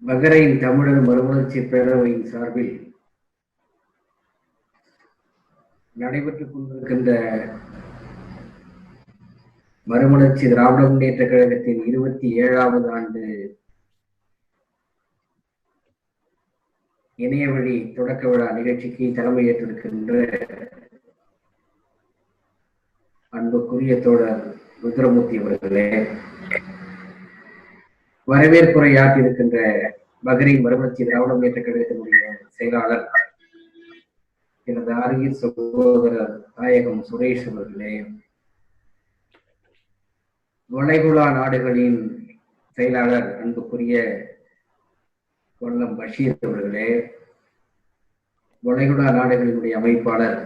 Bahrain தமிழர் மறுமலர்ச்சி பேரவையின் சார்பில் நடைபெற்றுக் கொண்டிருக்கின்ற மறுமலர்ச்சி திராவிட முன்னேற்ற கழகத்தின் 27வது ஆண்டு இணையவழி தொடக்க விழா நிகழ்ச்சிக்கு தலைமையேற்றிருக்கின்ற அன்புக்குரிய தோழர் ருத்ரமூர்த்தி அவர்களே, வரவேற்புரையாற்றியிருக்கின்ற பஹ்ரைன் மறுமலர்ச்சி திராவிட முன்னேற்ற கழகத்தினுடைய செயலாளர் எனது அருகில் சகோதரர் தாயகம் சுரேஷ் அவர்களே, வளைகுடா நாடுகளின் செயலாளர் அன்புக்குரிய வல்லம் பஷீர் அவர்களே, வளைகுடா நாடுகளினுடைய அமைப்பாளர்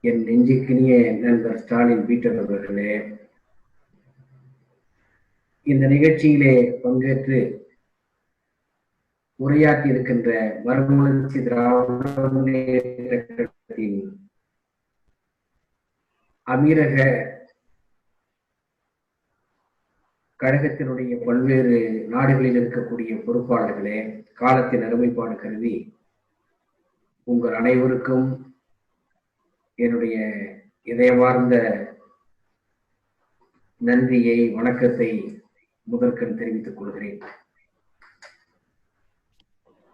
என் நெஞ்சுக்கினிய நண்பர் ஸ்டாலின் பீட்டர் அவர்களே, இந்த நிகழ்ச்சியிலே பங்கேற்று உரையாற்றி இருக்கின்ற மறுமலர்ச்சி திராவிட முன்னேற்ற கழகத்தின் அமீரக கழகத்தினுடைய பல்வேறு நாடுகளில் இருக்கக்கூடிய பொறுப்பாளர்களே, காலத்தின் அருமைப்பாடு கருதி உங்கள் அனைவருக்கும் என்னுடைய இதயமார்ந்த நன்றியை, வணக்கத்தை முதற்கண் தெரிவித்துக் கொள்கிறேன்.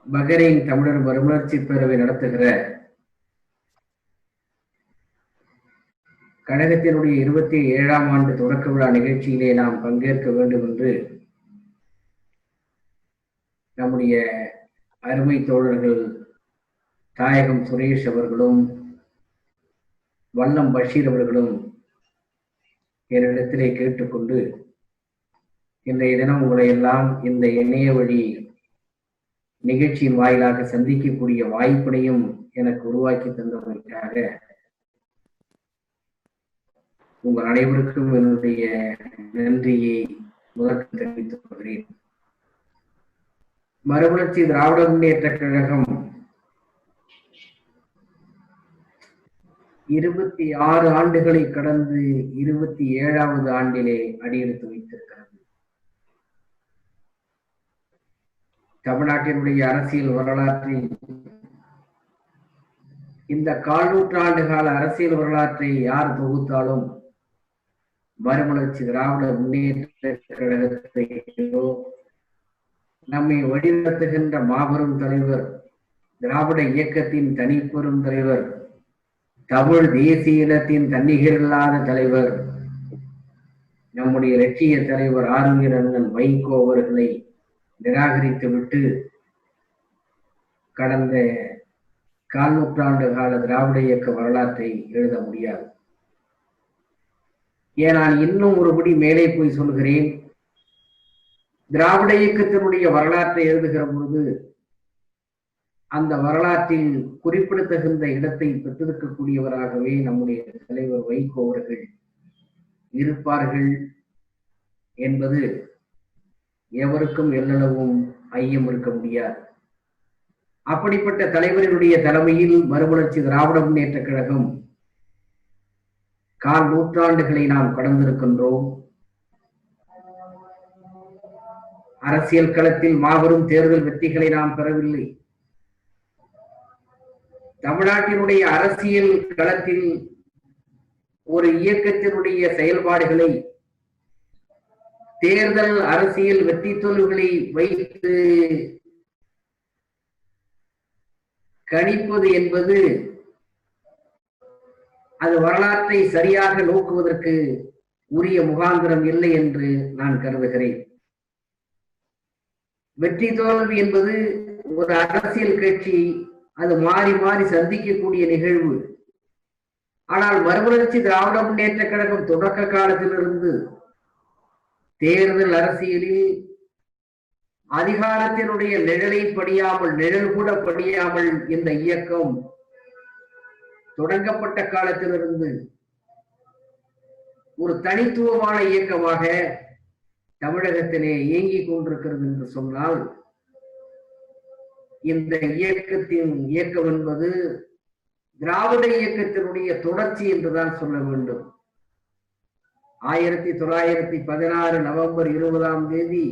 பஹ்ரைன் தமிழர் மறுமலர்ச்சி பேரவை நடத்துகிற கழகத்தினுடைய 27ஆம் ஆண்டு தொடக்க விழா நிகழ்ச்சியிலே நாம் பங்கேற்க வேண்டும் என்று நம்முடைய அருமை தோழர்கள் தாயகம் சுரேஷ் அவர்களும் வல்லம் பஷீர் அவர்களும் என்னிடத்திலே கேட்டுக்கொண்டு இன்றைய தினம் உங்களை எல்லாம் இந்த இணைய வழி நிகழ்ச்சியின் வாயிலாக சந்திக்கக்கூடிய வாய்ப்பினையும் எனக்கு உருவாக்கி தந்ததற்காக உங்கள் அனைவருக்கும் என்னுடைய நன்றியை முதற்கு தெரிவித்துக் கொள்கிறேன். மறுமலர்ச்சி திராவிட முன்னேற்ற கழகம் 26 ஆண்டுகளை கடந்து 27வது ஆண்டிலே அடியெடுத்து வைத்திருக்கிறது. தமிழ்நாட்டினுடைய அரசியல் வரலாற்றில் இந்த 1/4 நூற்றாண்டு கால அரசியல் வரலாற்றை யார் தொகுத்தாலும் மறுமலர்ச்சி திராவிட முன்னேற்ற கழகத்தையோ நம்மை வழிநடத்துகின்ற மாபெரும் தலைவர், திராவிட இயக்கத்தின் தனிப்பெரும் தலைவர், தமிழ் தேசிய இனத்தின் தன்னிகரில்லாத தலைவர், நம்முடைய இலட்சிய தலைவர் ஆளுநர் அண்ணன் வைகோ அவர்களை நிராகரித்துவிட்டு கடந்த 1/4 நூற்றாண்டு கால திராவிட இயக்க வரலாற்றை எழுத முடியாது. ஏன் நான் இன்னும் ஒருபடி மேலே போய் சொல்கிறேன். திராவிட இயக்கத்தினுடைய வரலாற்றை எழுதுகிற பொழுது அந்த வரலாற்றில் குறிப்பிடத்தகுந்த இடத்தை பெற்றிருக்கக்கூடியவராகவே நம்முடைய தலைவர் வைகோ அவர்கள் இருப்பார்கள் என்பது எவருக்கும் எல்லளவும் ஐயம் இருக்க முடியாது. அப்படிப்பட்ட தலைவரினுடைய தலைமையில் மறுமலர்ச்சி திராவிட முன்னேற்ற கழகம் 1/4 நூற்றாண்டுகளை நாம் கடந்திருக்கின்றோம். அரசியல் களத்தில் மாபெரும் தேர்தல் வெற்றிகளை நாம் பெறவில்லை. தமிழ்நாட்டினுடைய அரசியல் களத்தில் ஒரு இயக்கத்தினுடைய செயல்பாடுகளை தேர்தல் அரசியல் வெற்றி தோல்விகளை வைத்து கணிப்பது என்பது அது வரலாற்றை சரியாக நோக்குவதற்கு உரிய முகாந்திரம் இல்லை என்று நான் கருதுகிறேன். வெற்றி தோல்வி என்பது ஒரு அரசியல் கட்சி அது மாறி மாறி சந்திக்கக்கூடிய நிகழ்வு. ஆனால் மறுமலர்ச்சி திராவிட முன்னேற்ற கழகம் தொடக்க காலத்திலிருந்து தேர்தல் அரசியலில் அதிகாரத்தினுடைய நிழலை படியாமல், நிழல் கூட படியாமல் இந்த இயக்கம் தொடங்கப்பட்ட காலத்திலிருந்து ஒரு தனித்துவமான இயக்கமாக தமிழகத்திலே இயங்கிக் கொண்டிருக்கிறது என்று சொன்னால் இந்த இயக்கம் என்பது திராவிட இயக்கத்தினுடைய தொடர்ச்சி என்றுதான் சொல்ல வேண்டும். 1916 நவம்பர் 20ஆம் தேதி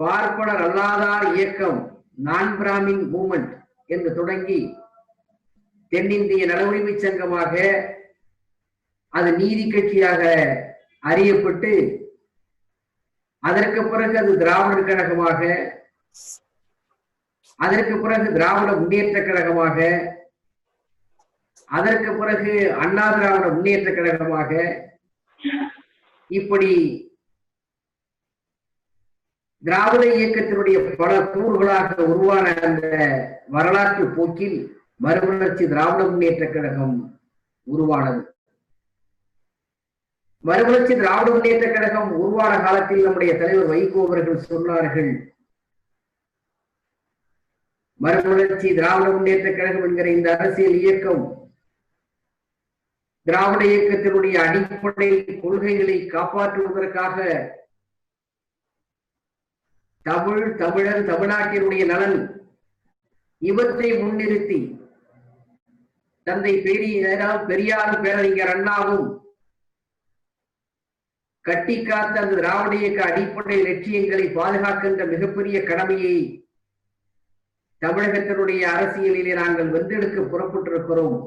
பார்ப்பனர் அல்லாதார் இயக்கம் நான் பிராமின் மூமெண்ட் என்று தொடங்கி தென்னிந்திய நல உரிமை சங்கமாக அது நீதி கட்சியாக அறியப்பட்டு அதற்கு பிறகு அது திராவிடர் கழகமாக, அதற்கு பிறகு திராவிட முன்னேற்ற கழகமாக, அதற்கு பிறகு அண்ணா திராவிட முன்னேற்ற கழகமாக, இப்படி திராவிட இயக்கத்தினுடைய பல கூறுகளாக உருவான அந்த வரலாற்று போக்கில் மறுமலர்ச்சி திராவிட முன்னேற்ற கழகம் உருவானது. மறுமலர்ச்சி திராவிட முன்னேற்ற கழகம் உருவான காலத்தில் நம்முடைய தலைவர் வைகோ அவர்கள் சொன்னார்கள், மறுமலர்ச்சி திராவிட முன்னேற்ற கழகம் என்கிற இந்த அரசியல் இயக்கம் திராவிட இயக்கத்தினுடைய அடிப்படை கொள்கைகளை காப்பாற்றுவதற்காக தமிழர், தமிழ்நாட்டினுடைய நலன் இவற்றை முன்னிறுத்தி தந்தை பெரியார், பேரறிஞர் அண்ணாவும் கட்டி காத்த அந்த திராவிட இயக்க அடிப்படை லட்சியங்களை பாதுகாக்கின்ற மிகப்பெரிய கடமையை தமிழகத்தினுடைய அரசியலிலே நாங்கள் வென்றெடுக்க புறப்பட்டிருக்கிறோம்.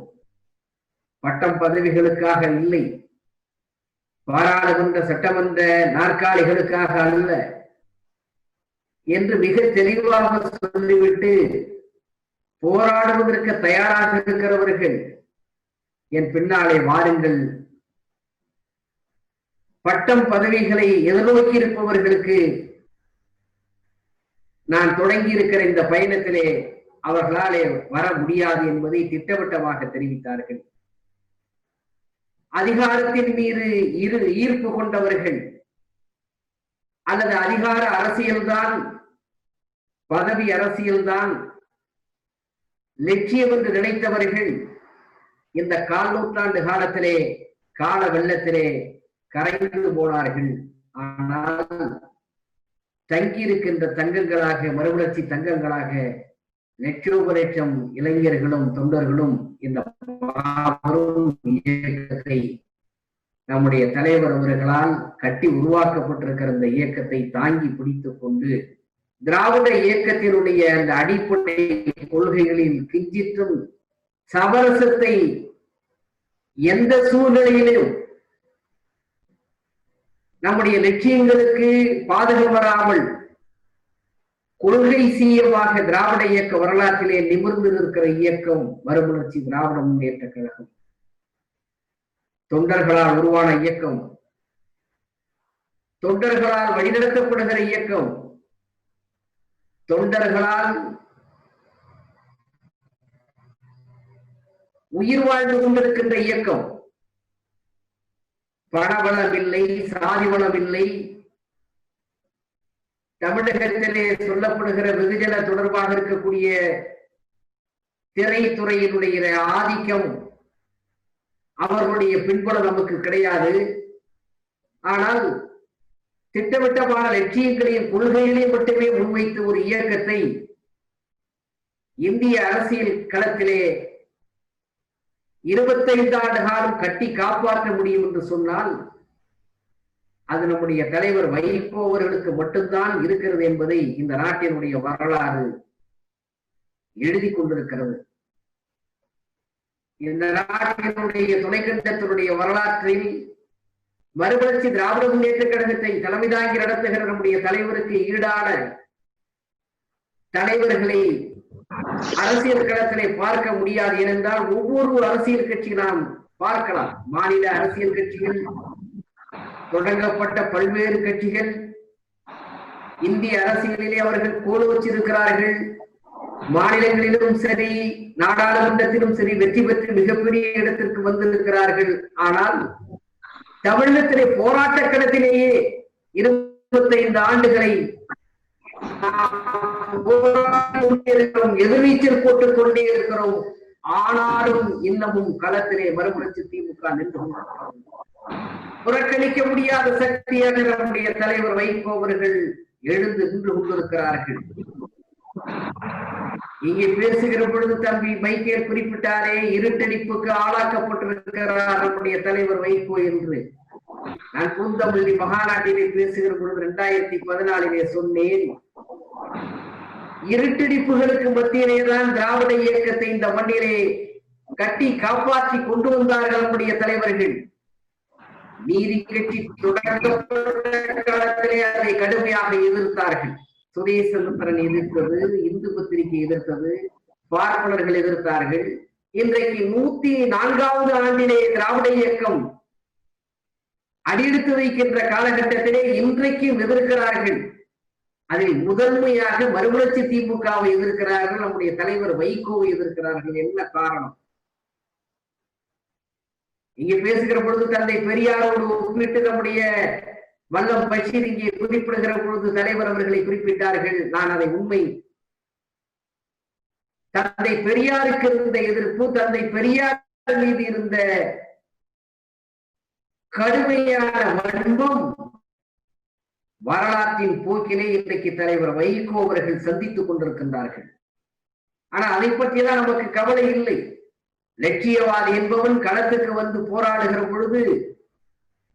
பட்டம் பதவிகளுக்காக இல்லை, பாராளுமன்ற சட்டமன்ற நாற்காலிகளுக்காக அல்ல என்று மிக தெளிவாக சொல்லிவிட்டு போராடுவதற்கு தயாராக இருக்கிறவர்கள் என் பின்னாலே வாருங்கள், பட்டம் பதவிகளை எதிர்நோக்கி இருப்பவர்களுக்கு நான் தொடங்கி இருக்கிற இந்த பயணத்திலே அவர்களாலே வர முடியாது என்பதை திட்டவட்டமாக தெரிவித்தார்கள். அதிகாரத்தின் மீது ஈர்ப்பு கொண்டவர்கள் அல்லது அதிகார அரசியல்தான், பதவி அரசியல்தான் லட்சியம் என்று நினைத்தவர்கள் இந்த 4 நூற்றாண்டு காலத்திலே கால வெள்ளத்திலே கரைந்து போனார்கள். ஆனால் தங்கியிருக்கின்ற தங்கங்களாக, மறுமலர்ச்சி தங்கங்களாக லட்சோபலட்சம் இளைஞர்களும் தொண்டர்களும் இந்த இயக்கத்தை, நம்முடைய தலைவர் அவர்களால் கட்டி உருவாக்கப்பட்டிருக்கிற இந்த இயக்கத்தை தாங்கி பிடித்துக் கொண்டு திராவிட இயக்கத்தினுடைய அந்த அடிப்படை கொள்கைகளில் கிஞ்சிற்றும் சமரசத்தை எந்த சூழ்நிலையிலும் நம்முடைய லட்சியங்களுக்கு பாதகம் வராமல் கொள்கை சீயமாக திராவிட இயக்க வரலாற்றிலே நிமிர்ந்து இருக்கிற இயக்கம் மறுமலர்ச்சி திராவிட முன்னேற்ற கழகம். தொண்டர்களால் உருவான இயக்கம், தொண்டர்களால் வழிநடத்தப்படுகிற இயக்கம், தொண்டர்களால் உயிர் வாழ்ந்து கொண்டிருக்கின்ற இயக்கம். பணவளமில்லை, சாதி வளமில்லை. தமிழகத்திலே சொல்லப்படுகிற வெகுஜன தொடர்பாக இருக்கக்கூடிய திரைத்துறையினுடைய ஆதிக்கம், அவர்களுடைய பின்புலம் நமக்கு கிடையாது. ஆனால் திட்டவட்டமான லட்சியங்களையும் கொள்கைகளையும் மட்டுமே முன்வைத்து ஒரு இயக்கத்தை இந்திய அரசியல் களத்திலே 25 ஆண்டு காலம் கட்டி காப்பாற்ற முடியும் என்று சொன்னால் அது நம்முடைய தலைவர் வைகோ அவர்களுக்கு மட்டும்தான் இருக்கிறது என்பதை இந்த நாட்டினுடைய வரலாறு எழுதி கொண்டிருக்கிறது. இந்த நாட்டினுடைய துணைக்கண்டத்தினுடைய வரலாற்றில் மறுமலர்ச்சி திராவிட முன்னேற்ற கழகத்தை தலைமை தாங்கி நடத்துகிற நம்முடைய தலைவருக்கு ஈடான தலைவர்களை அரசியல் களத்திலே பார்க்க முடியாது. ஏனென்றால் ஒவ்வொரு அரசியல் கட்சி நாம் பார்க்கலாம். மாநில அரசியல் கட்சிகள், தொடங்கப்பட்ட பல்வேறு கட்சிகள், இந்திய அரசியலிலே அவர்கள் கோடு வச்சிருக்கிறார்கள். மாநிலங்களிலும் சரி, நாடாளுமன்றத்திலும் சரி வெற்றி பெற்று மிகப்பெரிய இடத்திற்கு வந்திருக்கிறார்கள். ஆனால் தமிழகத்திலே போராட்ட களத்திலேயே 25 ஆண்டுகளை எதிர்நீச்சல் போட்டுக் கொண்டே இருக்கிறோம். ஆனாலும் இன்னமும் களத்திலே மறுமலர்ச்சி திமுக நின்று கொண்டிருக்கிறோம். புறக்கணிக்க முடியாத சக்தியாக நம்முடைய தலைவர் வைகோ அவர்கள் எழுந்து நின்று கொண்டிருக்கிறார்கள். இங்கே பேசுகிற பொழுது தம்பி மைக்கேல் குறிப்பிட்டாரே, இருட்டடிப்புக்கு ஆளாக்கப்பட்டிருக்கிறார் நம்முடைய தலைவர் வைகோ என்று. நான் பூந்தமல்லி மகாநாட்டிலே பேசுகிற பொழுது 2014 சொன்னேன், இருட்டடிப்புகளுக்கு மத்தியிலேதான் திராவிட இயக்கத்தை இந்த மண்ணிலே கட்டி காப்பாற்றி கொண்டு வந்தார்கள் நம்முடைய தலைவர்கள். நீதி கட்சி தொடங்கப்பட்ட காலத்திலே அதை கடுமையாக எதிர்த்தார்கள். சுதேசமித்திரன் எதிர்த்தது, இந்து பத்திரிகை எதிர்த்தது, பார்ப்பனர்கள் எதிர்த்தார்கள். இன்றைக்கு 104வது ஆண்டிலே திராவிட இயக்கம் அடியெடுத்து வைக்கின்ற காலகட்டத்திலே இன்றைக்கும் எதிர்க்கிறார்கள். அதில் முதன்மையாக மறுமலர்ச்சி திமுகவை எதிர்க்கிறார்கள், நம்முடைய தலைவர் வைகோவை எதிர்க்கிறார்கள். என்ன காரணம்? இங்கே பேசுகிற பொழுது தந்தை பெரியாரோடு ஒப்பிட்டு நம்முடைய வல்லம் பஷீர் இங்கே குறிப்பிடுகிற பொழுது தலைவர் அவர்களை குறிப்பிட்டார்கள். நான் அதை உண்மை தந்தை பெரியாருக்கு இருந்த எதிர்ப்பு, தந்தை பெரியார் மீது இருந்த கடுமையான வன்மம் வரலாற்றின் போக்கிலே இன்றைக்கு தலைவர் வைகோ அவர்கள் சந்தித்துக் கொண்டிருக்கின்றார்கள். ஆனா அதை பற்றியெல்லாம் நமக்கு கவலை இல்லை. லட்சியவாதி என்பவன் களத்துக்கு வந்து போராடுகிற பொழுது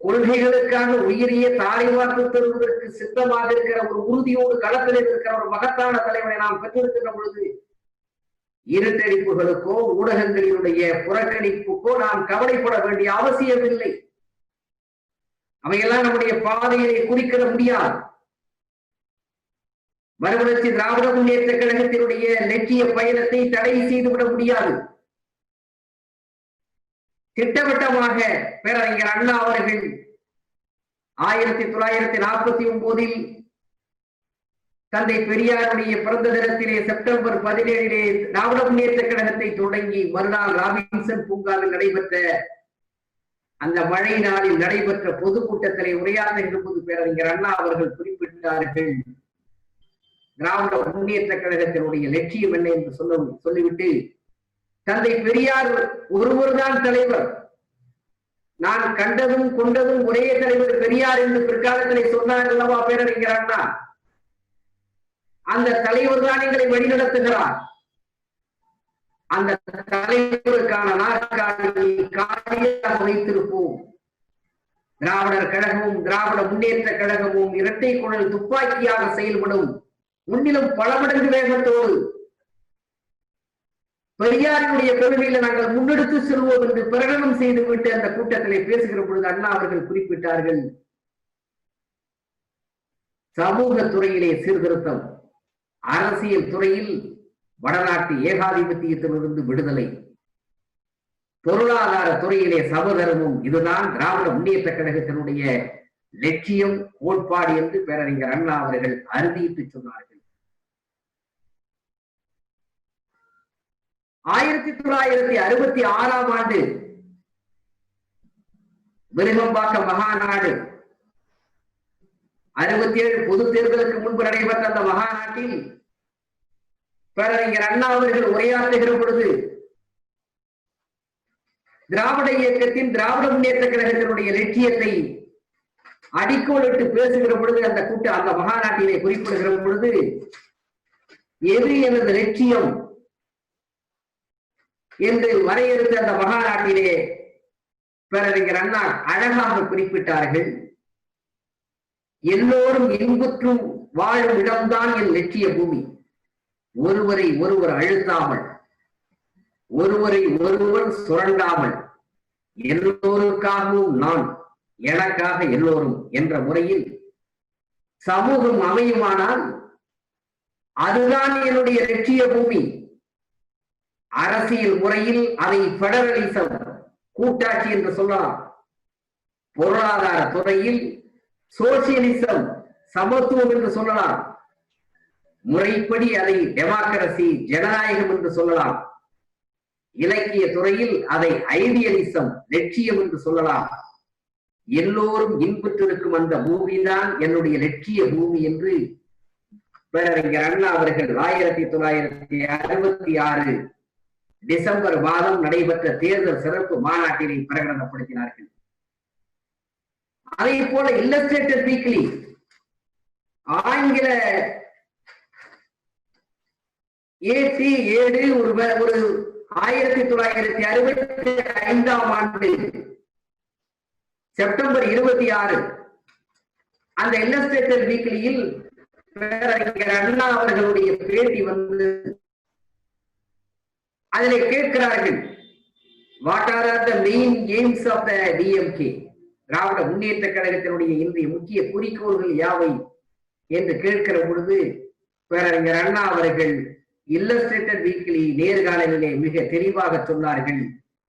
கொள்கைகளுக்காக உயிரிய தாரை வார்த்து தருவதற்கு சித்தமாக இருக்கிற ஒரு உறுதியோடு களத்தில் இருக்கிற ஒரு மகத்தான தலைவரை நாம் பெற்றிருக்கின்ற பொழுது இருட்டடிப்புகளுக்கோ ஊடகங்களினுடைய புறக்கணிப்புக்கோ நாம் கவலைப்பட வேண்டிய அவசியமில்லை. அவையெல்லாம் நம்முடைய பாதையை குறிக்கிட முடியாது. மறுமலர்ச்சி திராவிட முன்னேற்ற கழகத்தினுடைய லட்சிய பயணத்தை தடை செய்துவிட முடியாது. திட்டவட்டமாக பேரறிஞர் அண்ணா அவர்கள் 1949 தந்தை பெரியாருடைய பிறந்த தினத்திலே செப்டம்பர் 17 திராவிட முன்னேற்ற கழகத்தை தொடங்கி மறுநாள் ராபின்சன் பூங்காவில் நடைபெற்ற அந்த மழை நாளில் நடைபெற்ற பொதுக்கூட்டத்திலே உரையாற்றுகின்ற போது பேரறிஞர் அண்ணா அவர்கள் குறிப்பிட்டார்கள், திராவிட முன்னேற்ற கழகத்தினுடைய லட்சியம் என்ன என்று சொல்லிவிட்டு, தந்தை பெரியார் ஒருவர்தான் தலைவர், நான் கண்டதும் கொண்டதும் ஒரே தலைவர் பெரியார் என்று பிற்காலத்திலே சொன்னார் அல்லவா பேரறிஞர் அண்ணா. அந்த தலைவர் தான் எங்களை வழிநடத்துகிறார். அந்த தலைவருக்கான நாற்காலியை காலியாக வைத்திருப்போம். திராவிடர் கழகமும் திராவிட முன்னேற்ற கழகமும் இரட்டை குழல் துப்பாக்கியாக செயல்படும். முன்னிலும் பல மடங்கு வேகத்தோடு பெரியாருடைய கொள்கையில நாங்கள் முன்னெடுத்து செல்வோம் என்று பிரகடனம் செய்துவிட்டு அந்த கூட்டத்திலே பேசுகிற பொழுது அண்ணா அவர்கள் குறிப்பிட்டார்கள், சமூக துறையிலே சீர்திருத்தம், அரசியல் துறையில் வடநாட்டு ஏகாதிபத்தியத்திலிருந்து விடுதலை, பொருளாதார துறையிலே சமதர்மம், இதுதான் திராவிட முன்னேற்ற கழகத்தினுடைய லட்சியம், கோட்பாடு என்று பேரறிஞர் அண்ணா அவர்கள் அறுதியிட்டு சொன்னார்கள். 1966ஆம் ஆண்டு விருகம்பாக்கம் மகாநாடு 67 பொது தேர்தலுக்கு முன்பு நடைபெற்ற அந்த மகாநாட்டில் பேரறிஞர் அண்ணா அவர்கள் உரையாற்றுகிற பொழுது திராவிட இயக்கத்தின் திராவிட முன்னேற்ற கழகத்தினுடைய லட்சியத்தை அடிக்கோலிட்டு பேசுகிற பொழுது அந்த மகாநாட்டிலே குறிப்பிடுகிற பொழுது, எது எனது லட்சியம் என்று வரையறுத்த அந்த மகாநாட்டிலே பேரறிஞர் அண்ணா அழகாக குறிப்பிட்டார்கள், எல்லோரும் இன்புற்று வாழும் இடம்தான் என் லட்சிய பூமி. ஒருவரை ஒருவர் அழுத்தாமல், ஒருவரை ஒருவர் சுரண்டாமல், எல்லோருக்காகவும் நான், எனக்காக எல்லோரும் என்ற முறையில் சமூகம் அமையுமானால் அதுதான் என்னுடைய லட்சிய பூமி. அரசியல் முறையில் அதை பெடரலிசம், கூட்டாட்சி என்று சொல்லலாம். பொருளாதார துறையில் சோசியலிசம், சமத்துவம் என்று சொல்லலாம். முறைப்படி அதை டெமோக்ரசி, ஜனநாயகம் என்று சொல்லலாம். இலக்கிய துறையில் அதை ஐடியலிசம், லட்சியம் என்று சொல்லலாம். எல்லோரும் இன்புற்றிருக்கும் அந்த பூமிதான் என்னுடைய லட்சிய பூமி என்று பேரறிஞர் அண்ணா அவர்கள் 1966 டிசம்பர் மாதம் நடைபெற்ற தேர்தல் சிறப்பு மாநாட்டினை பிரகடனப்படுத்தினார்கள். அதே போல இல்லஸ்ட்ரேட்டட் வீக்லி, ஆங்கில ஏசி 7 ஒரு 1965ஆம் ஆண்டு செப்டம்பர் 26 அந்த இல்லஸ்ட்ரேட்டர் வீக்லியில் பேரறிஞர் அண்ணா அவர்களுடைய பேட்டி வந்து அதிலே கேட்கிறார்கள், what are the main aims of the DMK, திராவிட முன்னேற்ற கழகத்தினுடைய இன்றைய முக்கிய குறிக்கோள்கள் யாவை என்று கேட்கிற பொழுது பேரறிஞர் அண்ணா அவர்கள் இல்லஸ்ட்ரேட்டர் வீக்லி நேர்காணலிலே மிக தெளிவாக சொன்னார்கள்.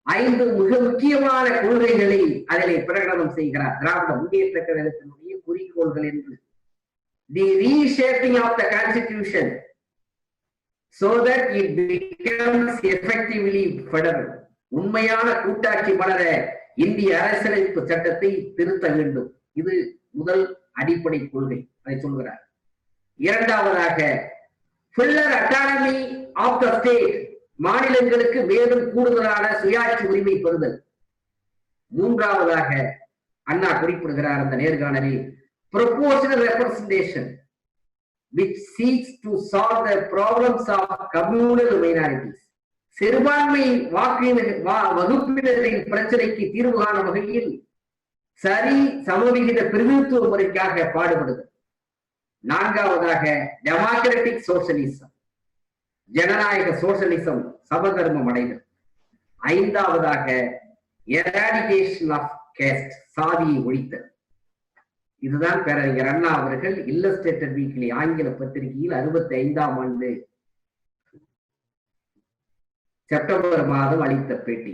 5 மிக முக்கியமான கொள்கைகளை அதிலே பிரகடனம் செய்கிறார். திராவிட முன்னேற்ற கழகத்தினுடைய குறிக்கோள்கள் என்று, the reshaping of the constitution so that it becomes effectively federal. உண்மையான கூட்டாட்சி மலர இந்திய அரசியலமைப்பு சட்டத்தை திருத்த வேண்டும். இது முதல் அடிப்படை கொள்கை, அதை சொல்கிறார். இரண்டாவதாக fuller autonomy of the state, மாநிலங்களுக்கு மேலும் கூடுதலான சுயாட்சி உரிமை பெறுதல். மூன்றாவதாக அண்ணா குறிப்பிடுகிறார் அந்த நேர்காணலில், proportional representation which seeks to solve the problems of communal minorities. சிறுபான்மை வகுப்பினரின் பிரச்சனைக்கு தீர்வு காணும் வகையில் சரி சமவிகித பிரதிநிதித்துவ முறைக்காக பாடுபடுதல். நான்காவதாக டெமோக்ராட்டிக் சோசியலிசம், ஜனநாயக சோசியலிசம் சமதர்மம் அடைதல். ஐந்தாவதாக எராடிகேஷன் ஆஃப் கேஸ்ட், சாதியை ஒழித்தல். இதுதான் பேரறிஞர் அண்ணா அவர்கள் இல்லஸ்ட்ரேட்டர் வீக்லி ஆங்கில பத்திரிகையில் 65ஆம் ஆண்டு செப்டம்பர் மாதம் அளித்த பேட்டி.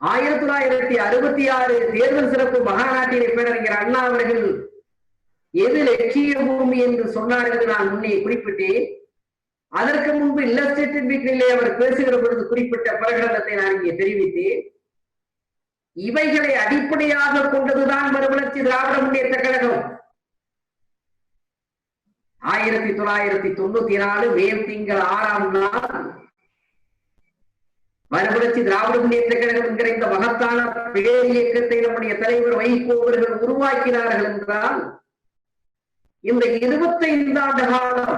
1966 தேர்தல் சிறப்பு மகாநாட்டிலே பேரறிஞர் அண்ணா அவர்கள் எது லட்சிய பூமி என்று சொன்னார்கள் நான் முன்னே குறிப்பிட்டேன். அதற்கு முன்பு இல்லஸ்ட்ரேட்டர் வீக்லியிலே அவர் பேசுகிற பொழுது குறிப்பிட்ட பிரகடனத்தை நான் இங்கே தெரிவித்தேன். இவைகளை அடிப்படையாக கொண்டதுதான் மறுமலர்ச்சி திராவிட முன்னேற்ற கழகம். 1994 மே திங்கள் 6ஆம் நாள் மறுமலர்ச்சி திராவிட முன்னேற்ற கழகம் என்கிற இந்த மகத்தான பேர் இயக்கத்தை நம்முடைய தலைவர் வைகோ அவர்கள் உருவாக்கினார்கள் என்றால், இந்த 25 ஆண்டு காலம்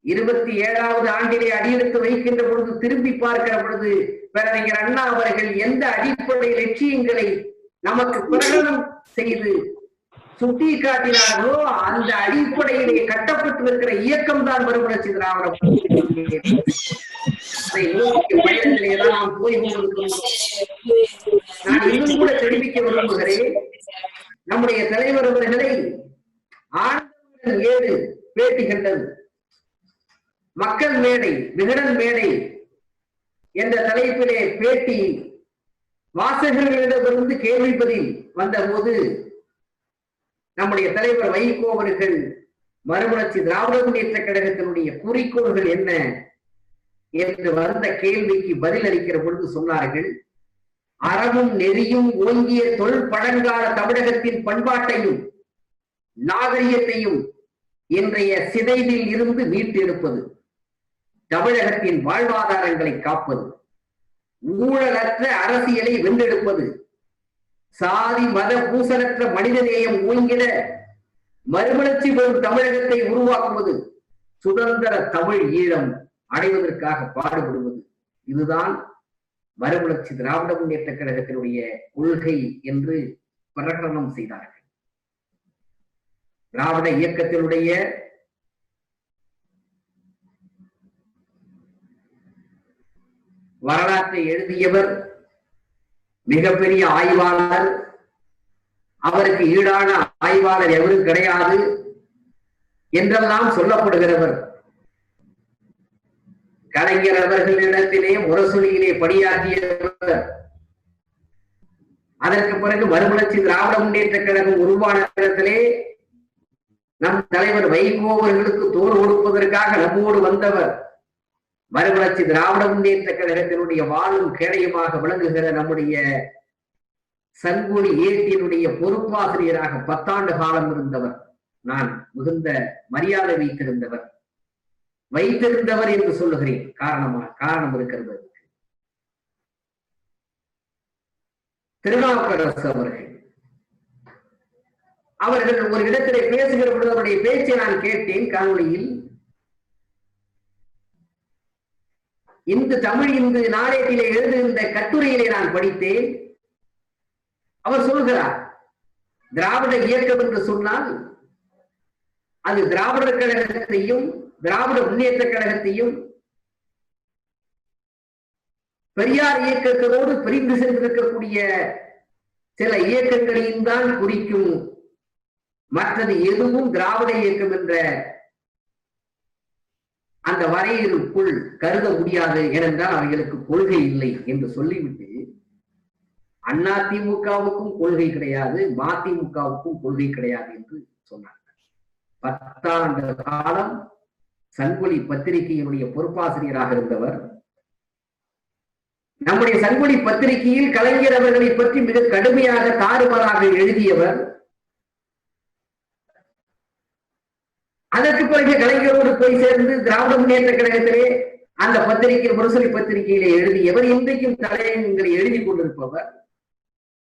27வது ஆண்டிலே அடியெடுத்து வைக்கின்ற பொழுது திரும்பி பார்க்கிற பொழுது பேரறிஞர் அண்ணா அவர்கள் எந்த அடிப்படை லட்சியங்களை நமக்கு பிரகடனம் செய்து சுட்டி காட்டினார்களோ அந்த அடிப்படையிலே கட்டப்பட்டிருக்கிற இயக்கம் தான் மறுமலர்ச்சி திராவிட பயணத்திலேதான் நாம் போய் கொண்டிருக்கிறோம். நான் இன்னும் கூட தெரிவிக்க விரும்புகிறேன், நம்முடைய தலைவர் அவர்களை ஆனந்தன் 7 பேட்டி கண்டது, மக்கள் மேடை, விகடன் மேடை என்ற தலைப்பிலே பேட்டி வாசகர்களிடமிருந்து கேள்வி பதில் வந்த போது நம்முடைய தலைவர் வைகோ அவர்கள் மறுமலர்ச்சி திராவிட முன்னேற்ற கழகத்தினுடைய குறிக்கோள்கள் என்ன என்று வந்த கேள்விக்கு பதில் அளிக்கிற பொழுது சொன்னார்கள், அறமும் நெறியும் ஓங்கிய தொல் பழங்கால தமிழகத்தின் பண்பாட்டையும் நாகரிகத்தையும் இன்றைய சிதைவில் இருந்து மீட்டெடுப்பது, தமிழகத்தின் வாழ்வாதாரங்களை காப்பது, ஊழலற்ற அரசியலை வென்றெடுப்பது, சாதி மத பூசலற்ற மனிதநேயம் ஓங்கிட மறுமலர்ச்சி பெறும் தமிழகத்தை உருவாக்குவது, சுதந்திர தமிழ் ஈழம் அடைவதற்காக பாடுபடுவது. இதுதான் மறுமலர்ச்சி திராவிட முன்னேற்ற கழகத்தினுடைய கொள்கை என்று பிரகடனம் செய்தார்கள். திராவிட இயக்கத்தினுடைய வரலாற்றை எழுதியவர் மிகப்பெரிய ஆய்வாளர், அவருக்கு ஈடான ஆய்வாளர் எவரும் கிடையாது என்றெல்லாம் சொல்லப்படுகிறவர், கலைஞர் அவர்களிடத்திலே முரசொலியிலே பணியாற்றியவர், அதற்கு பிறகு மறுமலர்ச்சி திராவிட முன்னேற்ற கழகம் உருவான இடத்திலே நம் தலைவர் வைகோ அவர்களுக்கு தோள் கொடுப்பதற்காக நம்மோடு வந்தவர், மறுமலர்ச்சி திராவிட முன்னேற்ற கழகத்தினுடைய வாழும் கேடயமாக விளங்குகிற நம்முடைய சங்கொலி ஏட்டினுடைய பொறுப்பாசிரியராக 10 ஆண்டு காலம் இருந்தவர், நான் மிகுந்த மரியாதை வைத்திருந்தவர் என்று சொல்லுகிறேன். காரணம் இருக்கிறது. திருநாவுக்கரசு அவர்கள் ஒரு இடத்திலே பேசுகிற பொழுது அவருடைய பேச்சை நான் கேட்டேன் காணொலியில். இந்து தமிழ் இந்து நாளேட்டிலே எழுதுகின்ற கட்டுரையிலே நான் படித்தேன், அவர் சொல்கிறார், திராவிட இயக்கம் என்று சொன்னால் அது திராவிடர் கழகத்தையும் திராவிட முன்னேற்ற கழகத்தையும் பெரியார் இயக்கத்தோடு பிரிந்து சென்றிருக்கக்கூடிய சில இயக்கங்களையும் தான் குறிக்கும். மற்றது எதுவும் திராவிட இயக்கம் என்ற அந்த வரையறுக்குள் கருத முடியாது. ஏனென்றால் அவர்களுக்கு கொள்கை இல்லை என்று சொல்லிவிட்டு அதிமுகவுக்கும் கொள்கை கிடையாது, மதிமுகவுக்கும் கொள்கை கிடையாது என்று சொன்னார். 10 ஆண்டு காலம் சங்கொலி பத்திரிகையினுடைய பொறுப்பாசிரியராக இருந்தவர். நம்முடைய சங்கொலி பத்திரிகையில் கலைஞர் அவர்களை பற்றி மிக கடுமையாக தாறுமாறாக எழுதியவர். அதற்கு பிறகு கலைஞரோடு போய் சேர்ந்து திராவிட முன்னேற்ற கழகத்திலே அந்த பத்திரிகை முரசொலி பத்திரிகையிலே எழுதியவர். இன்றைக்கும் தலையங்களை எழுதி கொண்டிருப்பவர்.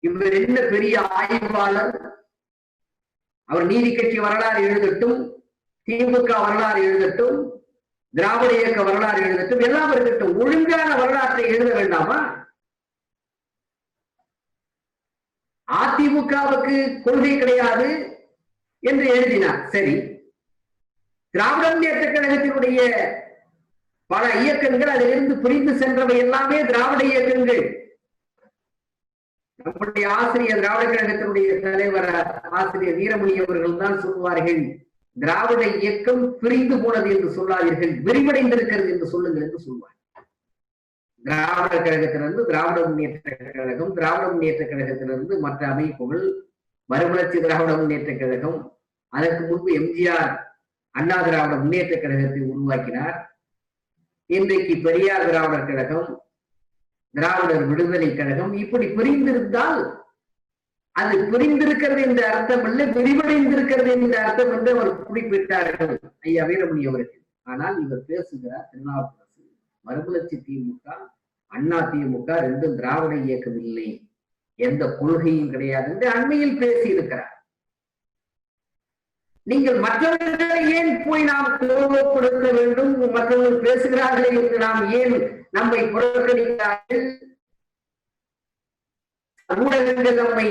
இவர் என்ன பெரிய ஆய்வாளர். அவர் நீதி கட்சி வரலாறு எழுதட்டும், திமுக வரலாறு எழுதட்டும், திராவிட இயக்க வரலாறு எழுதட்டும், எல்லாம் இருக்கட்டும். ஒழுங்கான வரலாற்றை எழுத வேண்டாமா? அதிமுகவுக்கு கொள்கை கிடையாது என்று எழுதினார். சரி, திராவிட முன்னேற்ற கழகத்தினுடைய பல இயக்கங்கள் அதிலிருந்து பிரிந்து சென்றவை எல்லாமே திராவிட இயக்கங்கள். நம்முடைய ஆசிரியர் திராவிட கழகத்தினுடைய தலைவர் ஆசிரியர் வீரமணி அவர்கள் தான் சொல்வார்கள், திராவிட இயக்கம் பிரிந்து போனது என்று சொல்லாதீர்கள், விரிவடைந்திருக்கிறது என்று சொல்லுங்கள் என்று சொல்வார். திராவிட கழகத்திலிருந்து திராவிட முன்னேற்ற கழகம், திராவிட முன்னேற்ற கழகத்திலிருந்து மற்ற அமைப்புகள், மறுமலர்ச்சி திராவிட முன்னேற்ற கழகம், அதற்கு முன்பு எம்ஜிஆர் அண்ணா திராவிட முன்னேற்ற கழகத்தை உருவாக்கினார். இன்றைக்கு பெரியார் திராவிடர் கழகம், திராவிடர் விடுதலை கழகம். இப்படி பிரிந்திருந்தால் அது பிரிந்திருக்கிறது என்ற அர்த்தம் அல்ல, விரிவடைந்திருக்கிறது என்ற அர்த்தம் என்று அவர் குறிப்பிட்டார்கள் ஐயா வீரமணி அவர்கள். ஆனால் இவர் பேசுகிறார், திருநாவுக்கரசு மறுமலர்ச்சி திமுக அண்ணா திமுக ரெண்டும் திராவிட இயக்கம் இல்லை, எந்த கொள்கையும் கிடையாது என்று அண்மையில் பேசி இருக்கிறார். நீங்கள் மற்றவர்களை ஏன் போய் நாம் கோபப்படுத்த வேண்டும்? மற்றவர்கள் பேசுகிறார்களே என்று நாம் ஏன் நம்மை புறக்கணிக்கிறார்கள்? ஊடகங்கள் நம்மை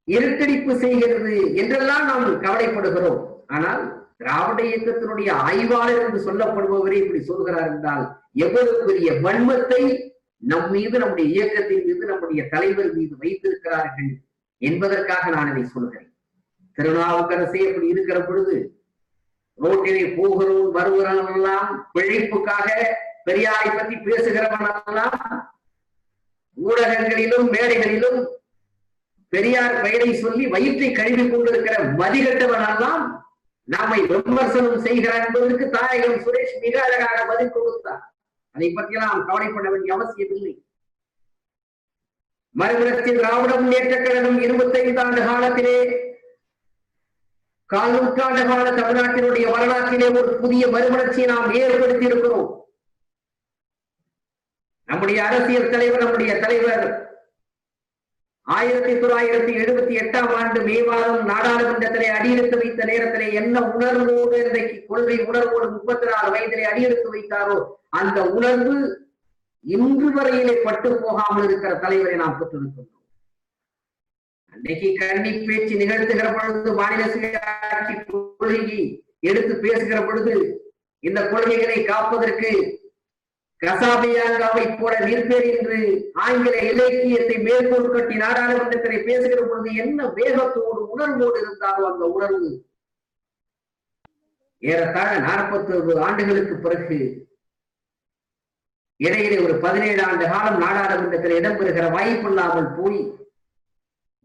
இருட்டடிப்பு செய்கிறது என்றெல்லாம் நாம் கவலைப்படுகிறோம். ஆனால் திராவிட இயக்கத்தினுடைய ஆய்வாளர் என்று சொல்லப்படுபவரே இப்படி சொல்கிறார் என்றால் எவ்வளவு பெரிய வன்மத்தை நம் மீது, நம்முடைய இயக்கத்தின் மீது, நம்முடைய தலைவர் மீது வைத்திருக்கிறார்கள் என்பதற்காக நான் இதை சொல்கிறேன். திருநாவுக்கரசே அப்படி இருக்கிற பொழுது ரோட்டிலே போகிறோம் வருகிறவெல்லாம் பிழைப்புக்காக பெரியாரை பற்றி பேசுகிறவனெல்லாம் ஊடகங்களிலும் மேடைகளிலும் பெரியார் பெயரை சொல்லி வயிற்றை கழுவி கொண்டிருக்கிற மதிகட்டவனெல்லாம் நம்மை விமர்சனம் செய்கிறார் என்பதற்கு தாயகம் சுரேஷ் மிக அழகாக பதில் கொடுத்தார். அதை பற்றி நாம் கவலைப்பட வேண்டிய அவசியம் இல்லை. மறுமலர்ச்சி திராவிட முன்னேற்ற கழகம் 25 ஆண்டு காலத்திலே, கால் நூற்றாண்டு கால தமிழ்நாட்டினுடைய வரலாற்றிலே ஒரு புதிய மறுமலர்ச்சியை நாம் ஏற்படுத்தி இருக்கிறோம். நம்முடைய அரசியல் தலைவர், நம்முடைய தலைவர் 1978ஆம் ஆண்டு மே மாதம் நாடாளுமன்றத்திலே அடியெடுத்து வைத்த நேரத்திலே என்ன உணர்வோடு இன்றைக்கு கொள்கை உணர்வோடு 34 வயதிலே அடியெடுத்து வைத்தாரோ அந்த உணர்வு இன்று வரையிலே பட்டு போகாமல் இருக்கிற தலைவரை நாம் பெற்றிருக்கின்றோம். அன்றைக்கு கண்ணி பேச்சு நிகழ்த்துகிற பொழுது, மாநில சுயாட்சி கொள்கையை எடுத்து பேசுகிற பொழுது, இந்த கொள்கைகளை காப்பதற்கு கசாபியாங்காவை போல நிற்பேர் என்று ஆங்கில இலக்கியத்தை மேற்கோள் கட்டி நாடாளுமன்றத்திலே பேசுகிற பொழுது என்ன வேகத்தோடு உணர்வோடு இருந்தாலோ அந்த உணர்வு ஏறத்தாழ 41 ஆண்டுகளுக்கு பிறகு இடையிலே ஒரு 17 ஆண்டு காலம் நாடாளுமன்றத்தில் இடம்பெறுகிற வாய்ப்பில்லாமல் போய்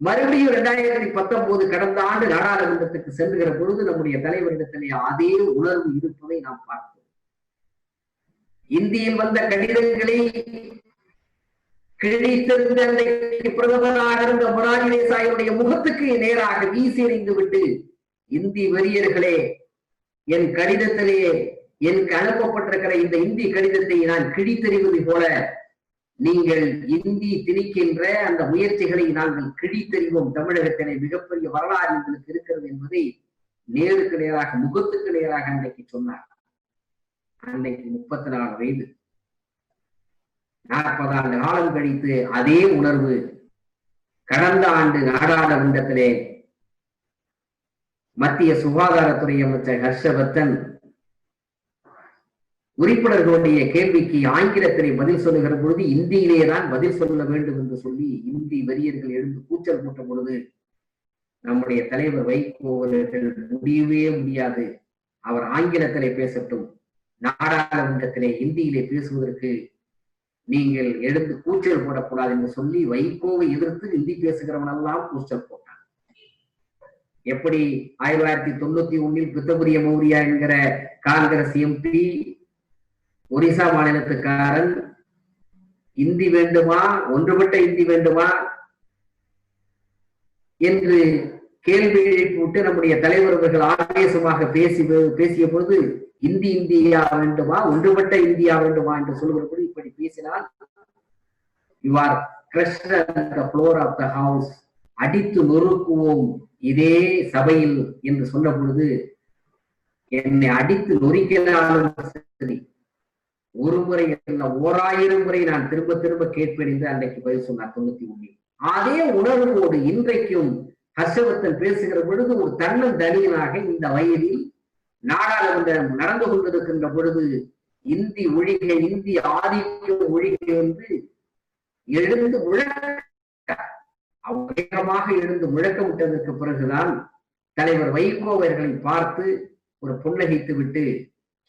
மறுபடியும் 2019 கடந்த ஆண்டு நாடாளுமன்றத்துக்கு செல்லுகிற பொழுது நம்முடைய தலைவரிடத்திலே அதே உணர்வு இருப்பதை நாம் பார்க்கிறோம். இந்தியில் வந்த கடிதங்களை கிழித்திருந்த பிரதமராக இருந்த மொரார்ஜி தேசாயுடைய முகத்துக்கு நேராக வீசி எறிந்து விட்டு, இந்தி வெறியர்களே, என் கடிதத்திலே எனக்கு அனுப்பப்பட்டிருக்கிற இந்த இந்தி கடிதத்தை நான் கிழித்தெறிவது போல நீங்கள் இந்தி திணிக்கின்ற அந்த முயற்சிகளை நாங்கள் கிழித்தெறிவோம். தமிழகத்திலே மிகப்பெரிய வரலாறு எங்களுக்கு இருக்கிறது என்பதை நேருக்கு நேராக, முகத்துக்கு நேராக அன்றைக்கு சொன்னார். அன்னைக்கு 34 வயது. 40 ஆண்டு காலம் கழித்து அதே உணர்வு கடந்த ஆண்டு நாடாளுமன்றத்திலே மத்திய சுகாதாரத்துறை அமைச்சர் ஹர்ஷவர்தன் உறுப்பினர்களுடைய கேள்விக்கு ஆங்கிலத்திலே பதில் சொல்லுகிற பொழுது இந்தியிலேதான் பதில் சொல்ல வேண்டும் என்று சொல்லி இந்தி வரியர்கள் எழுந்து கூச்சல் போட்ட பொழுது நம்முடைய தலைவர் வைகோ அவர்கள் முடியவே முடியாது, அவர் ஆங்கிலத்திலே பேசட்டும், நாடாளுமன்றத்திலே இந்தியிலே பேசுவதற்கு நீங்கள் எழுந்து கூச்சல் போடக்கூடாது என்று சொல்லி வைகோவை எதிர்த்து இந்தி பேசுகிறவனெல்லாம் கூச்சல் போட்டான். எப்படி 1991 பித்தபுரிய மௌரியா என்கிற காங்கிரஸ் எம்பி ஒரிசா மாநிலத்துக்காரன் இந்தி வேண்டுமா, ஒன்றுபட்ட இந்தி வேண்டுமா என்று கேள்வி எழுப்பிவிட்டு நம்முடைய தலைவர் அவர்கள் ஆவேசமாக பேசிய பொழுது இந்தி இந்தியா வேண்டுமா, ஒன்றுபட்ட இந்தியா வேண்டுமா என்று சொல்லுகிற பொழுது இப்படி பேசினால் you are crushed at the floor of the house, அடித்து நொறுக்குவோம் இதே சபையில் என்று சொன்ன பொழுது என்னை அடித்து நொறுக்கினாலும் சரி, ஒரு முறை அல்ல 1000 முறை நான் திரும்ப திரும்ப கேட்பேன் என்று அன்றைக்கு பதில் சொன்னார் 91. அதே உணர்வோடு இன்றைக்கும் ஹர்ஷவர்தன் பேசுகிற பொழுது ஒரு தன்னந்தனியனாக இந்த வயதில் நாடாளுமன்றம் நடந்து கொண்டிருக்கின்ற பொழுது இந்தி ஒழிக, இந்தி ஆதிக்கம் ஒழிக என்று எழுந்து வேகமாக எழுந்து முழக்கமிட்டதற்கு பிறகுதான் தலைவர் வைகோ அவர்களை பார்த்து ஒரு புன்னகைத்து விட்டு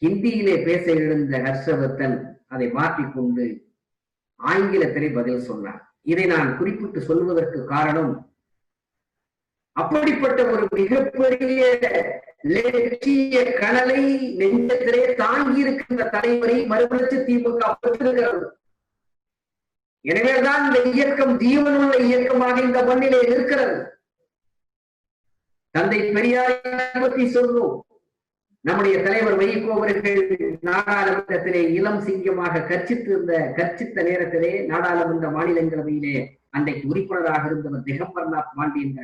ஹிந்தியிலே பேச எழுந்த ஹர்ஷவர்தன் அதை மாற்றிக்கொண்டு ஆங்கிலத்திலே பதில் சொன்னார். இதை நான் குறிப்பிட்டு சொல்வதற்கு காரணம், அப்படிப்பட்ட ஒரு மிகப்பெரிய லட்சிய கனலை நெஞ்சத்திலே தாங்கி இருக்கின்ற தலைவரை மறுமலர்ச்சி திமுக பெற்றிருக்கிறது. எனவேதான் இந்த இயக்கம் ஜீவனுள்ள இயக்கமாக இந்த மண்ணிலே இருக்கிறது. தந்தை பெரியாரை பற்றி சொல்வோம். நம்முடைய தலைவர் வைகோ அவர்கள் நாடாளுமன்றத்திலே இளம் சிங்கமாக கர்ச்சித்த நேரத்திலே நாடாளுமன்ற மாநிலங்களவையிலே அன்றைக்கு உறுப்பினராக இருந்தவர் திகம்பர்நாத் பாண்டி என்ற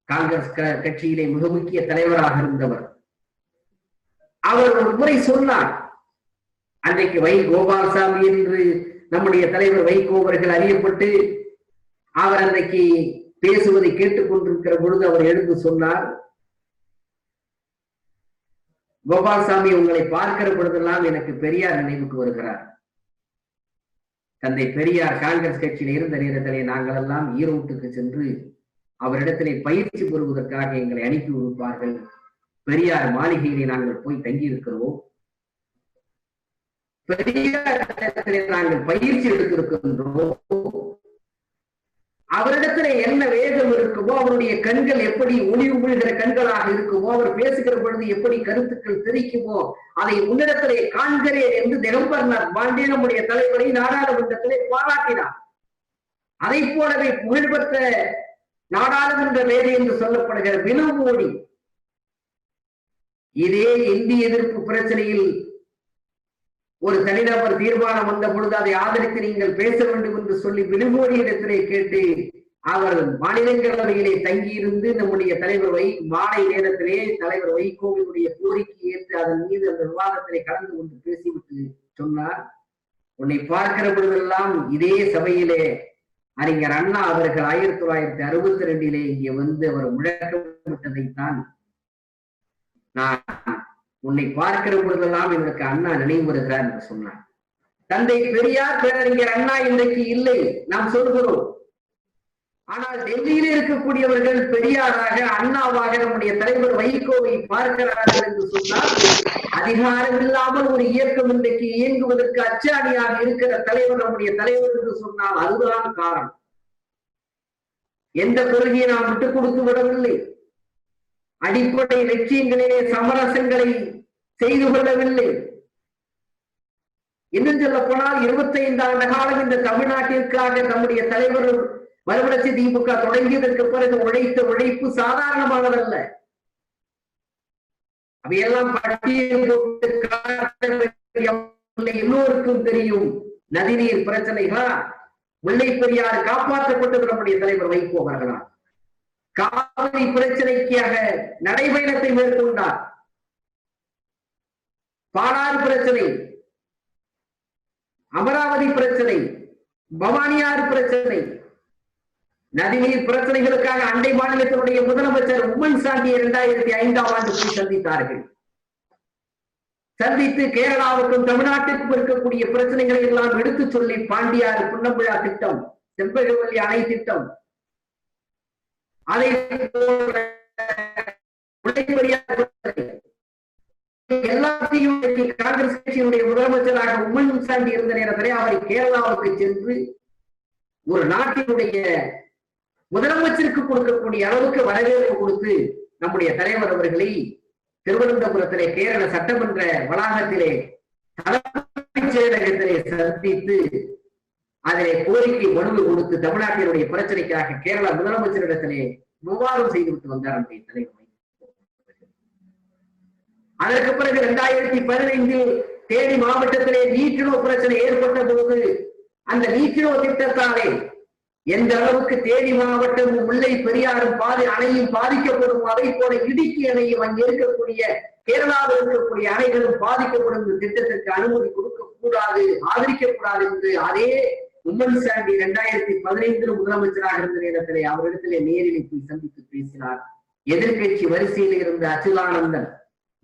காங்கிரஸ் கட்சியிலே மிக முக்கிய தலைவராக இருந்தவர். அவர் ஒரு முறை சொன்னார், அன்றைக்கு கோபால்சாமி என்று நம்முடைய தலைவர் வைகோ அவர்கள் அறியப்பட்டு அவர் அன்றைக்கு பேசுவதை கேட்டுக் கொண்டிருக்கிற பொழுது அவர் எழுந்து சொன்னார், கோபால்சாமி உங்களை பார்க்கிற பொழுதெல்லாம் எனக்கு பெரியார் நினைவுக்கு வருகிறார். தந்தை பெரியார் காங்கிரஸ் கட்சியில் இருந்த நேரத்திலே நாங்கள் எல்லாம் ஈரோட்டுக்கு சென்று அவரிடத்திலே பயிற்சி பெறுவதற்காக எங்களை அனுப்பி வைப்பார்கள். பெரியார் மாளிகையிலே நாங்கள் போய் தங்கியிருக்கிறோம். பெரியார் நாங்கள் பயிற்சி எடுத்திருக்கின்றோம். அவரிடத்துல என்ன வேகம் இருக்குமோ, அவருடைய கண்கள் எப்படி ஒளி உமிழ்கிற கண்களாக இருக்குமோ, அவர் பேசுகிற பொழுது எப்படி கருத்துக்கள் தெரிக்குமோ, அதை உன்னிடத்திலே காண்கிறேன் என்று திகம்பர்நாத் பாண்டே நம்முடைய தலைவரை நாடாளுமன்றத்திலே பாராட்டினார். அதை போலவே புகழ்பெற்ற நாடாளுமன்ற வேலை என்று சொல்லப்படுகிற வினு மோடி இதே இந்திய எதிர்ப்பு பிரச்சனையில் ஒரு தனிநபர் தீர்மானம் வந்த பொழுது அதை ஆதரித்து நீங்கள் பேச வேண்டும் என்று சொல்லி வினு மோடி இடத்திலே கேட்டு அவர் மாநிலங்களவையிலே தங்கியிருந்து நம்முடைய தலைவர் மாலை நேரத்திலே தலைவர் வைகோவினுடைய கோரிக்கை ஏற்று அதன் மீது அந்த விவாதத்திலே கலந்து கொண்டு பேசிவிட்டு சொன்னார், உன்னை பார்க்கிற பொழுதெல்லாம் இதே சபையிலே அறிஞர் அண்ணா அவர்கள் 1962 இங்கே வந்து அவர் முழக்கமிட்டதைத்தான் நான் உன்னை பார்க்கிற பொழுதெல்லாம் எனக்கு அண்ணா நினைவு வருகிறார் என்று சொன்னார். தந்தை பெரியார் பேரறிஞர் அண்ணா இன்றைக்கு இல்லை நாம் சொல்கிறோம். ஆனால் டெல்லியில் இருக்கக்கூடியவர்கள் பெரியாராக அண்ணாவாக நம்முடைய தலைவர் வைகோவை பார்க்கிறார்கள் என்று சொன்னால் அதிகாரம் இல்லாமல் ஒரு இயக்கம் இன்றைக்கு இயங்குவதற்கு அச்சாணியாக இருக்கிற தலைவர் நம்முடைய தலைவர் என்று சொன்னால் அதுதான் காரணம். எந்த கொள்கையை நாம் விட்டுக் கொடுத்து விடவில்லை. அடிப்படை லட்சியங்களிலே சமரசங்களை செய்து கொள்ளவில்லை. இன்னும் சொல்ல போனால் 25 ஆண்டு காலம் இந்த தமிழ்நாட்டிற்காக நம்முடைய தலைவர் மறுமலர்ச்சி திமுக தொடங்கியதற்கு பிறகு உழைத்த உழைப்பு சாதாரணமானதல்ல. அவையெல்லாம் பட்டியல் எல்லோருக்கும் தெரியும். நதிநீர் பிரச்சனைகளா, முல்லை பெரியாறு காப்பாற்றப்பட்டது நம்முடைய தலைவர் வைகோ அவர்களால். காவிரி பிரச்சனைக்காக நடைபயணத்தை மேற்கொண்டார். பாலாறு பிரச்சனை, அமராவதி பிரச்சனை, பவானியாறு பிரச்சனை, நதிநீர் பிரச்சனைகளுக்காக அண்டை மாநிலத்தினுடைய முதலமைச்சர் உம்மன் சாண்டியை 2005ஆம் ஆண்டு போய் சந்தித்தார்கள். சந்தித்து கேரளாவுக்கும் தமிழ்நாட்டுக்கும் இருக்கக்கூடிய பிரச்சனைகளை எல்லாம் எடுத்து சொல்லி பாண்டியாறு புன்னம்புழா திட்டம், செம்பகவல்லி அணை திட்டம், அதை எல்லாத்தையும் காங்கிரஸ் கட்சியினுடைய முதலமைச்சராக உம்மன் சாண்டி இருந்த நேரத்திலே அவரை கேரளாவுக்கு சென்று ஒரு நாட்டினுடைய முதலமைச்சருக்கு கொடுக்கக்கூடிய அளவுக்கு வரவேற்பு கொடுத்து நம்முடைய தலைவர் அவர்களை திருவனந்தபுரத்திலே கேரள சட்டமன்ற வளாகத்திலே தலைமைச் செயலகத்திலே சந்தித்து அதிலே கோரிக்கை மனு கொடுத்து தமிழ்நாட்டினுடைய பிரச்சனைக்காக கேரள முதலமைச்சரிடத்திலே விவாதம் செய்துவிட்டு வந்தார் நம்முடைய தலைவர். அதற்கு பிறகு 2015 தேனி மாவட்டத்திலே நீட்டினோ பிரச்சனை ஏற்பட்ட போது அந்த நீட்டினோ திட்டத்தாலே எந்த அளவுக்கு தேனி மாவட்டம் முல்லை பெரியாரும் அணையும் பாதிக்கப்படும், அதை போல இடுக்கி அணையும் அங்கே இருக்கக்கூடிய கேரளாவில் இருக்கக்கூடிய அணைகளும் பாதிக்கப்படும் திட்டத்திற்கு அனுமதி கொடுக்க கூடாது, ஆதரிக்க கூடாது என்று அதே உம்மன் சாண்டி 2015 முதலமைச்சராக இருந்த நேரத்திலே அவரிடத்திலே நேரில் போய் சந்தித்து பேசினார். எதிர்கட்சி வரிசையில் இருந்த அச்சுதானந்தன்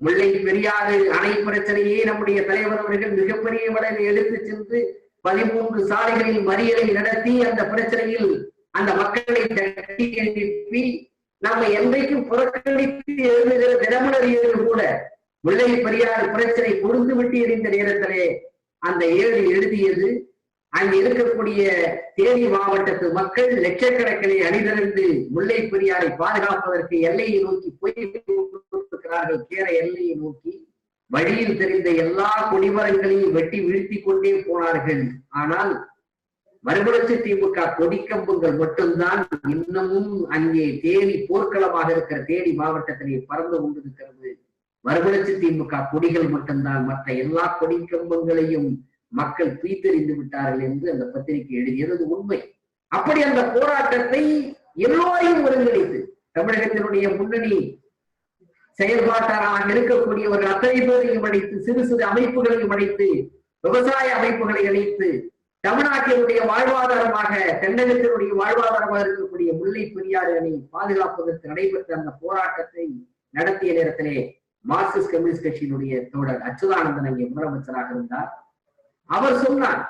முல்லை பெரியாறு அணை பிரச்சனையே நம்முடைய தலைவர் அவர்கள் மிகப்பெரிய அளவில் எடுத்து சென்று 13 சாலைகளில் மறியலை நடத்தி அந்த பிரச்சனையில் அந்த மக்களை தட்டி எழுப்பி நாம என்றைக்கும் புறக்கணித்து எழுதுகிற தினமலர் ஏடு கூட முல்லை பெரியாறு பிரச்சனை பொருந்து விட்டு எறிந்த நேரத்திலே அந்த ஏடு எழுதியது. அங்கு இருக்கக்கூடிய தேனி மாவட்டத்து மக்கள் லட்சக்கணக்கிலே அணிதிரண்டு முல்லை பெரியாரை பாதுகாப்பதற்கு எல்லையை நோக்கி போயிருக்கிறார்கள். கேர எல்லையை நோக்கி வழியில் தெரிந்த எல்லா கொடிமரங்களையும் வெட்டி வீழ்த்தி கொண்டே போனார்கள். ஆனால் மறுமலர்ச்சி திமுக கொடிக்கம்புகள் மட்டும்தான் இன்னமும் அங்கே தேனி போர்க்களமாக இருக்கிற தேனி மாவட்டத்திலே பறந்து கொண்டிருக்கிறது. மறுமலர்ச்சி திமுக கொடிகள் மட்டும்தான், மற்ற எல்லா கொடிக்கம்பங்களையும் மக்கள் தூய்த்தெறிந்து விட்டார்கள் என்று அந்த பத்திரிகை எழுதியது உண்மை. அப்படி அந்த போராட்டத்தை எல்லோரையும் ஒருங்கிணைத்து தமிழகத்தினுடைய முன்னணி செயல்பாட்டாளராக இருக்கக்கூடியவர்கள் அத்தனை பேரையும் அழைத்து, சிறு சிறு அமைப்புகளையும் அழைத்து, விவசாய அமைப்புகளை அழைத்து, தமிழ்நாட்டினுடைய வாழ்வாதாரமாக தென்னகத்தினுடைய வாழ்வாதாரமாக இருக்கக்கூடிய முல்லை பெரியாறு அணை பாதுகாப்பதற்கு நடைபெற்ற அந்த போராட்டத்தை நடத்திய நேரத்திலே மார்க்சிஸ்ட் கம்யூனிஸ்ட் கட்சியினுடைய தோழர் அச்சுதானந்தன் அங்கே முதலமைச்சராக இருந்தார். அவர் சொன்னார்,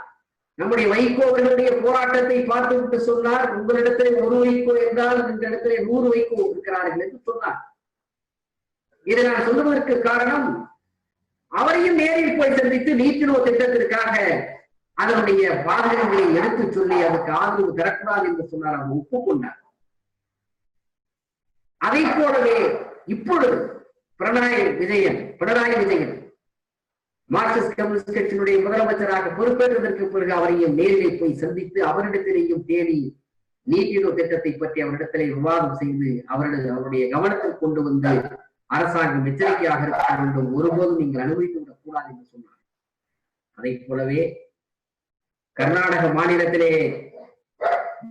நம்முடைய வைகோ அவர்களுடைய போராட்டத்தை பார்த்துவிட்டு சொன்னார், உங்களிடத்திலே 1 வைகோ என்றால் இந்த இடத்திலே 100 வைகோ இருக்கிறார்கள் என்று சொன்னார். இதை நான் சொல்லுவதற்கு காரணம், அவரையும் நேரில் போய் சந்தித்து நீட்டினோ திட்டத்திற்காக அதனுடைய பாதகங்களை எடுத்து சொல்லி அதுக்கு ஆதரவு தரக்கூடாது என்று சொன்னார். அவர் ஒப்புக்கொண்டார். அதை போலவே இப்பொழுது பினராயி விஜயன் மார்க்சிஸ்ட் கம்யூனிஸ்ட் கட்சியினுடைய முதலமைச்சராக பொறுப்பேற்றதற்கு பிறகு அவரையும் நேரிலே போய் சந்தித்து அவரிடத்திலேயும் தேடி நீட்டினோ திட்டத்தை பற்றி அவரிடத்திலே விவாதம் செய்து அவருடைய கவனத்தில் கொண்டு வந்து அரசாங்கம் எச்சரிக்கையாக இருக்க வேண்டும், ஒருபோதும் நீங்கள் அனுமதித்து விடக் கூடாது என்று சொன்னார். அதை போலவே கர்நாடக மாநிலத்திலே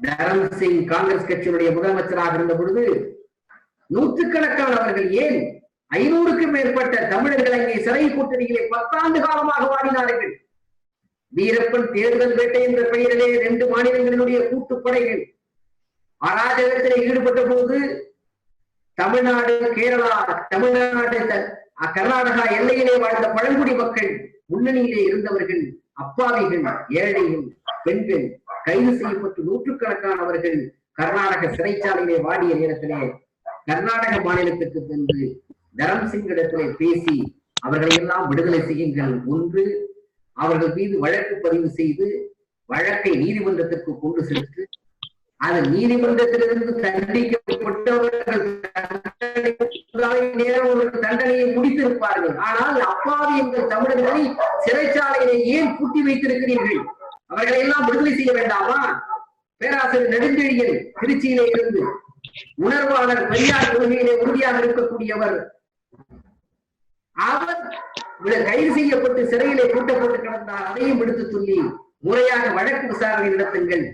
தரம் சிங் காங்கிரஸ் கட்சியினுடைய முதலமைச்சராக இருந்த பொழுது நூற்றுக்கணக்கானவர்கள், ஏன் 500க்கும் மேற்பட்ட தமிழர்கள் அங்கே சிறை கூட்டணிகளை 10 ஆண்டு காலமாக வாடினார்கள். வீரப்பன் தேர்தல் வேட்டை என்ற பெயரிலே 2 மாநிலங்களினுடைய கூட்டுப்படைகள் அராஜகத்திலே ஈடுபட்ட போது தமிழ்நாடு, கேரளா, கர்நாடகா எல்லையிலே வாழ்ந்த பழங்குடி மக்கள், முன்னணியிலே இருந்தவர்கள், அப்பாவிகள், ஏழைகள், பெண்கள் கைது செய்யப்பட்டு நூற்றுக்கணக்கானவர்கள் கர்நாடக சிறைச்சாலையிலே வாடிய நேரத்திலே கர்நாடக மாநிலத்துக்கு சென்று தரம் சிங்கிடத்திலே பேசி அவர்களை எல்லாம் விடுதலை செய்யுங்கள், ஒன்று அவர்கள் மீது வழக்கு பதிவு செய்து வழக்கை நீதிமன்றத்திற்கு கொண்டு சென்று அது நீதிமன்றத்திலிருந்து தண்டிக்கப்பட்டவர்கள் தண்டனையை முடித்திருப்பார்கள். ஆனால் அப்பாவி எங்கள் தமிழர்களை சிறைச்சாலையிலே ஏன் பூட்டி வைத்திருக்கிறீர்கள்? அவர்களை எல்லாம் விடுதலை செய்ய வேண்டாமா? பேராசிரியர் நெடுஞ்செழியன் திருச்சியிலே இருந்து உணர்வாளர், பெரியார் கொள்கையிலே உறுதியாக இருக்கக்கூடியவர், அவர் கைது செய்யப்பட்டு சிறையிலே கூட்டப்பட்டு கிடந்தார். அதையும் விடுத்து சொல்லி முறையாக வழக்கு விசாரணை நடத்துங்கள்,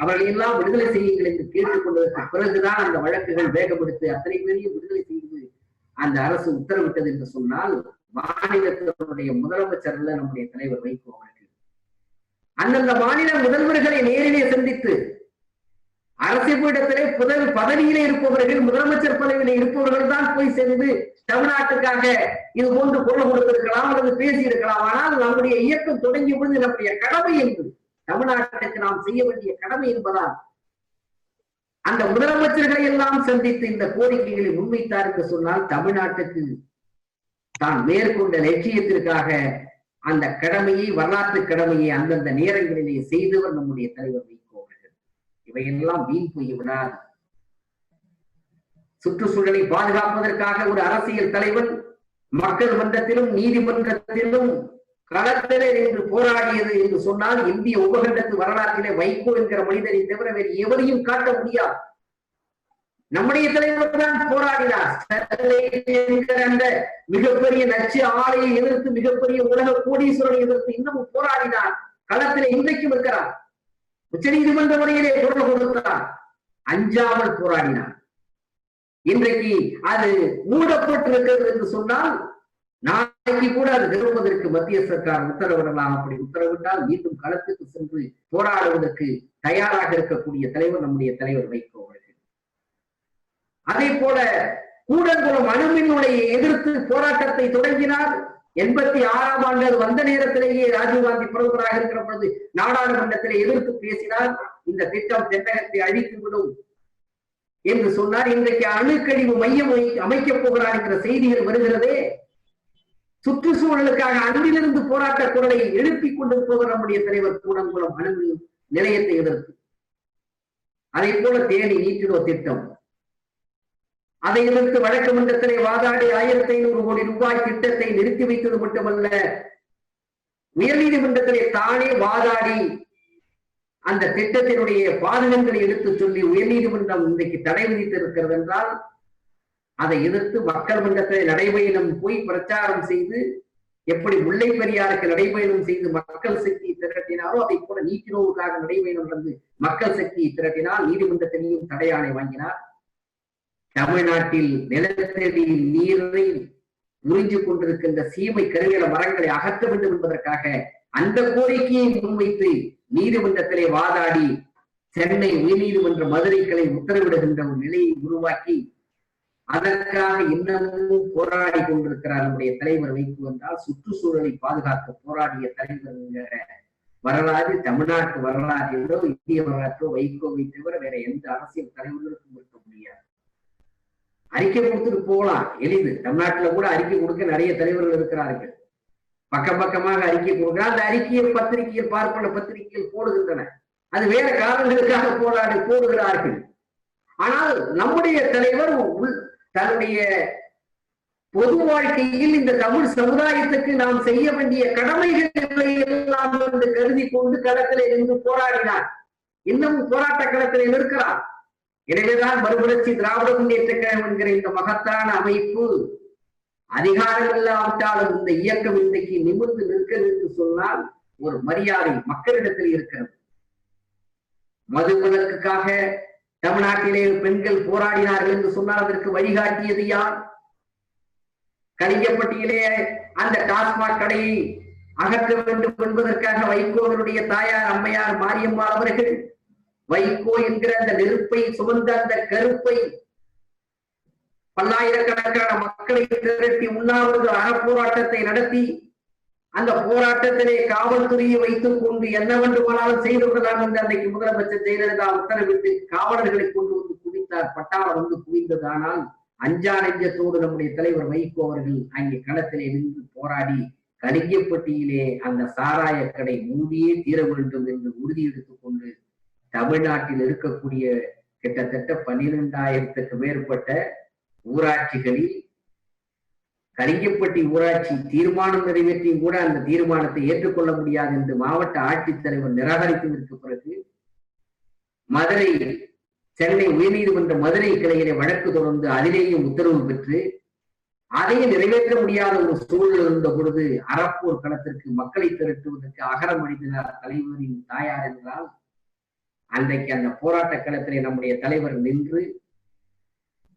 அவர்களை எல்லாம் விடுதலை செய்யுங்கள் என்று கேட்டுக் கொண்டதற்கு பிறகுதான் அந்த வழக்குகள் வேகப்படுத்தி அத்தனை பேரையும் விடுதலை செய்து அந்த அரசு உத்தரவிட்டது என்று சொன்னால், மாநிலத்தினுடைய முதலமைச்சர் அல்ல நம்முடைய தலைவர் வைகோ அவர்கள். அந்தந்த மாநில முதல்வர்களை நேரிலே சந்தித்து அரசு பீடத்திலே பதவியிலே இருப்பவர்கள், முதலமைச்சர் பதவியிலே இருப்பவர்கள் தான் போய் சேர்ந்து தமிழ்நாட்டுக்காக இது போன்று குரல் கொடுத்திருக்கலாம் அல்லது பேசி இருக்கலாம். ஆனால் நம்முடைய இயக்கம் தொடங்கிய பொழுது நம்முடைய கடமை என்பது தமிழ்நாட்டுக்கு நாம் செய்ய வேண்டிய கடமை என்பதால் அந்த முதலமைச்சர்களை எல்லாம் சந்தித்து இந்த கோரிக்கைகளை முன்வைத்தார் என்று சொன்னால் தமிழ்நாட்டுக்கு தான் மேற்கொண்ட லட்சியத்திற்காக அந்த கடமையை, வரலாற்று கடமையை அந்தந்த நேரங்களிலே செய்தவர் நம்முடைய தலைவர் வைகோ அவர்கள். இவையெல்லாம் வீண் போய்விடாது. சுற்றுச்சூழலை பாதுகாப்பதற்காக ஒரு அரசியல் தலைவன் மக்கள் மன்றத்திலும் நீதிமன்றத்திலும் களத்திலே நின்று போராடியது என்று சொன்னால் இந்திய உபகண்டத்து வரலாற்றிலே வைகோ என்கிற மனிதரை தவிர வேறு எவரையும் காட்ட முடியாது. நம்முடைய தலைவர் தான் போராடினார். அந்த மிகப்பெரிய நச்சு ஆலையை எதிர்த்து, மிகப்பெரிய உலக கோடீஸ்வரனை எதிர்த்து இன்னமும் போராடினார். களத்திலே இன்றைக்கும் இருக்கிறார். உச்ச நீதிமன்ற முறையிலே குரல் கொடுத்தார். அஞ்சாமல் போராடினார். இன்றைக்கு அது மூடப்பட்டிருக்கிறது என்று சொன்னால் நாளைக்கு கூட அது நிறுவதற்கு மத்திய சர்க்கார் உத்தரவிடலாம். அப்படி உத்தரவிட்டால் மீண்டும் களத்துக்கு சென்று போராடுவதற்கு தயாராக இருக்கக்கூடிய தலைவர் நம்முடைய தலைவர் வைகோ அவர்கள். அதே போல கூடங்குளம் அணுமின் உலையை எதிர்த்து போராட்டத்தை தொடங்கினார். 86ஆம் ஆண்டு அது வந்த நேரத்திலேயே ராஜீவ்காந்தி பிரதமராக இருக்கிற பொழுது நாடாளுமன்றத்திலே எதிர்த்து பேசினார். இந்த திட்டம் தென்னகத்தை அழித்துவிடும் என்று சொன்னார். இன்றைக்கு அணுக்கழிவு மையம் அமைக்கப் போகிறார் என்கிற செய்திகள் வருகிறதே. சுற்றுச்சூழலுக்காக அன்றிலிருந்து போராட்ட குரலை எழுப்பிக் கொண்டிருப்பவர் நம்முடைய தலைவர் கூடங்குளம் அணுமின் நிலையத்தை எதிர்த்து. அதே போல தேனி நீட்டிடோ திட்டம், அதை எதிர்த்து வழக்கு மன்றத்திலே வாதாடி 1500 கோடி ரூபாய் திட்டத்தை நிறுத்தி வைத்தது மட்டுமல்ல, உயர்நீதிமன்றத்திலே தானே வாதாடி அந்த திட்டத்தினுடைய பாதகங்களை எடுத்து சொல்லி உயர்நீதிமன்றம் இன்றைக்கு தடை விதித்திருக்கிறது என்றால் அதை எதிர்த்து மக்கள் மன்றத்திலே நடைபயணம் போய் பிரச்சாரம் செய்து, எப்படி முல்லை பெரியாருக்கு நடைபயணம் செய்து மக்கள் சக்தியை திரட்டினாரோ அதை போல நீட்டினோவுக்காக நடைபயணம் நடந்து மக்கள் சக்தியை திரட்டினால் நீதிமன்றத்திலேயும் தடையாணை வாங்கினார். தமிழ்நாட்டில் நிலத்தடி நீரை உறிஞ்சு கொண்டிருக்கின்ற சீமை கருவேல மரங்களை அகற்ற வேண்டும் என்பதற்காக அந்த கோரிக்கையை முன்வைத்து நீதிமன்றத்திலே வாதாடி சென்னை உயர்நீதிமன்ற மதுரை கிளை உத்தரவிடுகின்ற ஒரு நிலையை உருவாக்கி அதற்காக இன்னமும் போராடி கொண்டிருக்கிறார் நம்முடைய தலைவர் வைகோ என்றால் சுற்றுச்சூழலை பாதுகாக்க போராடிய தலைவர் என்கிற வரலாறு தமிழ்நாட்டு வரலாற்றிலோ இந்திய வரலாற்றோ வைகோவை தவிர வேற எந்த அரசியல் தலைவர்களுக்கும் இருக்க முடியாது. அறிக்கை கொடுத்துட்டு போகலாம், எளிது. தமிழ்நாட்டுல கூட அறிக்கை கொடுக்க நிறைய தலைவர்கள் இருக்கிறார்கள். பக்கம் பக்கமாக அறிக்கை கொடுக்கிறார். அந்த அறிக்கையை பத்திரிகையில் பார்ப்பன பத்திரிகையில் போடுகின்றன. அது வேற காரணங்களுக்காக போடுகிறார்கள். ஆனால் நம்முடைய தலைவர் தன்னுடைய பொது வாழ்க்கையில் இந்த தமிழ் சமுதாயத்துக்கு நாம் செய்ய வேண்டிய கடமைகளை எல்லாம் என்று கருதி கொண்டு களத்திலே நின்று போராடினார். இன்னமும் போராட்ட களத்திலே நிற்கிறார். எனவேதான் மறுமலர்ச்சி திராவிட முன்னேற்ற கழகம் என்கிற இந்த மகத்தான அமைப்பு அதிகாரம் இல்லாவிட்டாலும் இந்த இயக்கம் இன்றைக்கு நிமிர்ந்து நிற்கிறது என்று சொன்னால் ஒரு மரியாதை மக்களிடத்தில் இருக்கிறது. மதுவிலக்குக்காக தமிழ்நாட்டிலே பெண்கள் போராடினார்கள் என்று சொன்னால் அதற்கு வழிகாட்டியது யார்? கலிங்கப்பட்டியிலே அந்த டாஸ்மாக் கடையை அகற்ற வேண்டும் என்பதற்காக வைகோவினுடைய தாயார் அம்மையார் மாரியம்மாள் அவர்கள் வைகோ என்கிற அந்த நெருப்பை சுமந்த அந்த கருப்பை பல்லாயிரக்கணக்கான மக்களை திரட்டி உண்ணாவிரத அறப்போராட்டத்தை நடத்தி அந்த போராட்டத்திலே காவல்துறையை வைத்துக் கொண்டு என்ன வேண்டுமானாலும் செய்து கொள்ளலாம் என்று அன்றைக்கு முதலமைச்சர் ஜெயலலிதா உத்தரவிட்டு காவலர்களை கொண்டு வந்து குவித்தார். பட்டாளம் வந்து குவிந்தது. ஆனால் அஞ்சா நெஞ்சத்தோடு நம்முடைய தலைவர் வைகோ அவர்கள் அங்கே களத்திலே நின்று போராடி கலிங்கப்பட்டியிலே அந்த சாராய கடை மூடியே தீர வேண்டும் என்று உறுதி எடுத்துக் கொண்டு தமிழ்நாட்டில் இருக்கக்கூடிய கிட்டத்தட்ட 12,000க்கு மேற்பட்ட ஊராட்சிகளில் கலிங்கப்பட்டி ஊராட்சி தீர்மானம் நிறைவேற்றியும் கூட அந்த தீர்மானத்தை ஏற்றுக்கொள்ள முடியாது என்று மாவட்ட ஆட்சித்தலைவர் நிராகரித்ததற்கு பிறகு மதுரை சென்னை உயர்நீதிமன்ற மதுரை கிளையிலே வழக்கு தொடர்ந்து அதிலேயும் உத்தரவு பெற்று அதையும் நிறைவேற்ற முடியாத ஒரு சூழல் இருந்த பொழுது அறப்போர் களத்திற்கு மக்களை திரட்டுவதற்கு அகரம் அடித்தார் தலைவரின் தாயார் என்றால் அன்றைக்கு அந்த போராட்ட களத்திலே நம்முடைய தலைவர் நின்று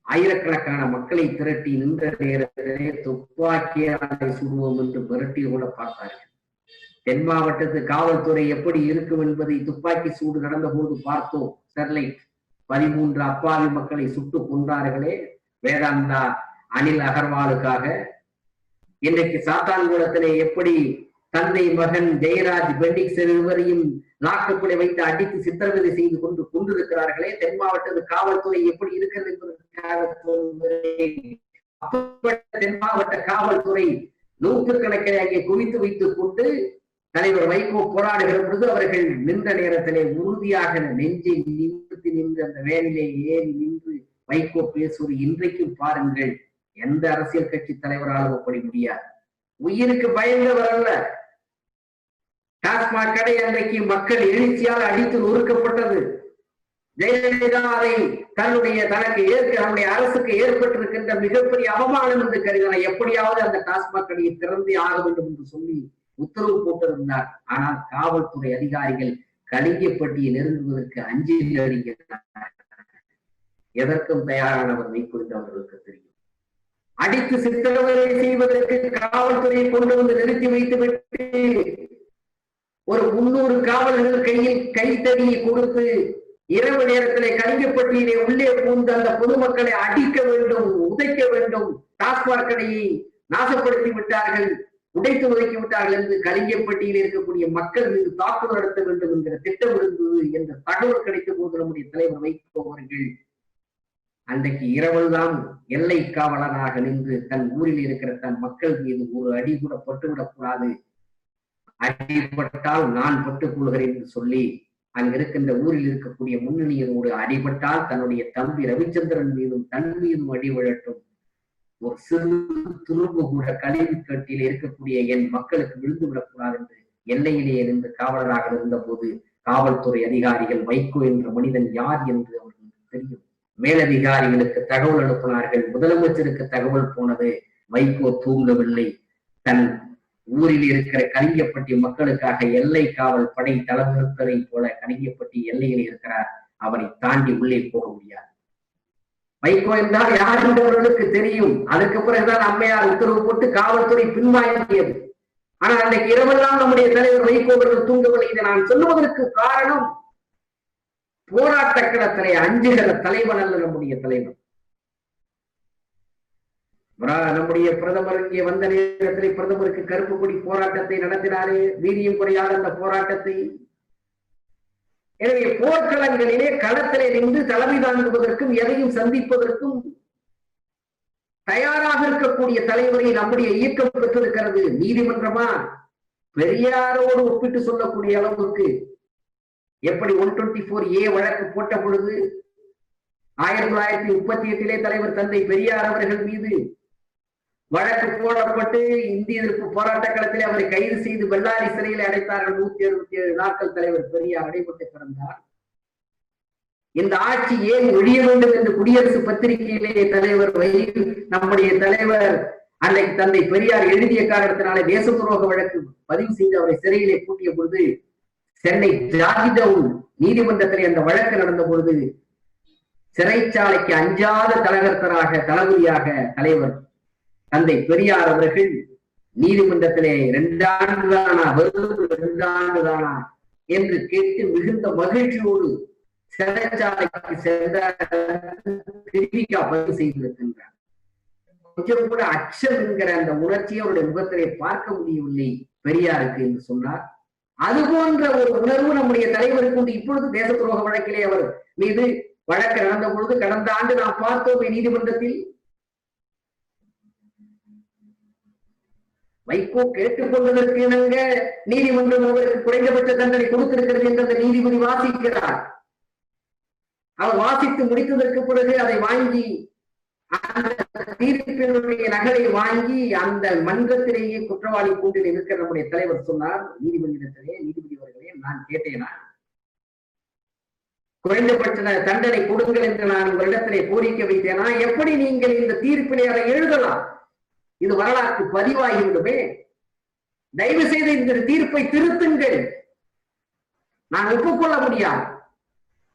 ஆயிரக்கணக்கான மக்களை திரட்டி நின்ற நேரத்திலே துப்பாக்கியாலை சுடுவோம் என்று மிரட்டி கூட பார்த்தார்கள். தென் மாவட்டத்து காவல்துறை எப்படி இருக்கும் என்பதை துப்பாக்கி சூடு நடந்த போது பார்த்தோம். ஸ்டெர்லைட் 13 அப்பாவி மக்களை சுட்டு கொன்றார்களே வேதாந்தா அனில் அகர்வாலுக்காக. இன்றைக்கு சாத்தான்குளத்திலே எப்படி தந்தை மகன் ஜெயராஜ் பெண்டிக்ஸ் இருவரையும் லாக்கப்பிலே வைத்து அடித்து சித்திரவதை செய்து கொண்டிருக்கிறார்களே, தென் மாவட்டத்து காவல்துறை எப்படி இருக்கிறது என்பதற்காக தென் மாவட்ட காவல்துறை நூற்றுக்கணக்கில் அங்கே குவித்து வைத்துக் கொண்டு தலைவர் வைகோ போராடுகிற பொழுது அவர்கள் நின்ற நேரத்திலே உறுதியாக நெஞ்சை நிமிர்த்தி நின்று அந்த வேனிலே ஏறி நின்று வைகோ பேசுவது இன்றைக்கும் பாருங்கள். எந்த அரசியல் கட்சி தலைவராலும் அப்படி முடியாது. உயிருக்கு பயந்தவர் அல்ல. டாஸ்மாக் கடை அன்றைக்கு மக்கள் எழுச்சியால் அடித்து நொறுக்கப்பட்டது. ஜெயலலிதா அதை தன்னுடைய அரசுக்கு ஏற்பட்டிருக்கின்ற மிகப்பெரிய அவமானம் என்று கருதினார். எப்படியாவது அந்த டாஸ்மாக் கடையை திறந்தே ஆக வேண்டும் என்று சொல்லி உத்தரவு போட்டிருந்தார். ஆனால் காவல்துறை அதிகாரிகள் கலிங்கப்பட்டியை நெருங்குவதற்கு அஞ்சுகிறார். எதற்கும் தயாரானவர் வைகோ என்று அவர்களுக்கு தெரியும். அடித்து சித்திரவதை செய்வதற்கு காவல்துறையை கொண்டு வந்து நிறுத்தி வைத்துவிட்டு ஒரு 300 காவலர்கள் கையில் கைத்தடியை கொடுத்து இரவு நேரத்திலே கலிங்கப்பட்டியிலே உள்ளே பூந்து அந்த பொதுமக்களை அடிக்க வேண்டும், உதைக்க வேண்டும், டாஸ்மாக் கடையை நாசப்படுத்தி விட்டார்கள், உடைத்து உதைக்கி விட்டார்கள் என்று கலிங்கப்பட்டியில் இருக்கக்கூடிய மக்கள் மீது தாக்குதல் நடத்த வேண்டும் என்கிற திட்டம் இருந்தது என்ற தகவல் கிடைத்த போது நம்முடைய தலைவர் வைகோ அவர்கள் அன்றைக்கு இரவெல்லாம் எல்லை காவலனாக நின்று தன் ஊரில் இருக்கிற தன் மக்கள் மீது ஒரு அடி கூட பட்டுவிடக்கூடாது, அடிபட்டால் நான் பட்டுக் கொள்கிறேன் என்று சொல்லி அங்கிருக்கின்ற ஊரில் இருக்கக்கூடிய முன்னணியரோடு அடிபட்டால் தன்னுடைய தம்பி ரவிச்சந்திரன் மீதும் தன் மீதும் அடி விழட்டும், ஒரு சிறு துரும்பு கூட கழிவு கட்டியில் இருக்கக்கூடிய என் மக்களுக்கு விழுந்து விடக்கூடாது என்று எல்லையிலேயே நின்று காவலராக இருந்த போது காவல்துறை அதிகாரிகள் வைகோ என்ற மனிதன் யார் என்று அவர்களுக்கு தெரியும். மேலதிகாரிகளுக்கு தகவல் அனுப்பினார்கள். முதலமைச்சருக்கு தகவல் போனது. வைகோ தூங்கவில்லை. தன் ஊரில் இருக்கிற கலிங்கப்பட்டி மக்களுக்காக எல்லை காவல் படை தளமிருப்பதை போல கலிங்கப்பட்டி எல்லையில் இருக்கிறார். அவரை தாண்டி உள்ளே போக முடியாது. வைகோ என்றால் யார் என்றவர்களுக்கு தெரியும். அதுக்கு பிறகுதான் அம்மையார் உத்தரவு போட்டு காவல்துறை பின்வாங்கியது. ஆனால் அன்றைக்கு இரவெல்லாம் நம்முடைய தலைவர் வைகோ அவர்கள் தூங்கவில்லை. இதை நான் சொல்லுவதற்கு காரணம், போராட்ட களத்திலே அஞ்சுகிற தலைவன் அல்ல நம்முடைய தலைவர். நம்முடைய பிரதமர் இங்கே வந்த நேரத்திலே பிரதமருக்கு கருப்பு கொடி போராட்டத்தை நடத்தினாரே, வீரியம் குறையாத அந்த போராட்டத்தை. எனவே போர்க்களங்களிலே களத்திலே நின்று தலைமை தாங்குவதற்கும் எதையும் சந்திப்பதற்கும் தயாராக இருக்கக்கூடிய தலைவரை நம்முடைய இயக்கம் பெற்றிருக்கிறது. நீதிமன்றமா பெரியாரோடு ஒப்பிட்டு சொல்லக்கூடிய அளவுக்கு எப்படி 124A வழக்கு போட்ட பொழுது 1938 தலைவர் தந்தை பெரியார் அவர்கள் மீது வழக்கு போடப்பட்டு இந்திய எதிர்ப்பு போராட்ட களத்திலே அவரை கைது செய்து பெல்லாரி சிறையில் அடைத்தார்கள். 167 நாட்கள் தலைவர் பெரியார் அடைபட்டு கிடந்தார். இந்த ஆட்சி ஏன் ஒழிய வேண்டும் என்று குடியரசு பத்திரிகையிலே தலைவர் நம்முடைய தலைவர் அன்றைக்கு தந்தை பெரியார் எழுதிய காரணத்தினாலே தேச துரோக வழக்கு பதிவு செய்து அவரை சிறையிலே கூட்டிய பொழுது சென்னை ஜார்ஜ் டவுன் நீதிமன்றத்திலே அந்த வழக்கு நடந்த பொழுது சிறைச்சாலைக்கு அஞ்சாத தளபதியாக தலைவர் தந்தை பெரியார் அவர்கள் நீதிமன்றத்திலே 2 ஆண்டு தானா, வெறும் 2 ஆண்டு தானா என்று கேட்டு மிகுந்த மகிழ்ச்சியோடு சிறைச்சாலைக்கு சென்ற பதிவு செய்திருக்கின்றார். கொஞ்சம் கூட அச்சம் என்கிற அந்த உணர்ச்சியை அவருடைய முகத்திலே பார்க்க முடியவில்லை பெரியாருக்கு என்று சொன்னார். அது போன்ற ஒரு உணர்வு நம்முடைய தலைவருக்கு உண்டு. இப்பொழுது தேச துரோக வழக்கிலே அவர் மீது வழக்கு நடந்த பொழுது கடந்த ஆண்டு நாம் பார்த்தோமே நீதிமன்றத்தில் வைகோ கேட்டுக்கொண்டதற்கு இணங்க நீதிமன்றம் அவருக்கு குறைந்தபட்ச தண்டனை கொடுத்திருக்கிறது என்று அந்த நீதிபதி வாசிக்கிறார். அவர் வாசித்து முடித்ததற்கு பிறகு அதை வாங்கி அந்த தீர்ப்பினுடைய நகலை வாங்கி அந்த மன்றத்திலேயே குற்றவாளி கூண்டில் இருக்கிற நம்முடைய தலைவர் சொன்னார் நீதிமன்றத்திலே, நீதிபதி அவர்களே நான் கேட்டேனா, குறைந்தபட்ச தண்டனை கொடுங்கள் என்று நான் உங்களிடத்திலே கோரிக்கை வைத்தேனா, எப்படி நீங்கள் இந்த தீர்ப்பிலே அதை எழுதலாம்? இது வரலாற்று பதிவாகிவிடுமே. தயவு செய்து இந்த தீர்ப்பை திருத்துங்கள். நான் ஒப்புக்கொள்ள முடியாது.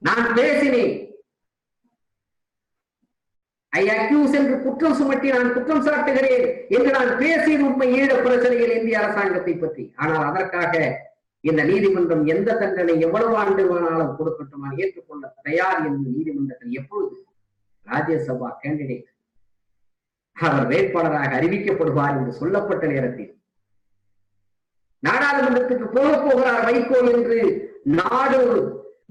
நான் பேசினேன், ஐ அக்யூஸ் என்று குற்றம் சுமட்டி நான் குற்றம் சாட்டுகிறேன் என்று நான் பேசியது உண்மை ஈழ பிரச்சனையில் இந்திய அரசாங்கத்தை பற்றி. ஆனால் அதற்காக இந்த நீதிமன்றம் எந்த தண்டனை எவ்வளவு ஆண்டு வேணாலும் கொடுக்கட்டும், நான் ஏற்றுக்கொள்ள தயார் என்று நீதிமன்றத்தில் எப்பொழுது ராஜ்யசபா கேண்டிடேட் அவர் வேட்பாளராக அறிவிக்கப்படுவார் என்று சொல்லப்பட்ட நேரத்தில் நாடாளுமன்றத்துக்கு போகிறார் வைகோ என்று நாடு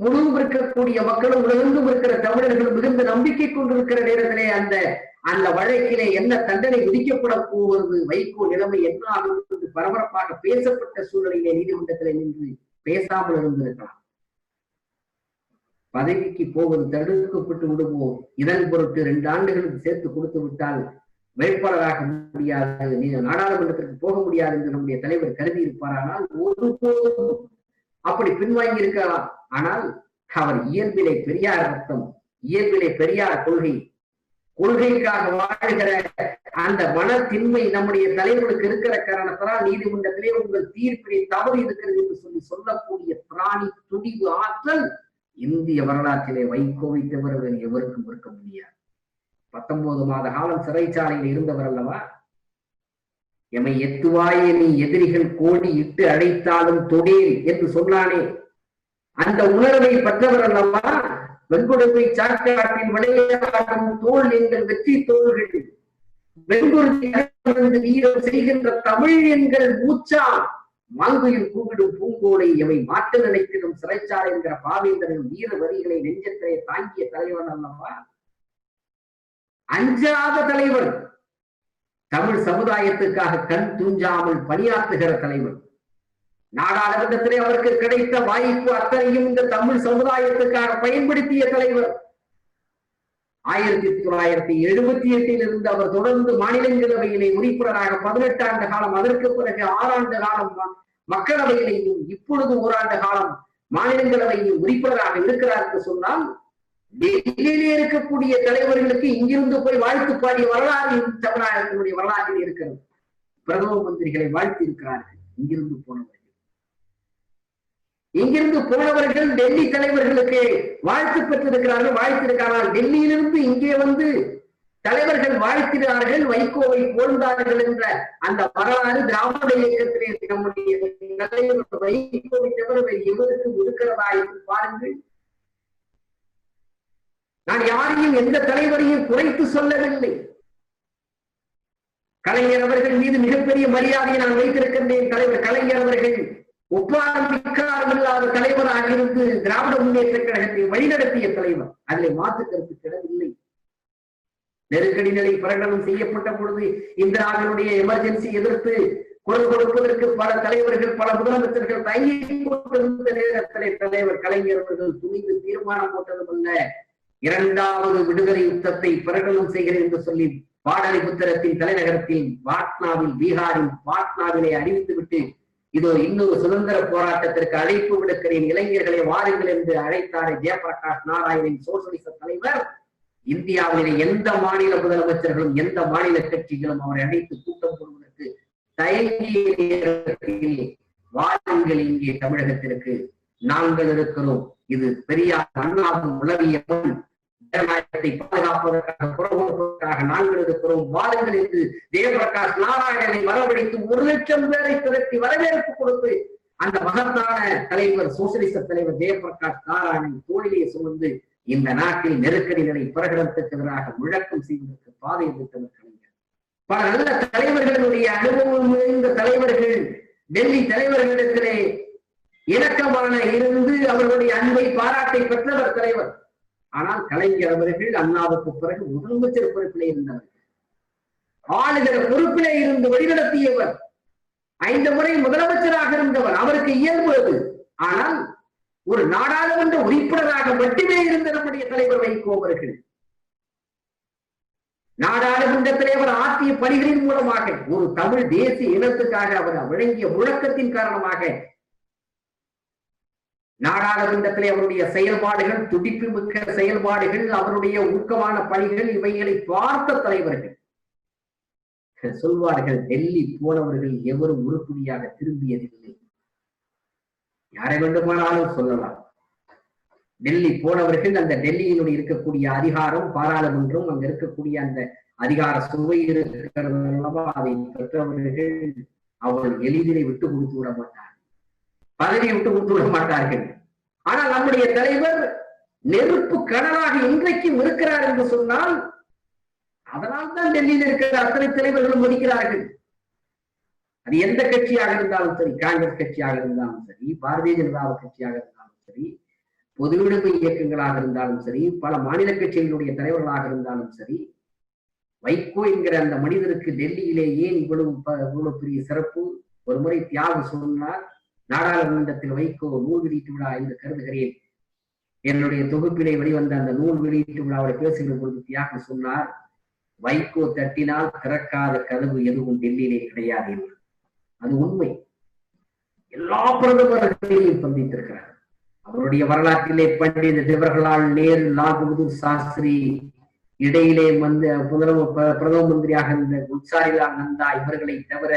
முழுவதும் இருக்கக்கூடிய மக்களும் உலகெங்கும் இருக்கிற தமிழர்கள் மிகுந்த நம்பிக்கை கொண்டிருக்கிற நேரத்திலே அந்த வழக்கிலே என்ன தண்டனை விதிக்கப்பட போவது, வைகோ நிலைமை என்ன ஆகும் என்று பரபரப்பாக பேசப்பட்ட சூழ்நிலையிலே நீதிமன்றத்திலே நின்று பேசாமல் இருந்திருக்கலாம். பதவிக்கு போவது தடுக்கப்பட்டு விடுவோம், இதன் பொருட்டு 2 ஆண்டுகளுக்கு சேர்த்து கொடுத்து விட்டால் வேட்பாளராக முடியாது, நீங்க நாடாளுமன்றத்திற்கு போக முடியாது என்று நம்முடைய தலைவர் கருதி இருப்பாரானால் ஒருபோதும் அப்படி பின்வாங்கி இருக்கலாம். ஆனால் அவர் இயல்பிலே பெரியார் ரத்தம், இயல்பிலே பெரியார் கொள்கைக்காக வாழ்கிற அந்த மனத்தின்மை நம்முடைய தலைவருக்கு இருக்கிற காரணத்தால் நீதிமன்றத்திலே உங்கள் தீர்ப்பினை தவறு இருக்கிறது என்று சொல்லக்கூடிய பிராணி துடிவு ஆற்றல் இந்திய வரலாற்றிலே வைகோவை தவிர வேறு எவருக்கும் இருக்க முடியாது. 19 மாத காலம் சிறைச்சாலையில் இருந்தவர் அல்லவா. எமை எத்துவாயே நீ எதிரிகள் கோடி இட்டு அடைத்தாலும் தொடேல் என்று சொன்னானே, அந்த உணர்வை பெற்றவர் அல்லவா. வெண்குடத்தை சாக்காட்டில் விளையாடும் தோல் எங்கள் வெற்றி தோள்கள், வெண்குருத்தி வீரம் செய்கின்ற தமிழ் எங்கள் மூச்சா, மாங்குயில் கூவிடும் பூங்கோலை எவை மாற்ற நினைத்திடும் சிறைச்சாலை என்கிற பாவேந்தரின் வீர வரிகளை நெஞ்சத்திலே தாங்கிய தலைவன் அல்லவா. அஞ்சாத தலைவர், தமிழ் சமுதாயத்துக்காக கண் துஞ்சாமல் பணியாற்றுகிற தலைவர். நாடாளுமன்றத்திலே அவருக்கு கிடைத்த வாய்ப்பு அத்தனையும் இந்த தமிழ் சமுதாயத்துக்காக பயன்படுத்திய தலைவர். 1978 இருந்து அவர் தொடர்ந்து மாநிலங்களவையிலே உறுப்பினராக 18 ஆண்டு காலம், அதற்கு பிறகு 6 ஆண்டு காலம் மக்களவையிலேயும், இப்பொழுது 1 ஆண்டு காலம் மாநிலங்களவையில் உறுப்பினராக இருக்கிறார் என்று சொன்னால், டெல்லியிலே இருக்கக்கூடிய தலைவர்களுக்கு இங்கிருந்து போய் வாழ்த்து பாடிய வரலாறு தமிழ்நாட்டினுடைய வரலாற்றில் இருக்கிறது. பிரதம மந்திரிகளை வாழ்த்தி இருக்கிறார்கள் இங்கிருந்து போனவர்கள் டெல்லி தலைவர்களுக்கு வாழ்த்து பெற்றிருக்கிறார்கள், வாழ்த்திருக்கிறார்கள். டெல்லியிலிருந்து இங்கே வந்து தலைவர்கள் வாழ்த்தினார்கள், வைகோவை போழ்ந்தார்கள் என்ற அந்த வரலாறு திராவிட இயக்கத்திலே நம்முடைய தலைவர் வைகோவை தவிர எவருக்கும் இருக்கிறதா என்று பாருங்கள். நான் யாரையும் எந்த தலைவரையும் குறைத்து சொல்லவில்லை. கலைஞர் அவர்கள் மீது மிகப்பெரிய மரியாதையை நான் வைத்திருக்கின்றேன். தலைவர் கலைஞர் அவர்கள் ஒப்பாரம் இல்லாத தலைவராக இருந்து திராவிட முன்னேற்ற கழகத்தை வழிநடத்திய தலைவர், அதில் மாற்று கருத்து கிடவில்லை. நெருக்கடி நிலை பிரகடனம் செய்யப்பட்ட பொழுது இந்திராவினுடைய எமர்ஜென்சி எதிர்த்து குரல் கொடுப்பதற்கு பல தலைவர்கள், பல முதலமைச்சர்கள் தயங்கி கொண்டிருந்த நேரத்திலே தலைவர் கலைஞர் அவர்கள் துணிந்து தீர்மானம் போட்டதுமல்ல, 2வது விடுதலை யுத்தத்தை பிரகடனம் செய்கிறேன் என்று சொல்லி பாடலிபுத்திரத்தின் தலைநகரத்தில் பாட்னாவில், பீகாரின் பாட்னாவிலே அறிவித்துவிட்டு, இதோ இன்னொரு சுதந்திர போராட்டத்திற்கு அழைப்பு விடுக்கிறேன், இளைஞர்களை வாருங்கள் என்று அழைத்தாரே ஜெயபிரகாஷ் நாராயணின் சோசலிச தலைவர். இந்தியாவிலே எந்த மாநில முதலமைச்சர்களும் எந்த மாநில கட்சிகளும் அவரை அழைத்து கூட்டம் போடுவதற்கு தயங்கிய நேரத்தில், வாருங்கள் இங்கே தமிழகத்திற்கு, நாங்கள் இருக்கிறோம், இது பெரியார் அண்ணாவும் உளவிய ஜனநாயகத்தை பாதுகாப்பதற்காக புறப்படுவதற்காக நாங்கள் இருக்கிறோம், வாருங்கள் என்று ஜெயபிரகாஷ் நாராயணனை வரவழைத்து 1 லட்சம் பேரை திரட்டி வரவேற்பு கொடுத்து அந்த மகத்தான தலைவர், சோசலிச தலைவர் ஜெயபிரகாஷ் நாராயணனை தோளிலே சுமந்து இந்த நாட்டில் நெருக்கடி நிலை பிரகடனத்துக்கு எதிராக முழக்கம் செய்வதற்கு பாதை அமைத்தவர் கலைஞர். பல நல்ல தலைவர்களுடைய அனுபவம் இந்த தலைவர்கள் டெல்லி தலைவர்களிடத்திலே இணக்கமான இருந்து அவர்களுடைய அன்பை பாராட்டை பெற்றவர் தலைவர். ஆனால் கலைஞர் அவர்கள் அண்ணாவுக்கு பிறகு முதலமைச்சர் பொறுப்பிலே இருந்தவர், ஆளுகிற பொறுப்பிலே இருந்து வழிநடத்தியவர், 5 முறை முதலமைச்சராக இருந்தவர். அவருக்கு இயல்பு அது. ஆனால் ஒரு நாடாளுமன்ற உறுப்பினராக மட்டுமே இருந்த நம்முடைய தலைவர் வைகோ அவர்கள் நாடாளுமன்றத்திலே அவர் ஆற்றிய பணிகளின் மூலமாக, ஒரு தமிழ் தேசிய இனத்துக்காக அவர் வழங்கிய முழக்கத்தின் காரணமாக நாடாளுமன்றத்திலே அவருடைய செயல்பாடுகள், துடிப்பு மிக்க செயல்பாடுகள், அவருடைய ஊக்கமான பணிகள், இவைகளை பார்த்த தலைவர்கள் சொல்வார்கள், டெல்லி போனவர்கள் எவரும் உருப்படியாக திரும்பியதில்லை. யாரை வேண்டுமானாலும் சொல்லலாம். டெல்லி போனவர்கள் அந்த டெல்லியினுடைய இருக்கக்கூடிய அதிகாரம், பாராளுமன்றம், அங்க இருக்கக்கூடிய அந்த அதிகார சுவை இருக்கிறது, அதை பெற்றவர்கள் அவர்கள் எளிதிலே விட்டு கொடுத்து விட மாட்டார். பதவியை விட்டு கொடுத்து விட மாட்டார்கள். ஆனால் நம்முடைய தலைவர் நெருப்பு கடலாக இன்றைக்கும் இருக்கிறார் என்று சொன்னால் அதனால் தான் டெல்லியில் இருக்கிற அத்தனை தலைவர்களும் மதிக்கிறார்கள். அது எந்த கட்சியாக இருந்தாலும் சரி, காங்கிரஸ் கட்சியாக இருந்தாலும் சரி, பாரதிய ஜனதா கட்சியாக இருந்தாலும் சரி, பொது விடுப்பு இயக்கங்களாக இருந்தாலும் சரி, பல மாநில கட்சிகளுடைய தலைவர்களாக இருந்தாலும் சரி, வைகோ என்கிற அந்த மனிதருக்கு டெல்லியிலே ஏன் இவ்வளவு பெரிய சிறப்பு? ஒரு முறை தியாகம் சொன்னார், நாடாளுமன்றத்தில் வைகோ நூல் வெளியீட்டு விழா என்று கருதுகிறேன். என்னுடைய தொகுப்பிலே வெளிவந்த அந்த நூல் வெளியீட்டு விழாவை பேசுகிற பொழுது தியாகம் சொன்னார், வைகோ தட்டினால் திறக்காத கதவு எதுவும் டெல்லியிலே கிடையாது என்று. அது உண்மை. எல்லா பிரதமர்களையும் சந்தித்திருக்கிறார். அவருடைய வரலாற்றிலே பண்டித ஜவஹர்லால் நேரு, லால் பகதூர் சாஸ்திரி, இடையிலே பிரதம மந்திரியாக இருந்த குல்சாரிலால் நந்தா, இவர்களை தவிர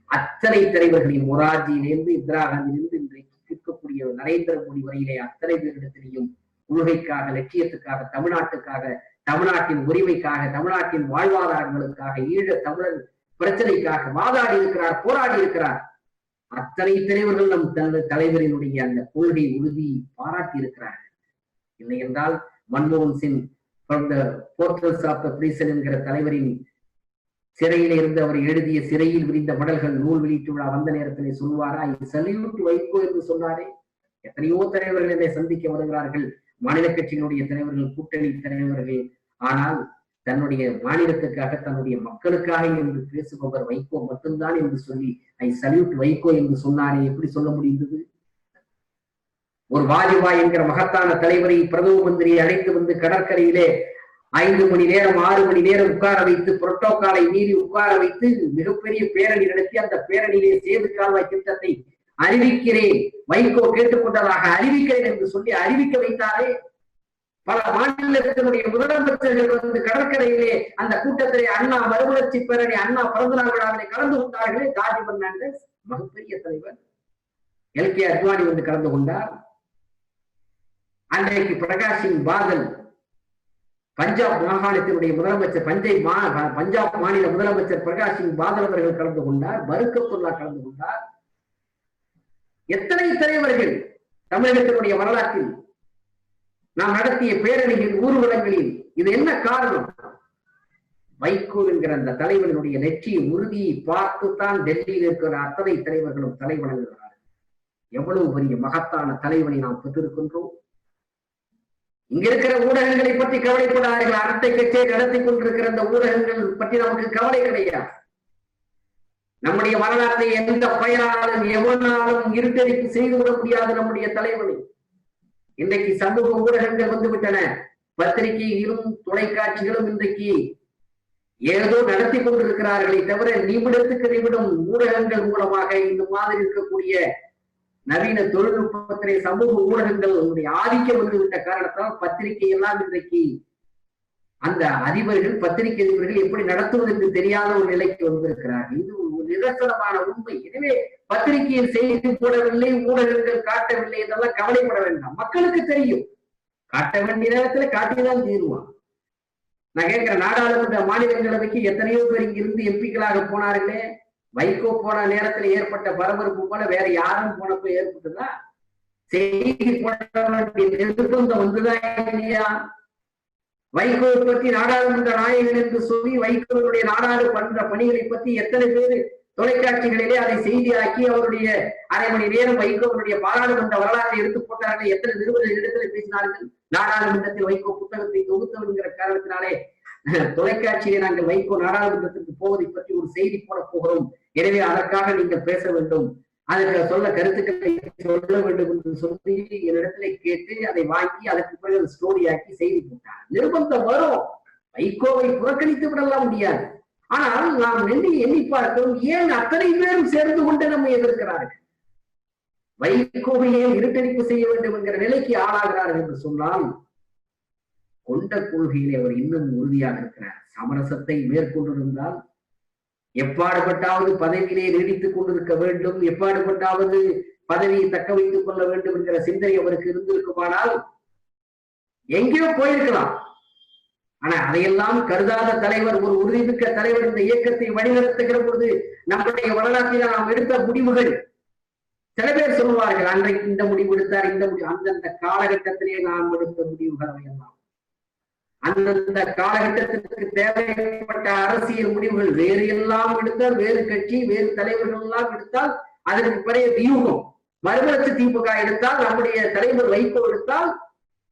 அத்தனை தலைவர்களையும், மொரார்ஜியிலிருந்து இந்திரா காந்தியிலிருந்து இன்றைக்கு இருக்கக்கூடிய நரேந்திர மோடி வரையிலே அத்தனை பேரிடத்திலையும் கொள்கைக்காக, லட்சியத்துக்காக, தமிழ்நாட்டுக்காக, தமிழ்நாட்டின் உரிமைக்காக, தமிழ்நாட்டின் வாழ்வாதாரங்களுக்காக, ஈழ தமிழர் பிரச்சனைக்காக வாதாடி இருக்கிறார், போராடி இருக்கிறார். அத்தனை தலைவர்கள் நம் தலைவரினுடைய அந்த கொள்கை உறுதி பாராட்டி இருக்கிறார்கள். இல்லை என்றால் மன்மோகன் சிங் போர்ட்ரல்ஸ் ஆஃப் த பிரிசன் என்கிற தலைவரின் சிறையில் இருந்து அவர் எழுதிய சிறையில் விரிந்த மடல்கள் நூல் வெளியீட்டு விழா வந்த நேரத்திலே சொல்வாரா, சல்யூட் வைகோ என்று சொன்னாரே. எத்தனையோ தலைவர்கள் என்னை சந்திக்க வருகிறார்கள், மாநில கட்சியினுடைய தலைவர்கள், கூட்டணி தலைவர்கள். ஆனால் தன்னுடைய மாநிலத்துக்காக, தன்னுடைய மக்களுக்காக என்று பேசுபவர் வைகோ மட்டும்தான் என்று சொல்லி ஐ சல்யூட் வைகோ என்று சொன்னாரே, எப்படி சொல்ல முடிந்தது? ஒரு வாஜ்பாய் என்கிற மகத்தான தலைவரை பிரதம மந்திரியை அழைத்து வந்து கடற்கரையிலே 5 மணி நேரம் 6 மணி நேரம் உட்கார வைத்து, புரோட்டோகாலை மீறி உட்கார வைத்து மிகப்பெரிய பேரணி நடத்தி அந்த பேரணியிலே சேது கால்வாய் திட்டத்தை அறிவிக்கிறேன், வைகோ கேட்டுக்கொண்டதாக அறிவிக்கிறேன் என்று சொல்லி அறிவிக்க வைத்தாரே. பல மாநிலத்தினுடைய முதலமைச்சர்கள் வந்து கடற்கரையிலே அந்த கூட்டத்திலே அண்ணா மறுமலர்ச்சி பேரணி, அண்ணா பிறந்தநாள் விழாவிலே கலந்து கொண்டார்களே. ஜார்ஜ் பெர்னாண்டஸ் மிகப்பெரிய தலைவர், எல்கே அத்வானி வந்து கலந்து கொண்டார். அன்றைக்கு பிரகாஷ் சிங் பாதல் பஞ்சாப் மாகாணத்தினுடைய முதலமைச்சர், பஞ்சாப் மாநில முதலமைச்சர் பிரகாஷ் சிங் பாதல் அவர்கள் கலந்து கொண்டார். பருக்கத்துல்லா கலந்து கொண்டார். எத்தனை தலைவர்கள் தமிழகத்தினுடைய வரலாற்றில் நாம் நடத்திய பேரணிகள், ஊர்வலங்களில். இது என்ன காரணம்? வைகோ என்கிற அந்த தலைவனுடைய நெற்றி உறுதியை பார்த்துத்தான் டெல்லியில் இருக்கிற அத்தனை தலைவர்களும் தலை வணங்குகிறார்கள். எவ்வளவு பெரிய மகத்தான தலைவனை நாம் பெற்றிருக்கின்றோம். இங்க இருக்கிற ஊடகங்களை பற்றி கவலைப்படார்கள். அரட்டை கட்சியை நடத்தி கொண்டிருக்கிற அந்த ஊடகங்கள் பற்றி நமக்கு கவலை கிடையாது. நம்முடைய வரலாற்றை எந்த பயனாலும் எவனாலும் இருட்டடிப்பு செய்துவிட முடியாது நம்முடைய தலைவனை. இன்றைக்கு சமூக ஊடகங்கள் வந்துவிட்டன. பத்திரிகைகளும் தொலைக்காட்சிகளும் இன்றைக்கு ஏதோ நடத்தி கொண்டிருக்கிறார்களே தவிர, நிமிடத்துக்கு நிமிடம் ஊடகங்கள் மூலமாக இந்த மாதிரி இருக்கக்கூடிய நவீன தொழில்நுட்பத்திலே சமூக ஊடகங்கள் ஆதிக்கம் வந்துவிட்ட காரணத்தால் பத்திரிகை எல்லாம் இன்றைக்கு அந்த அதிபர்கள், பத்திரிகை அதிபர்கள் எப்படி நடத்துவது என்று தெரியாத ஒரு நிலைக்கு வந்திருக்கிறார்கள். இது ஒரு நிதர்சனமான உண்மை. எனவே பத்திரிகையில் செய்தி போடவில்லை, ஊடகங்கள் காட்டவில்லை இதெல்லாம் கவலைப்பட வேண்டாம். மக்களுக்கு தெரியும், காட்ட வேண்டிய நேரத்துல காட்டிதான் தீருவான். நான் கேட்கிறேன், நாடாளுமன்ற மாநிலங்களவைக்கு எத்தனையோ பேர் இங்கிருந்து எம்பிக்களாக போனார்களே, வைகோ போன நேரத்தில் ஏற்பட்ட பரபரப்பு போல வேற யாரும் போனப்ப ஏற்பட்டதா? செய்தி போட வேண்டிய நிர்பந்தம் வந்துதான் இல்லையா? வைகோ பற்றி நாடாளுமன்ற நாயகன் என்று சொல்லி வைகோவுடைய நாடாளுமன்ற பணிகளை பற்றி எத்தனை பேர் தொலைக்காட்சிகளிலே அதை செய்தியாக்கி அவருடைய அரை மணி நேரம் வைகோவுடைய பாராளுமன்ற வரலாற்றை எடுத்து போட்டார்கள். எத்தனை நிருபர்கள் இடத்துல பேசினார்கள். நாடாளுமன்றத்தில் வைகோ புத்தகத்தை தொகுத்தவர்கிற காரணத்தினாலே தொலைக்காட்சியை நாங்கள் வைகோ நாடாளுமன்றத்திற்கு போவதை பற்றி ஒரு செய்தி போட போகிறோம், எனவே அதற்காக நீங்கள் பேச வேண்டும், அதற்கு சொல்ல கருத்துக்களை சொல்ல வேண்டும் என்று சொல்லி என்னிடத்துல கேட்டு அதை வாங்கி அதற்கு பிறகு ஸ்டோரி ஆக்கி செய்தி போட்டார். நிர்பந்தம் வரும். வைகோவை புறக்கணித்து விடலாம் முடியாது. ஆனால் நாம் எண்ணி பார்க்கிறோம், ஏன் அத்தனை பேரும் சேர்ந்து கொண்டு நம்மை எதிர்க்கிறார்கள்? வைகோவை ஏன் இருட்டடிப்பு செய்ய வேண்டும் என்கிற நிலைக்கு ஆளாகிறார்கள் என்று சொன்னால், கொண்ட கொள்கையிலே அவர் இன்னும் உறுதியாக இருக்கிறார். சமரசத்தை மேற்கொண்டிருந்தால் எப்பாடுபட்டாவது பதவியிலே நீடித்துக் கொண்டிருக்க வேண்டும், எப்பாடுபட்டாவது பதவியை தக்க வைத்துக் கொள்ள வேண்டும் என்கிற சிந்தனை அவருக்கு இருந்திருக்குமானால் எங்கேயோ போயிருக்கலாம். ஆனா அதையெல்லாம் கருதாத தலைவர், ஒரு உறுதிமிக்க தலைவர் இந்த இயக்கத்தை வழிநடத்துகிற பொழுது நம்முடைய வரலாற்றில் நாம் எடுத்த முடிவுகள் சில பேர் சொல்லுவார்கள் அன்றைக்கு இந்த முடிவு எடுத்தார், இந்த முடிவு, அந்தந்த காலகட்டத்திலே நாம் எடுத்த முடிவுகளை எல்லாம் அந்தந்த காலகட்டத்திற்கு தேவைப்பட்ட அரசியல் முடிவுகள் வேறு எல்லாம் எடுத்தால், வேறு கட்சி வேறு தலைவர்கள் எல்லாம் எடுத்தால் அதற்கு பிறைய வியூகம். மறுமலர்ச்சி திமுக எடுத்தால், நம்முடைய தலைவர் வைகோ எடுத்தால்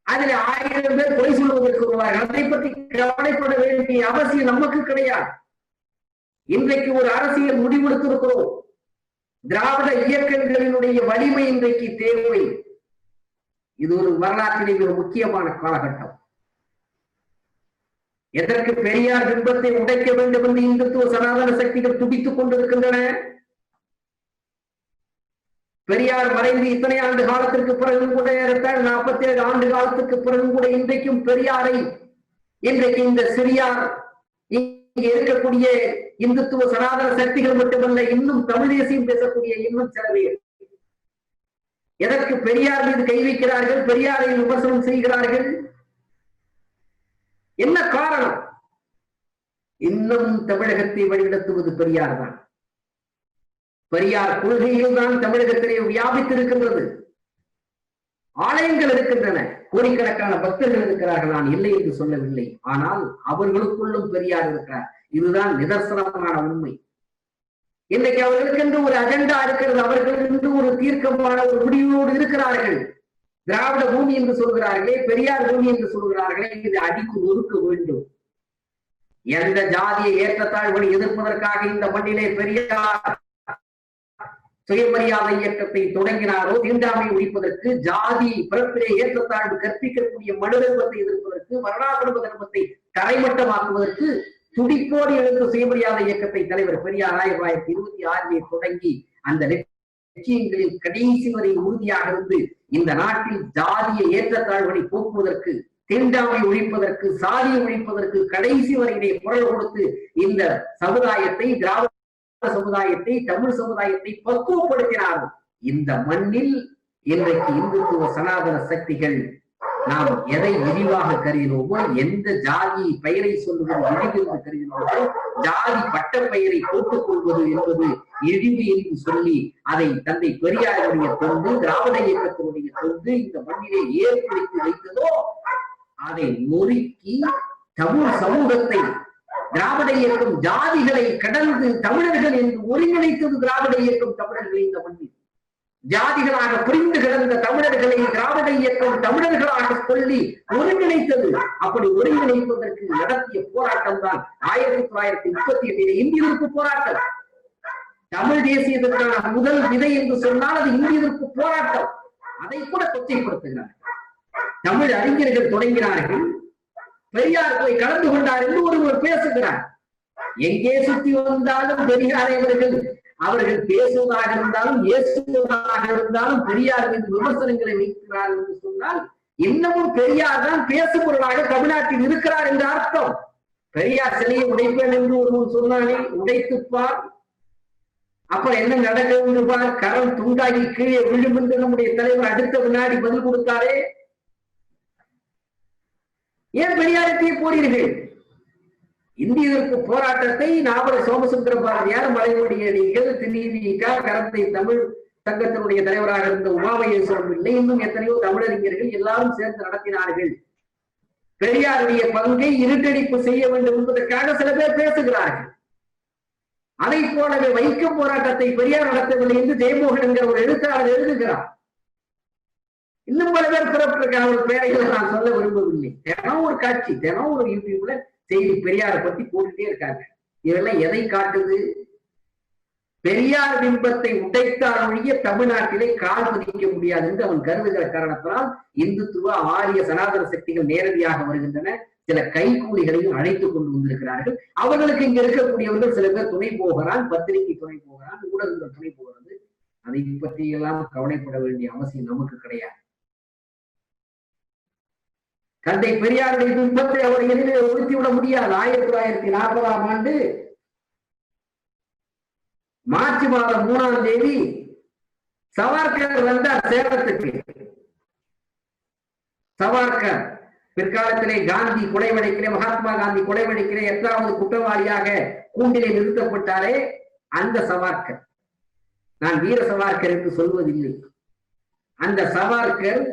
அதில் 1000 பேர் கொலை சொல்வதற்கு வருவார்கள். அதை பற்றி கவலைப்பட வேண்டிய அவசியம் நமக்கு கிடையாது. இன்றைக்கு ஒரு அரசியல் முடிவெடுத்திருக்கிறோம். திராவிட இயக்கங்களினுடைய வலிமை இன்றைக்கு தேவை. இது ஒரு வரலாற்றிலே ஒரு முக்கியமான காலகட்டம். எதற்கு பெரியார் பிம்பத்தை உடைக்க வேண்டும் என்று இந்துத்துவ சனாதன சக்திகள் துடித்துக் கொண்டிருக்கின்றன. பெரியார் மறைந்து இத்தனை ஆண்டு காலத்திற்கு பிறகு கூட 47 ஆண்டு காலத்துக்கு பிறகு கூட இன்றைக்கும் பெரியாரை இன்றைக்கு இந்த சிறியார் இங்கே இருக்கக்கூடிய இந்துத்துவ சனாதன சக்திகள் மட்டுமல்ல, இன்னும் தமிழ் தேசியம் பேசக்கூடிய இன்னும் சில பேர் எதற்கு பெரியார் மீது கை வைக்கிறார்கள், பெரியாரை விமர்சனம் செய்கிறார்கள்? என்ன காரணம்? இன்னும் தமிழகத்தை வழிநடத்துவது பெரியார் தான். பெரியார் கொள்கையில் தான் தமிழகத்திலே வியாபித்திருக்கின்றது. ஆலயங்கள் இருக்கின்றன, கோடிக்கணக்கான பக்தர்கள் இருக்கிறார்கள், நான் இல்லை என்று சொல்லவில்லை. ஆனால் அவர்களுக்குள்ளும் பெரியார் இருக்கிறார். இதுதான் நிதர்சனமான உண்மை. இன்றைக்கு அவர்களுக்கு என்று ஒரு அஜெண்டா இருக்கிறது, அவர்கள் என்று ஒரு தீர்க்கமான ஒரு முடிவோடு இருக்கிறார்கள். திராவிட பூமி என்று சொல்கிறார்களே, பெரியார் பூமி என்று சொல்கிறார்களே, இது அடித்து ஒதுக்க வேண்டும். எந்த ஜாதிய ஏற்றத்தாழ்வுகளை எதிர்ப்பதற்காக இந்த மண்ணிலே பெரியார் சுயமரியாதை இயக்கத்தை தொடங்கினாரோ, தீண்டாமை ஒழிப்பதற்கு, ஜாதி பிறப்பிலே ஏற்றத்தாழ்வு கற்பிக்கக்கூடிய மனு தர்மத்தை எதிர்ப்பதற்கு, வருடாசிரம தர்மத்தை தரைமட்டமாக்குவதற்கு துடிப்போடு எழுந்த சுயமரியாதை இயக்கத்தை தலைவர் பெரியார் 1926 தொடங்கி அந்த லட்சியங்களில் கடைசி வரை உறுதியாக இருந்து இந்த நாட்டில் ஜாதிய ஏற்றத்தாழ்வுகளை போக்குவதற்கு, தீண்டாமை ஒழிப்பதற்கு, சாதியை ஒழிப்பதற்கு கடைசி வரையிலே குரல் கொடுத்து இந்த சமுதாயத்தை, திராவிட சமுதாயத்தை, தமிழ் சமுதாயத்தை பக்குவப்படுத்தினார்கள். இந்த மண்ணில் இன்றைக்கு இந்துத்துவ சனாதன சக்திகள் நாம் எதை இழிவாக கருதினோமோ, எந்த ஜாதி பெயரை சொல்லுவது இழிவு என்று கருதினோமோ, ஜாதி பட்ட பெயரை போட்டுக் கொள்வது என்பது இழிவு என்று சொல்லி அதை தந்தை பெரியாருடைய தொண்டு, திராவிட இயக்கத்தினுடைய தொண்டு இந்த மண்ணிலே ஏற்படுத்தி வைத்ததோ அதை நொறுக்கி தமிழ் சமூகத்தை, திராவிட இயக்கம் ஜாதிகளை கடந்து தமிழர்கள் என்று ஒருங்கிணைத்தது. திராவிட இயக்கம் தமிழர்களை இந்த மண்ணில் ஜாதிகளாக புரிந்து கிடந்த தமிழர்களை திராவிட இயக்கம் தமிழர்களாக சொல்லி ஒருங்கிணைத்தது. அப்படி ஒருங்கிணைப்பதற்கு நடத்திய போராட்டம் தான் 1938 இந்திய எதிர்ப்பு போராட்டம். தமிழ் தேசியத்திற்கான முதல் விதை என்று சொன்னால் அது இந்திய எதிர்ப்பு போராட்டம். அதை கூட கொச்சைப்படுத்துகிறார்கள். தமிழ் அறிஞர்கள் தொடங்கினார்கள், பெரியார் போய் கலந்து கொண்டார் என்று ஒருவர் பேசுகிறார். எங்கே சுற்றி வந்தாலும் பெரியாரை அவர்கள் பேசுவதாக இருந்தாலும், ஏசுவதாக இருந்தாலும் பெரியார் மீது விமர்சனங்களை வைக்கிறார் என்று சொன்னால் இன்னமும் பெரியார் தான் பேசுபொருளாக தமிழ்நாட்டில் இருக்கிறார் என்ற அர்த்தம். பெரியார் சிலையை உடைப்பேன் என்று ஒருவன் சொன்னானே, உடைத்துப்பார், அப்புறம் என்ன நடக்கிறது பார், கரம் துண்டாகி கீழே விழும் என்று நம்முடைய தலைவர் அடுத்த வினாடி பதில் கொடுத்தாரே. ஏன் பெரியாரத்தை போறீர்கள்? இந்திய எதிர்ப்பு போராட்டத்தை நாவல சோமசுந்தர பாரதியார், மலையடிகள், திணிவிக, கரந்தை தமிழ் சங்கத்தினுடைய தலைவராக இருந்த உமாமகேஸ்வரம் இல்லை, இன்னும் எத்தனையோ தமிழறிஞர்கள் எல்லாரும் சேர்ந்து நடத்தினார்கள். பெரியாருடைய பங்கை இருட்டடிப்பு செய்ய வேண்டும் என்பதற்காக சில பேர் பேசுகிறார்கள். அதை போலவே வைக்கம் போராட்டத்தை பெரியார் நடத்தவில்லை என்று ஜெயமோகன் என்கிற ஒரு எழுத்தாளர் எழுதுகிறார். இன்னும் பல பேர் பிறப்பிற்கான ஒரு பெயர்களை நான் சொல்ல விரும்பவில்லை. தினம் ஒரு காட்சி, தினம் ஒரு யூடியூப்ல செய்தி பெரியாரை பத்தி போட்டுட்டே இருக்காங்க. இதெல்லாம் எதை காட்டுது? பெரியார் பிம்பத்தை உடைத்தால் ஒழிய தமிழ்நாட்டிலே கால் பதிக்க முடியாது என்று அவன் கருதுகிற காரணத்தினால் இந்துத்துவ ஆரிய சனாதன சக்திகள் நேரடியாக வருகின்றன. சில கைகூலிகளையும் அழைத்துக் கொண்டு வந்திருக்கிறார்கள். அவர்களுக்கு இங்க இருக்கக்கூடியவர்கள் சில பேர் துணை போகிறான், பத்திரிகை துணை போகிறான், ஊடகங்கள் துணை போகிறது. அதை பற்றி எல்லாம் கவலைப்பட வேண்டிய அவசியம் நமக்கு கிடையாது. தந்தை பெரியாருடைய பிம்பத்தை அவர் எதிரே ஒழித்துவிட முடியாது. 1940ஆம் ஆண்டு மார்ச் மாதம் 3ஆம் தேதி சவார்கர் வந்தார் சேலத்துக்கு. சவார்கர் பிற்காலத்திலே காந்தி கொலை வழக்கிலே, மகாத்மா காந்தி கொலை வழக்கிலே 8வது குற்றவாளியாக கூண்டிலே நிறுத்தப்பட்டாரே அந்த சவார்கர். நான் வீர சவார்கர் என்று சொல்வதில்லை. அந்த சவார்கர்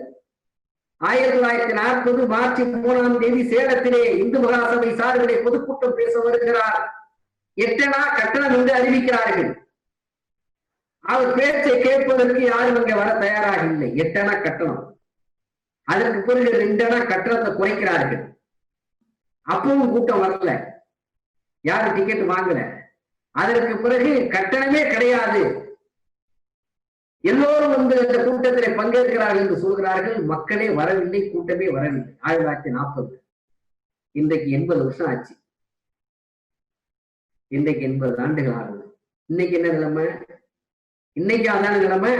1940 மார்ச் 3 சேலத்திலே இந்து மகாசபை சார்பிலே பொதுக்கூட்டம் பேச வருகிறார். 8 அணா கட்டணம் என்று அறிவிக்கிறார்கள். அவர் பேச்சை கேட்பதற்கு யாரும் அங்கே வர தயாராக இல்லை. 8 அணா கட்டணம். அதற்கு பிறகு 2 அணா கட்டணத்தை குறைக்கிறார்கள். அப்பவும் கூட்டம் வரல, யாரும் டிக்கெட் வாங்கல. அதற்கு பிறகு கட்டணமே கிடையாது, எல்லோரும் வந்து அந்த கூட்டத்தில் பங்கேற்கிறார்கள் என்று சொல்கிறார்கள். மக்களே வரவில்லை, கூட்டமே வரவில்லை. 1940. இன்றைக்கு 80 வருஷம் ஆச்சு. இன்றைக்கு 80 ஆண்டுகள் ஆகுது. இன்னைக்கு என்ன நிலைமை? இன்னைக்கு அதான நிலைமை.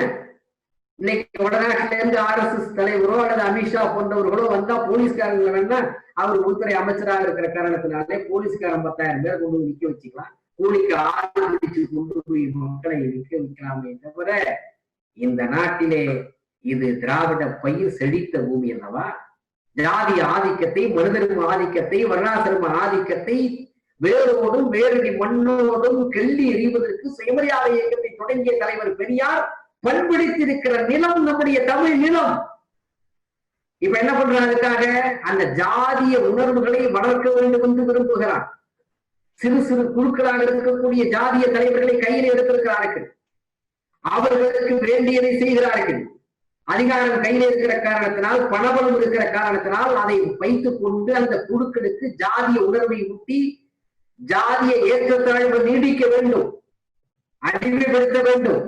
இன்னைக்கு வடநாட்டில இருந்து RSS தலைவரோ அல்லது அமித்ஷா போன்றவர்களோ வந்தா போலீஸ்காரங்களை வேணா அவர் உள்துறை அமைச்சராக இருக்கிற காரணத்தினாலே போலீஸ்காரன் 10,000 பேர் கொண்டு நிக்க வச்சுக்கலாம், கூலிக்கு ஆள் பிடிச்சு கொண்டு போய் மக்களை நிக்க வைக்கலாமே தவிர, இந்த நாட்டிலே இது திராவிட பயிர் செழித்த பூமி அல்லவா? ஜாதி ஆதிக்கத்தை, மனிதர்ம ஆதிக்கத்தை, வர்ணாசிரம ஆதிக்கத்தை வேரோடும் வேரடி மண்ணோடும் கெள்ளி எறிவதற்கு சுயமரியாதை இயக்கத்தை தொடங்கிய தலைவர் பெரியார் பண்பிடித்திருக்கிற நிலம் நம்முடைய தமிழ் நிலம். இப்ப என்ன பண்றதுக்காக அந்த ஜாதிய உணர்வுகளை வளர்க்க வேண்டும் என்று விரும்புகிறார். சிறு சிறு குழுக்களாக இருக்கக்கூடிய ஜாதிய தலைவர்களை கையில் எடுத்திருக்கிறார்கள். அவர்களுக்கு வேண்டியதை செய்கிறார்கள். அதிகாரம் கையில் இருக்கிற காரணத்தினால், பணபலம் இருக்கிற காரணத்தினால் அதை வைத்துக் கொண்டு அந்த குழுக்களுக்கு ஜாதிய உணர்வை ஊட்டி ஜாதிய ஏற்றத்தாழ்வு நீடிக்க வேண்டும், அடிமைப்படுத்த வேண்டும்.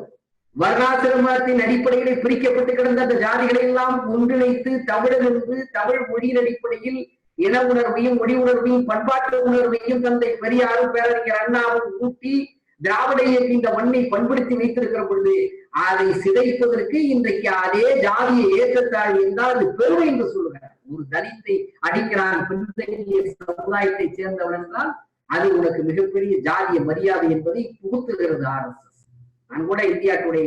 வர்ணாசிரமத்தின் அடிப்படையில் பிரிக்கப்பட்டு கிடந்த அந்த ஜாதிகளை எல்லாம் ஒன்றிணைத்து தமிழர் என்று தமிழ் மொழியின் அடிப்படையில் இன உணர்வையும் மொழி உணர்வையும் பண்பாட்டு உணர்வையும் தந்தை பெரியாரும் பேரறிஞர் அண்ணாவும் ஊட்டி திராவிட இயக்கம் இந்த மண்ணை பண்படுத்தி வைத்திருக்கிற பொழுது அதை சிதைப்பதற்கு இன்றைக்கு அதே ஜாதிய ஏற்றத்தாழ்வு என்றால் அது பெருமை என்று சொல்லுகிறார். ஒரு தலித்தை அடிக்கிறான், பின்தங்கிய சமுதாயத்தை சேர்ந்தவன் என்றால் அது உனக்கு மிகப்பெரிய ஜாதிய மரியாதை என்பதை புகுத்துகிறது RSS. நான் கூட இந்தியா டுடே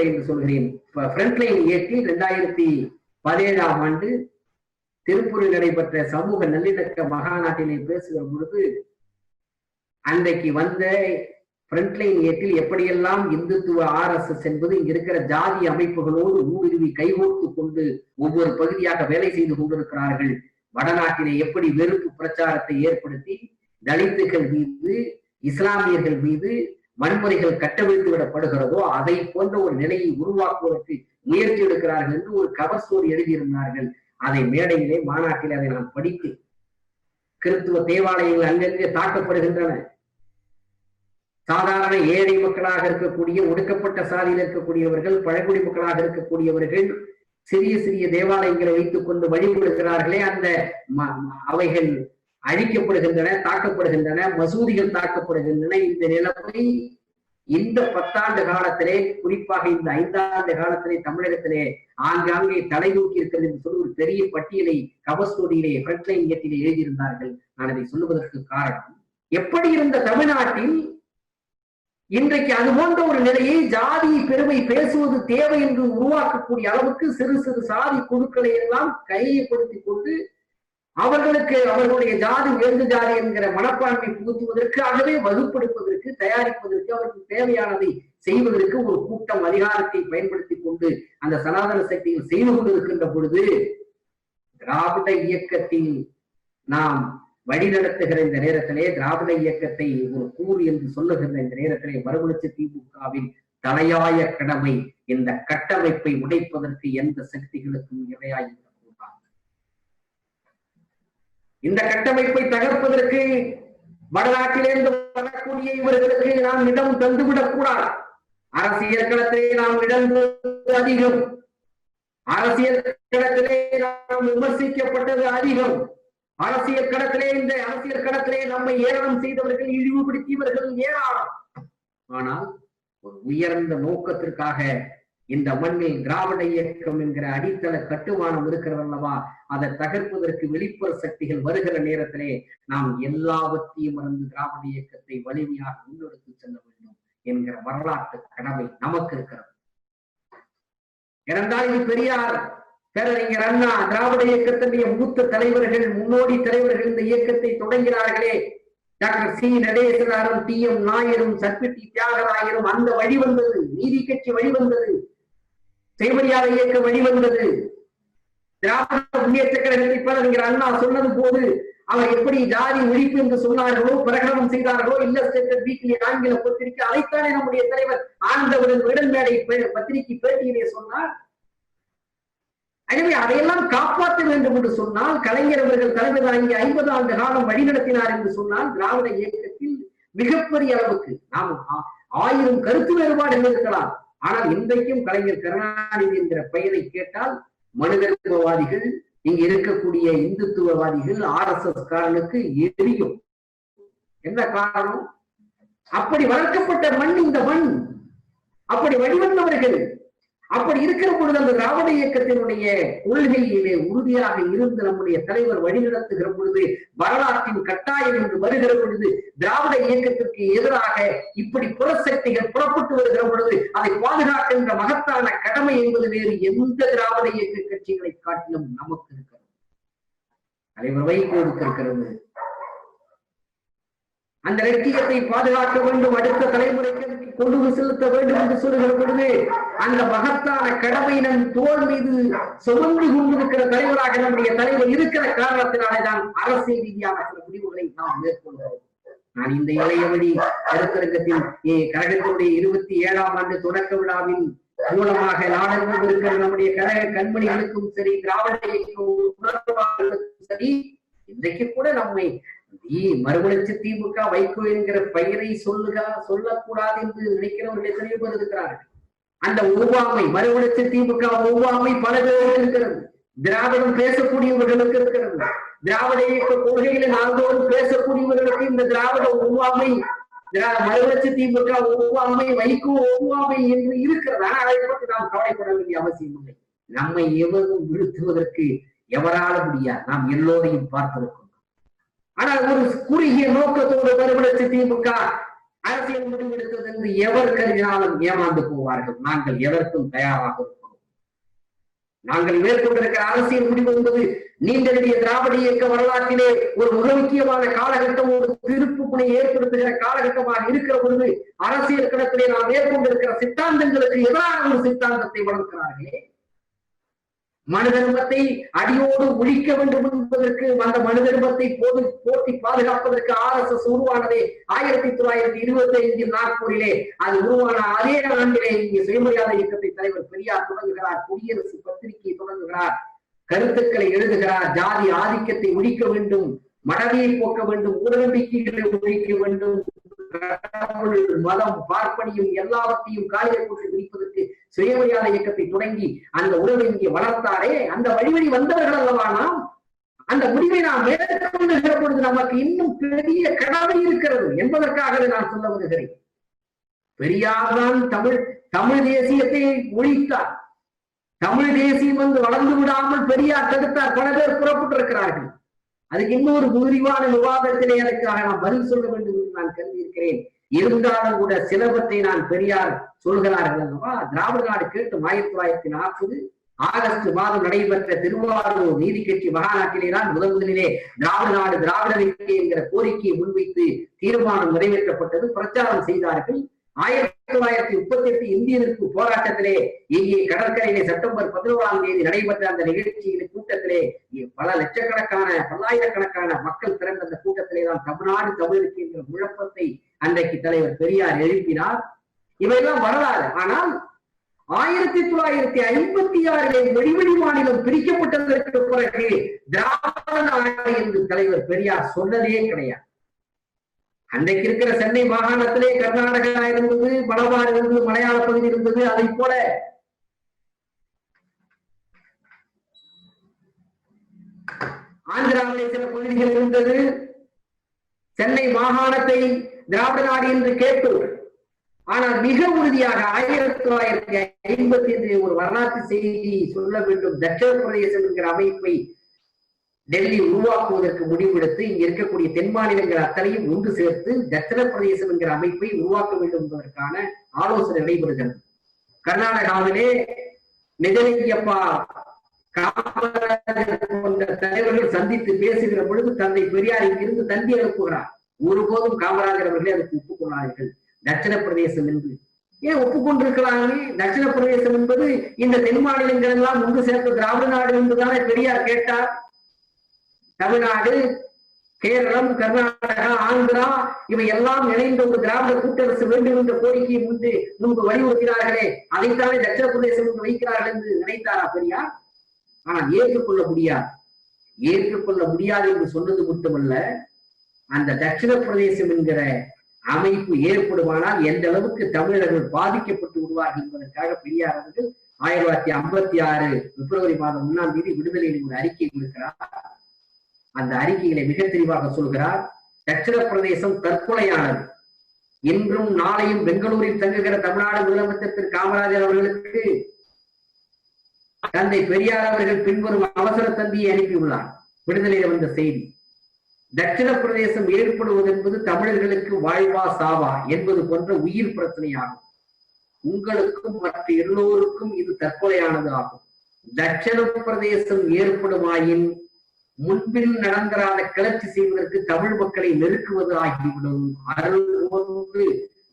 என்று சொல்கிறேன், ஃப்ரண்ட்லைன் ஏட்டில் 2017ஆம் ஆண்டு திருப்பூரில் நடைபெற்ற சமூக நல்லிணக்க மகாநாட்டிலே பேசுகிற பொழுது அன்றைக்கு வந்த ஃப்ரண்ட்லைன் ஏட்டில் எப்படியெல்லாம் இந்துத்துவ RSS என்பது இங்க இருக்கிற ஜாதி அமைப்புகளோடு ஊடுருவி கைகோர்த்து கொண்டு ஒவ்வொரு பகுதியாக வேலை செய்து கொண்டிருக்கிறார்கள். வடநாட்டிலே எப்படி வெறுப்பு பிரச்சாரத்தை ஏற்படுத்தி தலித்துகள் மீது, இஸ்லாமியர்கள் மீது வன்முறைகள் கட்டவிழ்த்து விடப்படுகிறதோ அதை போன்ற ஒரு நிலையை உருவாக்குவதற்கு முயற்சி எடுக்கிறார்கள் என்று ஒரு கவர் ஸ்டோரி எழுதியிருந்தார்கள். அதை மேடையிலே மாநாட்டில் அதை நான் படித்து, கிறிஸ்துவ தேவாலயங்கள் அங்கங்கே தாக்கப்படுகின்றன. சாதாரண ஏழை மக்களாக இருக்கக்கூடிய, ஒடுக்கப்பட்ட சாதியில் இருக்கக்கூடியவர்கள், பழங்குடி மக்களாக இருக்கக்கூடியவர்கள் சிறிய சிறிய தேவாலயங்களை வைத்துக் கொண்டு வழிபடுகிறார்களே, அந்த அவைகள் அழிக்கப்படுகின்றன, தாக்கப்படுகின்றன, மசூதிகள் தாக்கப்படுகின்றன. இந்த நிலைமை இந்த 10 ஆண்டு காலத்திலே, குறிப்பாக இந்த 5 ஆண்டு காலத்திலே தமிழகத்திலே ஆங்காங்கே தலை தூக்கி இருக்கிறது என்று சொல்லி ஒரு பெரிய பட்டியலை கவஸ்டோடியிலே ஃப்ரண்ட்லைன் ஏட்டிலே எழுதியிருந்தார்கள். நான் அதை சொல்லுவதற்கு காரணம், எப்படி இருந்த தமிழ்நாட்டில் இன்றைக்கு அது போன்ற ஒரு நிலையை ஜாதி பெருமை பேசுவது தேவை என்று உருவாக்கக்கூடிய அளவுக்கு சிறு சிறு சாதி குழுக்களை எல்லாம் கையப்படுத்தி கொண்டு அவர்களுக்கு அவர்களுடைய ஜாதி உயர்ந்த ஜாதி என்கிற மனப்பான்மை புகுத்துவதற்காகவே வகுப்பெடுப்பதற்கு, தயாரிப்பதற்கு, அவருக்கு தேவையானதை செய்வதற்கு ஒரு கூட்டம் அதிகாரத்தை பயன்படுத்தி கொண்டு அந்த சனாதன சக்தியில் செய்து கொண்டிருக்கின்ற பொழுது, திராவிட இயக்கத்தில் நாம் வழிநடத்துகிற இந்த நேரத்திலே, திராவிட இயக்கத்தை ஒரு கூறு என்று சொல்லுகிற இந்த நேரத்திலே, மறுமலர்ச்சி திமுகவின் தலையாய கடமை இந்த கட்டமைப்பை உடைப்பதற்கு எந்த சக்திகளுக்கும் இரையாகி இந்த கட்டமைப்பை தகர்ப்பதற்கு வடநாட்டிலிருந்து வரக்கூடிய இவர்களுக்கு நாம் இடம் தந்துவிடக் கூடாது. அரசியல் களத்திலே நாம் இழந்தது அதிகம், அரசியல் களத்திலே நாம் விமர்சிக்கப்பட்டது அதிகம், அரசியல் களத்திலே இந்த அரசியல் களத்திலே நம்மை ஏளனம் செய்தவர்கள், இழிவுபடுத்தியவர்கள் ஏராளம். ஆனால் ஒரு உயர்ந்த நோக்கத்திற்காக இந்த மண்ணில் திராவிட இயக்கம் என்கிற அடித்தள கட்டுமானம் இருக்கிறதல்லவா, அதை தகர்ப்பதற்கு வெளிப்புற சக்திகள் வருகிற நேரத்திலே நாம் எல்லாவற்றையும் மறந்து திராவிட இயக்கத்தை வலிமையாக முன்னெடுத்து செல்ல வேண்டும் என்கிற வரலாற்று கடமை நமக்கு இருக்கிறது. ஏனென்றால் இது பெரியார், பேரறிஞர் அண்ணா, திராவிட இயக்கத்தினுடைய மூத்த தலைவர்கள், முன்னோடி தலைவர்கள் இந்த இயக்கத்தை தொடங்கினார்களே. டாக்டர் சி நடேசனாரும் டி எம் நாயரும் சர்க்குட்டி தியாகராயரும் அந்த வழி வந்தது, நீதி கட்சி வழி வந்தது, சுயமரியாதை இயக்க வழி வந்தது. திராவிட முன்னேற்ற கழகத்தை பேரறிஞர் அண்ணா சொன்னது போது அவர் எப்படி ஜாதி ஒழிப்பு என்று சொன்னார்களோ, பிரகடனம் செய்தார்களோ, இல்லஸ்ட்ரேட்டட் வீக்லி ஆங்கில பத்திரிகை, அதைத்தானே நம்முடைய தலைவர் ஆண்டவரின் விடல்மேடை பத்திரிகை பேட்டியிலே சொன்னார். எனவே அதையெல்லாம் காப்பாற்ற வேண்டும் என்று சொன்னால், கலைஞர் அவர்கள் தலைவர் தாங்கி 50 ஆண்டு காலம் வழிநடத்தினார் என்று சொன்னால், திராவிட இயக்கத்தில் மிகப்பெரிய அளவுக்கு நாம் 1000 கருத்து வேறுபாடுகள் இருக்கலாம். ஆனால் இன்றைக்கும் கலைஞர் கருணாநிதி என்கிற பெயரை கேட்டால் மனிதத்துவவாதிகள், இங்கு இருக்கக்கூடிய இந்துத்துவவாதிகள், RSS காரனுக்கு எரியும். என்ன காரணம்? அப்படி வளர்க்கப்பட்ட மண் இந்த மண், அப்படி வழிவந்தவர்கள். அப்படி இருக்கிற பொழுது அந்த திராவிட இயக்கத்தினுடைய கொள்கையிலே உறுதியாக இருந்து நம்முடைய தலைவர் வழிநடத்துகிற பொழுது, வரலாற்றின் கட்டாயம் என்று வருகிற பொழுது, திராவிட இயக்கத்திற்கு எதிராக இப்படி புறசக்திகள் புறப்பட்டு வருகிற பொழுது அதை பாதுகாக்கின்ற மகத்தான கடமை என்பது வேறு எந்த திராவிட இயக்க கட்சிகளை காட்டிலும் நமக்கு இருக்கிறது. தலைவர் வைகோ இருக்கிறது. அந்த லட்சியத்தை பாதுகாக்க வேண்டும், அடுத்த தலைமுறைக்கு கொண்டு செலுத்த வேண்டும் என்று சொல்லுகிற பொழுது அந்த மகத்தான கடமை நம் தோல் மீது சுமந்து கொண்டிருக்கிற தலைவராக நம்முடைய தலைவர் இருக்கிற காரணத்தினாலேதான் அரசியல் ரீதியான சில முடிவுகளை நாம் மேற்கொண்டோம். நான் இந்த இளைய வழி கருத்தரங்கத்தின் கழகத்தினுடைய 27ஆம் ஆண்டு தொடக்க விழாவின் மூலமாக நாடகம் இருக்கிற நம்முடைய கழக கண்மணிகளுக்கும் சரி, திராவிட உணர்வாளர்களுக்கும் சரி, இன்றைக்கு கூட நம்மை மறுமலர்ச்சி திமுக வைகோ என்கிற பெயரை சொல்லக்கூடாது என்று நினைக்கிறவர்கள் எத்தனையோ பேர் இருக்கிறார்கள். அந்த ஒவ்வாமை, மறுமலர்ச்சி திமுக ஒவ்வாமை பல பேருக்கு இருக்கிறது. திராவிடம் பேசக்கூடியவர்களுக்கு இருக்கிறது. திராவிட இயக்க கொள்கையில நாள்தோறும் பேசக்கூடியவர்களுக்கு இந்த திராவிட ஒவ்வாமை, மறுமலர்ச்சி திமுக ஒவ்வாமை, வைகோ ஒவ்வாமை என்று இருக்கிறது. ஆனால் அதை பற்றி நாம் கவலைப்பட வேண்டிய அவசியம் இல்லை. நம்மை எவரும் வீழ்த்துவதற்கு எவரால முடியாது. நாம் எல்லோரையும் பார்த்திருக்கோம். ஆனால் ஒரு குறுகிய நோக்கத்தோடு மறுமலர்ச்சி திமுக அரசியல் முடிவெடுத்தது என்று எவர் கருதினாலும் ஏமாந்து போவார்கள். நாங்கள் எதற்கும் தயாராக இருக்கிறோம். நாங்கள் மேற்கொண்டிருக்கிற அரசியல் முடிவு என்பது நீண்டெழுதிய திராவிட இயக்க வரலாற்றிலே ஒரு மிக முக்கியமான காலகட்டம், ஒரு திருப்பு முனை ஏற்படுத்துகிற காலகட்டமாக இருக்கிற பொழுது அரசியல் களத்திலே நாம் மேற்கொண்டிருக்கிற சித்தாந்தங்களுக்கு எதிரான ஒரு சித்தாந்தத்தை வளர்க்கிறார்களே. மனு தர்மத்தை அடியோடு ஒழிக்க வேண்டும் என்பதற்கு, அந்த மனு தர்மத்தை போட்டி பாதுகாப்பதற்கு RSS உருவானதே 1925 நாக்பூரிலே. அது உருவான அதே ஆண்டிலே இங்கே சுயமரியாதை இயக்கத்தை தலைவர் பெரியார் தொடங்குகிறார். குடியரசு பத்திரிகை தொடங்குகிறார். கருத்துக்களை எழுதுகிறார். ஜாதி ஆதிக்கத்தை ஒழிக்க வேண்டும், மடமையை போக்க வேண்டும், ஊடகங்களை ஒழிக்க வேண்டும், மதம் பார்ப்பனியும் எல்லாவற்றையும் காலில் போட்டு விரிப்பதற்கு சுயமரியாதை இயக்கத்தை தொடங்கி அந்த உறவை இங்கே வளர்த்தாரே. அந்த வழிவழி வந்தவர்கள் அல்லவா நாம். அந்த முடிவை நாம் மேற்கொள்ளுகிற பொழுது நமக்கு இன்னும் பெரிய கடமை இருக்கிறது என்பதற்காகவே நான் சொல்ல வருகிறேன். பெரியார் தான் தமிழ் தேசியத்தை ஒழித்தார். தமிழ் தேசியம் வந்து வளர்ந்து விடாமல் பெரியார் தடுத்தார். பல பேர் புறப்பட்டிருக்கிறார்கள். அதுக்கு இன்னொரு விரிவான விவாதத்திலே அதற்காக நான் பதில் சொல்ல வேண்டும் என்று நான் கருதியிருக்கிறேன். இருந்தாலும் கூட சிலவற்றை நான் பெரியார் சொல்கிறார்கள் அல்லவா. திராவிட நாடு கேட்டு 1940 ஆகஸ்ட் மாதம் நடைபெற்ற திருவாரூர் நீதி கட்சி மகாநாட்டிலே தான் முதலிலே திராவிட நாடு திராவிட இயக்கம் என்கிற கோரிக்கையை முன்வைத்து தீர்மானம் நிறைவேற்றப்பட்டது. பிரச்சாரம் செய்தார்கள். 1938 இந்திய எதிர்ப்பு போராட்டத்திலே இங்கே கடற்கரையிலே செப்டம்பர் 11ஆம் தேதி நடைபெற்ற அந்த நிகழ்ச்சியின் கூட்டத்திலே பல லட்சக்கணக்கான பல்லாயிரக்கணக்கான மக்கள் திரண்ட அந்த கூட்டத்திலே தான் தமிழ்நாடு தமிழுக்கு என்கிற முழக்கத்தை அன்றைக்கு தலைவர் பெரியார் எழுப்பினார். இவையெல்லாம் வரலாறு. ஆனால் 1956 வெளிவெளி மாநிலம் பிரிக்கப்பட்டதற்கு பிறகு திராவிட நாடு என்று தலைவர் பெரியார் சொன்னதே கிடையாது. அன்றைக்கு இருக்கிற சென்னை மாகாணத்திலே கர்நாடகா இருந்தது, மலபார் இருந்தது, மலையாள பகுதி இருந்தது. அதை போல ஆந்திராவிலே சில பகுதிகள் இருந்தது. சென்னை மாகாணத்தை திராவிட நாடு என்று கேட்டோம். ஆனால் மிக உறுதியாக 1955 ஒரு வரலாற்று செய்தி சொல்ல வேண்டும். தட்சிண பிரதேசம் என்கிற அமைப்பை டெல்லி உருவாக்குவதற்கு முடிவெடுத்து இங்க இருக்கக்கூடிய தென் மாநிலங்கள் அத்தனையும் ஒன்று சேர்த்து தட்சிண பிரதேசம் என்கிற அமைப்பை உருவாக்க வேண்டும் என்பதற்கான ஆலோசனை நடைபெறுகிறது. கர்நாடகாவிலே நிஜலிங்கப்பா காமராஜர் போன்ற தலைவர்கள் சந்தித்து பேசுகிற பொழுது தந்தை பெரியார் இங்கிருந்து தந்தி அனுப்புகிறார். ஒருபோதும் காமராஜர் அவர்களே அதுக்கு ஒப்புக்கொள்ளார்கள். தட்சிண பிரதேசம் என்று ஏன் ஒப்புக்கொண்டிருக்கிறார்கள்? தட்சிண பிரதேசம் என்பது இந்த தென் மாநிலங்கள் எல்லாம் ஒன்று சேர்ந்த திராவிட நாடு என்றுதானே பெரியார் கேட்டார். தமிழ்நாடு, கேரளம், கர்நாடகா, ஆந்திரா இவை எல்லாம் இணைந்த ஒரு திராவிட கூட்டரசு வேண்டும் என்ற கோரிக்கையை முன்பு வலியுறுத்தினார்களே, அதைத்தானே தட்சிண பிரதேசம் என்று வைக்கிறார்கள் என்று நினைத்தாரா பெரியார்? ஆனால் ஏற்றுக்கொள்ள முடியாது என்று சொன்னது மட்டுமல்ல, அந்த தட்சிண பிரதேசம் என்கிற அமைப்பு ஏற்படுமானால் எந்த அளவுக்கு தமிழர்கள் பாதிக்கப்பட்டு விடுவார்கள் என்பதற்காக பெரியார் அவர்கள் 1956 பிப்ரவரி மாதம் 1ஆம் தேதி விடுதலையில் ஒரு அறிக்கை கொடுக்கிறார். அந்த அறிக்கைகளை மிக தெளிவாக சொல்கிறார். தட்சிண பிரதேசம் தற்கொலையானது. இன்றும் நாளையும் பெங்களூரில் தங்குகிற தமிழ்நாடு முதலமைச்சர் திரு காமராஜர் அவர்களுக்கு தந்தை பெரியார் அவர்கள் பின்வரும் அவசர தந்தியை அனுப்பியுள்ளார். விடுதலையில் வந்த செய்தி: தட்சிண பிரதேசம் ஏற்படுவது என்பது தமிழர்களுக்கு வாழ்வா சாவா என்பது போன்ற உயிர் பிரச்சனையாகும். உங்களுக்கும் மற்ற எல்லோருக்கும் இது தற்கொலையானது ஆகும். தட்சிண பிரதேசம் ஏற்படுமாயின் முன்பில் நடந்தராத கிளர்ச்சி செய்வதற்கு தமிழ் மக்களை நெருக்குவது ஆகிவிடும். அருள் ஒன்று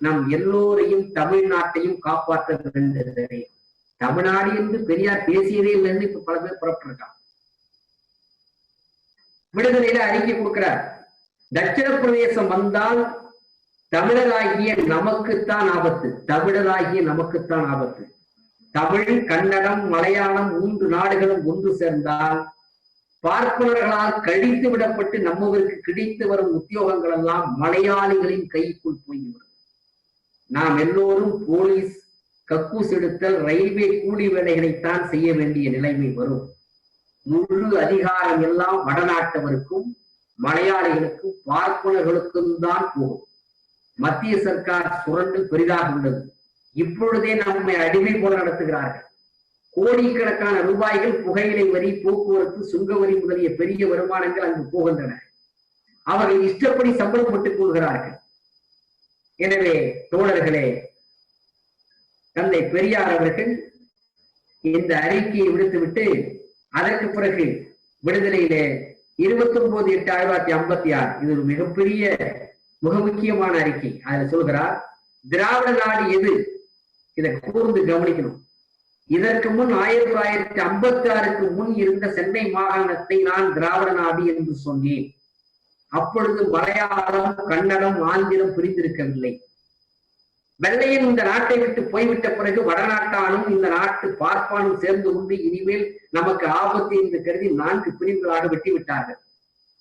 நம் எல்லோரையும் தமிழ்நாட்டையும் காப்பாற்ற வேண்டியது. தமிழ்நாடு என்று பெரியார் பேசியதே இல்லைன்னு இப்ப பல பேர் புறப்பட்டிருக்காங்க. விடுதலையில அறிக்கை கொடுக்கிறார். தட்சிண பிரதேசம் வந்தால் தமிழராகிய நமக்குத்தான் ஆபத்து. தமிழ், கன்னடம், மலையாளம் 3 நாடுகளும் ஒன்று சேர்ந்தால் பார்ப்பனர்களால் கழித்து விடப்பட்டு நம்மவருக்கு கிடைத்து வரும் உத்தியோகங்கள் எல்லாம் மலையாளிகளின் கைக்குள் போய்விடும். நாம் எல்லோரும் போலீஸ், கக்கூஸ் எடுத்தல், ரயில்வே கூலி வேலைகளைத்தான் செய்ய வேண்டிய நிலைமை வரும். முழு அதிகாரம் எல்லாம் வடநாட்டவருக்கும் மலையாளிகளுக்கும் பார்ப்பனர்களுக்கும் தான் போகும். மத்திய சர்க்கார் சுரண்டு பெரிதாக உள்ளது. இப்பொழுதே நம்மை அடிமை போல நடத்துகிறார்கள். கோடிக்கணக்கான ரூபாய்கள் புகையிலை வரி, போக்குவரத்து, சுங்க வரி முதலிய பெரிய வருமானங்கள் அங்கு போகின்றன. அவர்கள் இஷ்டப்படி சம்பளம் பெற்றுக் கொள்கிறார்கள். எனவே தோழர்களே, தந்தை பெரியார் அவர்கள் இந்த அறிக்கையை விடுத்துவிட்டு அதற்கு பிறகு விடுதலையிலே 29/8/1956 இது ஒரு மிகப்பெரிய மிக முக்கியமான அறிக்கை. அதுல சொல்கிறார், திராவிட நாடு எது? இதை கூர்ந்து கவனிக்கணும். இதற்கு முன் 1956க்கு முன் இருந்த சென்னை மாகாணத்தை நான் திராவிட நாடு என்று சொன்னேன். அப்பொழுது மலையாளம், கன்னடம், ஆந்திரம் பிரிந்திருக்கவில்லை. வெள்ளையன் இந்த நாட்டை விட்டு போய்விட்ட பிறகு வடநாட்டானும் இந்த நாட்டு பார்ப்பானும் சேர்ந்து கொண்டு இனிமேல் நமக்கு ஆபத்து என்று கருதி 4 பிரிவுகளாக வெட்டிவிட்டார்கள்.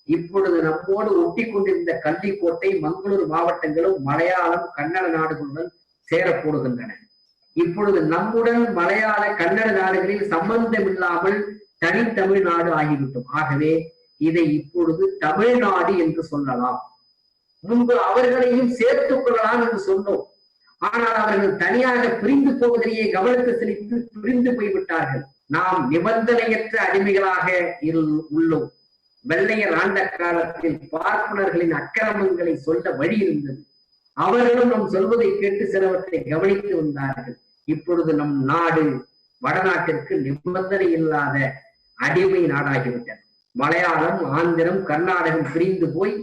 இப்பொழுது நம்மோடு ஒட்டி கொண்டிருந்த கள்ளிக்கோட்டை, மங்களூர் மாவட்டங்களும் மலையாளம், கன்னட நாடுகளுடன் சேரப்போடுகின்றன. இப்பொழுது நம்முடன் மலையாள, கன்னட நாடுகளில் சம்பந்தம் இல்லாமல் தனித்தமிழ்நாடு ஆகிவிட்டோம். ஆகவே இதை இப்பொழுது தமிழ்நாடு என்று சொல்லலாம். முன்பு அவர்களையும் சேர்த்துக் கொள்ளலாம் என்று சொன்னோம். ஆனால் அவர்கள் தனியாக பிரிந்து போவதிலேயே கவனத்தை செலுத்தி பிரிந்து போய்விட்டார்கள். நாம் நிபந்தனையற்ற அடிமைகளாக உள்ளோம். வெள்ளையர் ஆண்ட காலத்தில் பார்ப்பனர்களின் அக்கிரமங்களை சொல்ல வழி இருந்தது. அவர்களும் நம் சொல்வதை கேட்டு சிலவற்றை கவனித்து வந்தார்கள். இப்பொழுது நம் நாடு வடநாட்டிற்கு நிபந்தனை இல்லாத அடிமை நாடாகிவிட்டன. மலையாளம், ஆந்திரம், கர்நாடகம் பிரிந்து போய்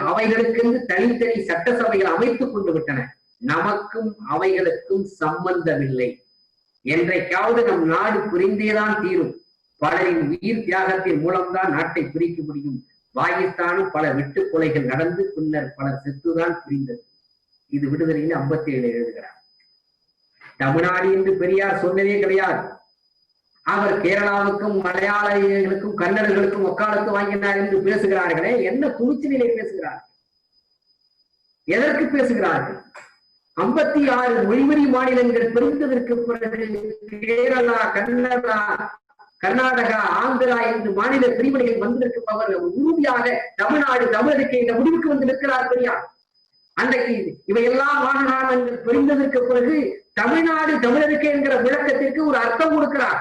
அவைகளுக்கென்று தனித்தனி சட்டசபைகள் அமைத்துக் கொண்டு விட்டன. நமக்கும் அவைகளுக்கும் சம்பந்தமில்லை. என்றைக்காவது நம் நாடு பிரிந்தேதான் தீரும். பலரின் உயிர் தியாகத்தின் மூலம்தான் நாட்டை பிரிக்க முடியும். பாகிஸ்தானும் பல வெட்டு கொலைகள் நடந்து பின்னர் பலர் செத்துதான் பிரிந்தது. இது விடுதலையில் 57 எழுதுகிறார். தமிழ்நாடு என்று பெரியார் சொன்னதே கிடையாது. அவர் கேரளாவுக்கும் மலையாளிகளுக்கும் கன்னடர்களுக்கும் ஒக்காலத்து வாங்கினார் என்று பேசுகிறார்களே, என்ன துணிச்சலிலே பேசுகிறார்கள்? எதற்கு பேசுகிறார்கள்? 56 மொழிவரி மாநிலங்கள் பிரிந்ததற்கு பிறகு கேரளா, கர்நாடகா, ஆந்திரா என்று மாநில பிரிவினைகள் வந்ததற்கு அவர் உறுதியாக தமிழ்நாடு தமிழருக்கு இந்த முடிவுக்கு வந்து நிற்கிறார் பெரியார். அன்றைக்கு இவையெல்லாம் மாகாணங்கள் பிரிந்ததற்கு பிறகு தமிழ்நாடு தமிழருக்கு என்கிற விளக்கத்திற்கு ஒரு அர்த்தம் கொடுக்கிறார்.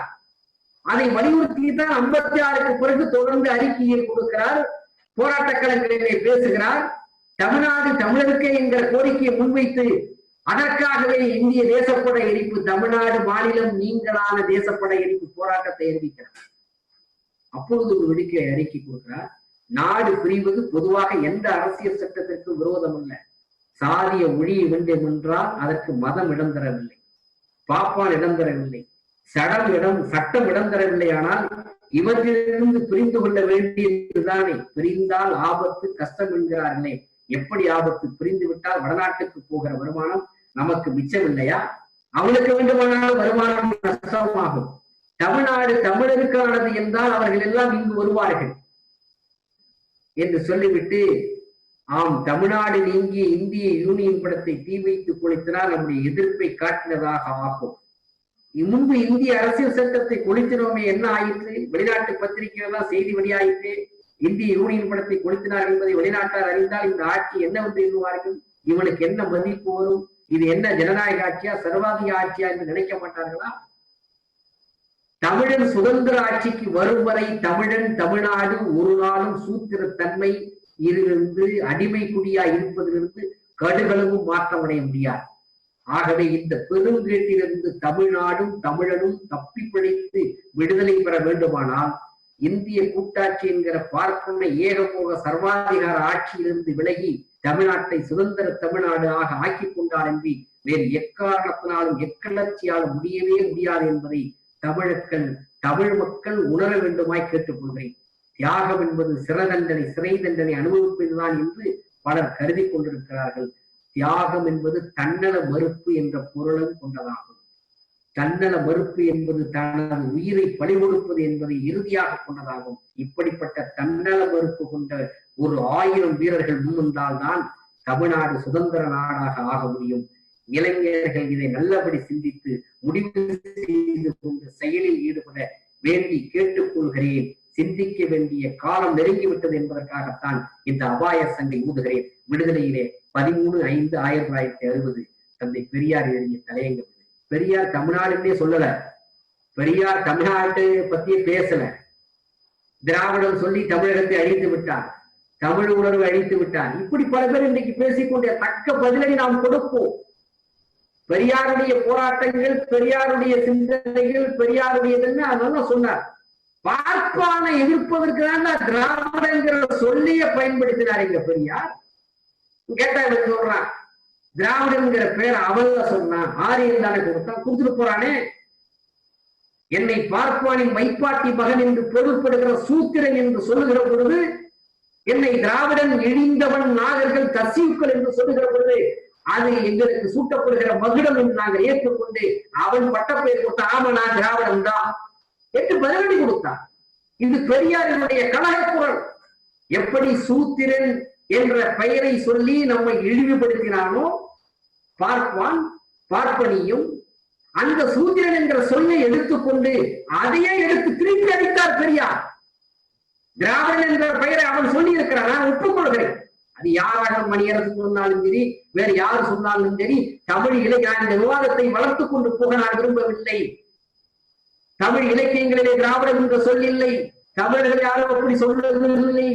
அதை வலியுறுத்தித்தான் 56க்கு பிறகு தொடர்ந்து அறிக்கையை கொடுக்கிறார், போராட்ட களங்களிலே பேசுகிறார். தமிழ்நாடு தமிழருக்கு என்கிற கோரிக்கையை முன்வைத்து அதற்காகவே இந்திய தேசப்படை எரிப்பு, தமிழ்நாடு மாநிலம் நீங்களான தேசப்படை எரிப்பு போராட்டத்தை அறிவிக்கிறார். அப்பொழுது ஒரு அறிக்கை கொடுக்கிறார். நாடு பிரிவது பொதுவாக எந்த அரசியல் சட்டத்திற்கு விரோதம் அல்ல. சாதிய ஒழிய வேண்டும் என்றால் அதற்கு மதம் இடம் தரவில்லை, பாப்பான் இடம் தரவில்லை, சட்டம் இடம் தரவில்லை. ஆனால் இவற்றிலிருந்து பிரிந்து கொள்ள வேண்டியதுதானே. பிரிந்தால் ஆபத்து, கஷ்டம் என்கிறார்களே. எப்படி ஆபத்து? பிரிந்து விட்டால் வடநாட்டுக்கு போகிற வருமானம் நமக்கு மிச்சம் இல்லையா? அவனுக்கு வேண்டுமானால் வருமானம் நஷ்டமாகும். தமிழ்நாடு தமிழருக்கானது என்றால் அவர்கள் எல்லாம் இங்கு வருவார்கள் என்று சொல்லிவிட்டு, ஆம், தமிழ்நாடு நீங்கிய இந்திய யூனியன் படத்தை தீ வைத்து கொளுத்தினால் நம்முடைய எதிர்ப்பை காட்டினதாக ஆகும். முன்பு இந்திய அரசியல் சட்டத்தை கொளுத்தினோமே, என்ன ஆயிற்று? வெளிநாட்டு பத்திரிகைகள்லாம் செய்தி வெளியாயிற்று. இந்திய யூனியன் படத்தை கொளுத்தினார் என்பதை வெளிநாட்டார் அறிந்தால் இந்த ஆட்சி என்னவென்று எண்ணுவார்கள்? இவனுக்கு என்ன மதிப்பு வரும்? இது என்ன ஜனநாயக ஆட்சியா, சர்வாதிக ஆட்சியா என்று நினைக்க மாட்டார்களா? தமிழன் சுதந்திர ஆட்சிக்கு வரும் வரை தமிழன், தமிழ்நாடு ஒரு நாளும் சூத்திரத்தன்மை இருந்து அடிமை குடியா இருப்பதிலிருந்து கடுகளவும் மாற்றமடைய முடியாது. ஆகவே இந்த பெருங்கேட்டிலிருந்து தமிழ்நாடும் தமிழனும் தப்பி பிழைத்து விடுதலை பெற வேண்டுமானால் இந்திய கூட்டாட்சி என்கிற பார்ப்பன ஏகபோக சர்வாதிகார ஆட்சியிலிருந்து விலகி தமிழ்நாட்டை சுதந்திர தமிழ்நாடு ஆக ஆக்கிக் கொண்டால் என்று வேறு எக்காரணத்தினாலும் எக்கிளர்ச்சியாலும் முடியவே முடியாது என்பதை தமிழ் மக்கள் உணர வேண்டுமாய் கேட்டுக்கொள்கிறேன். தியாகம் என்பது சிறை தண்டனை அனுபவிப்பதுதான் என்று பலர் கருதி கொண்டிருக்கிறார்கள். தியாகம் என்பது தன்னல மறுப்பு என்ற பொருளும் கொண்டதாகும். தன்னல மறுப்பு என்பது தனது உயிரை பறி கொடுப்பது என்பதை இறுதியாக கொண்டதாகும். இப்படிப்பட்ட தன்னல மறுப்பு கொண்ட ஒரு 1000 வீரர்கள் முன்வந்தால் தான் தமிழ்நாடு சுதந்திர நாடாக ஆக முடியும். இளைஞர்கள் இதை நல்லபடி சிந்தித்து முடிவு செய்து கொண்டு செயலில் ஈடுபட வேண்டி கேட்டுக்கொள்கிறேன். சிந்திக்க வேண்டிய காலம் நெருங்கிவிட்டது என்பதற்காகத்தான் இந்த அபாய சங்கை ஊதுகிறேன். விடுதலையிலே 13/5/1960 தந்தை பெரியார் எழுதிய தலையங்கம். பெரியார் தமிழ்நாடுன்னே சொல்லல, பெரியார் தமிழ்நாட்டை பத்தியே பேசல. திராவிடம் சொல்லி தமிழகத்தை அழித்து விட்டார், தமிழ் உணர்வு அழித்து விட்டார். இப்படி பல பேர் இன்றைக்கு பேசிக்கொண்டே தக்க பதிலை நாம் கொடுப்போம். பெரியாருடைய போராட்டங்கள், பெரியாருடைய சிந்தனைகள், பெரியாருடையதுன்னு அதெல்லாம் சொன்னார். பார்ப்பானை எதிர்ப்பதற்கு தான் திராவிடங்கிற சொல்லிய பயன்படுத்தினார் எங்க பெரியார். கேட்டா இவன் சொல்றான், திராவிடங்கிற பேர் அவன்ல சொன்னான், ஆரியன் தானே கொடுத்தான், கொடுத்துட்டு போறானே. என்னை பார்ப்பானின் மைப்பாட்டி மகன் என்று பொருள்படுகிற சூத்திரன் என்று சொல்லுகிற பொழுது, என்னை திராவிடன் இழிந்தவன் நாகர்கள் கசிவுக்கள் என்று சொல்லுகிற பொழுது, அது எங்களுக்கு சூட்டப்படுகிற மகுடம் என்று நாங்கள் ஏற்றுக்கொண்டு அவன் பட்டப்பெயர் கொடுத்த, ஆமா நான் திராவிடம் தான் என்று பதிலடி கொடுத்தார். இது பெரியாரினுடைய கழக குரல். எப்படி சூத்திரன் என்ற பெயரை சொல்லி நம்மை இழிவுபடுத்தினானோ பார்ப்பனியும் அந்த சூத்திரன் என்ற சொல்லை எடுத்துக்கொண்டு அதையே எடுத்து திருப்பி அடித்தார் பெரியார். திராவிடன் என்ற பெயரை அவன் சொல்லி இருக்கிறான், நான் ஒப்புக்கொள்கிறேன். அது யாராக மணியரசு சொன்னாலும் சரி, வேறு யார் சொன்னாலும் சரி, தமிழ் இலக்கிய இந்த விவாதத்தை வளர்த்து கொண்டு போக நான் விரும்பவில்லை. தமிழ் இலக்கியங்களிலே திராவிடம் என்ற சொல் இல்லை, தமிழர்கள் யாரும் அப்படி சொல்வதில்லை.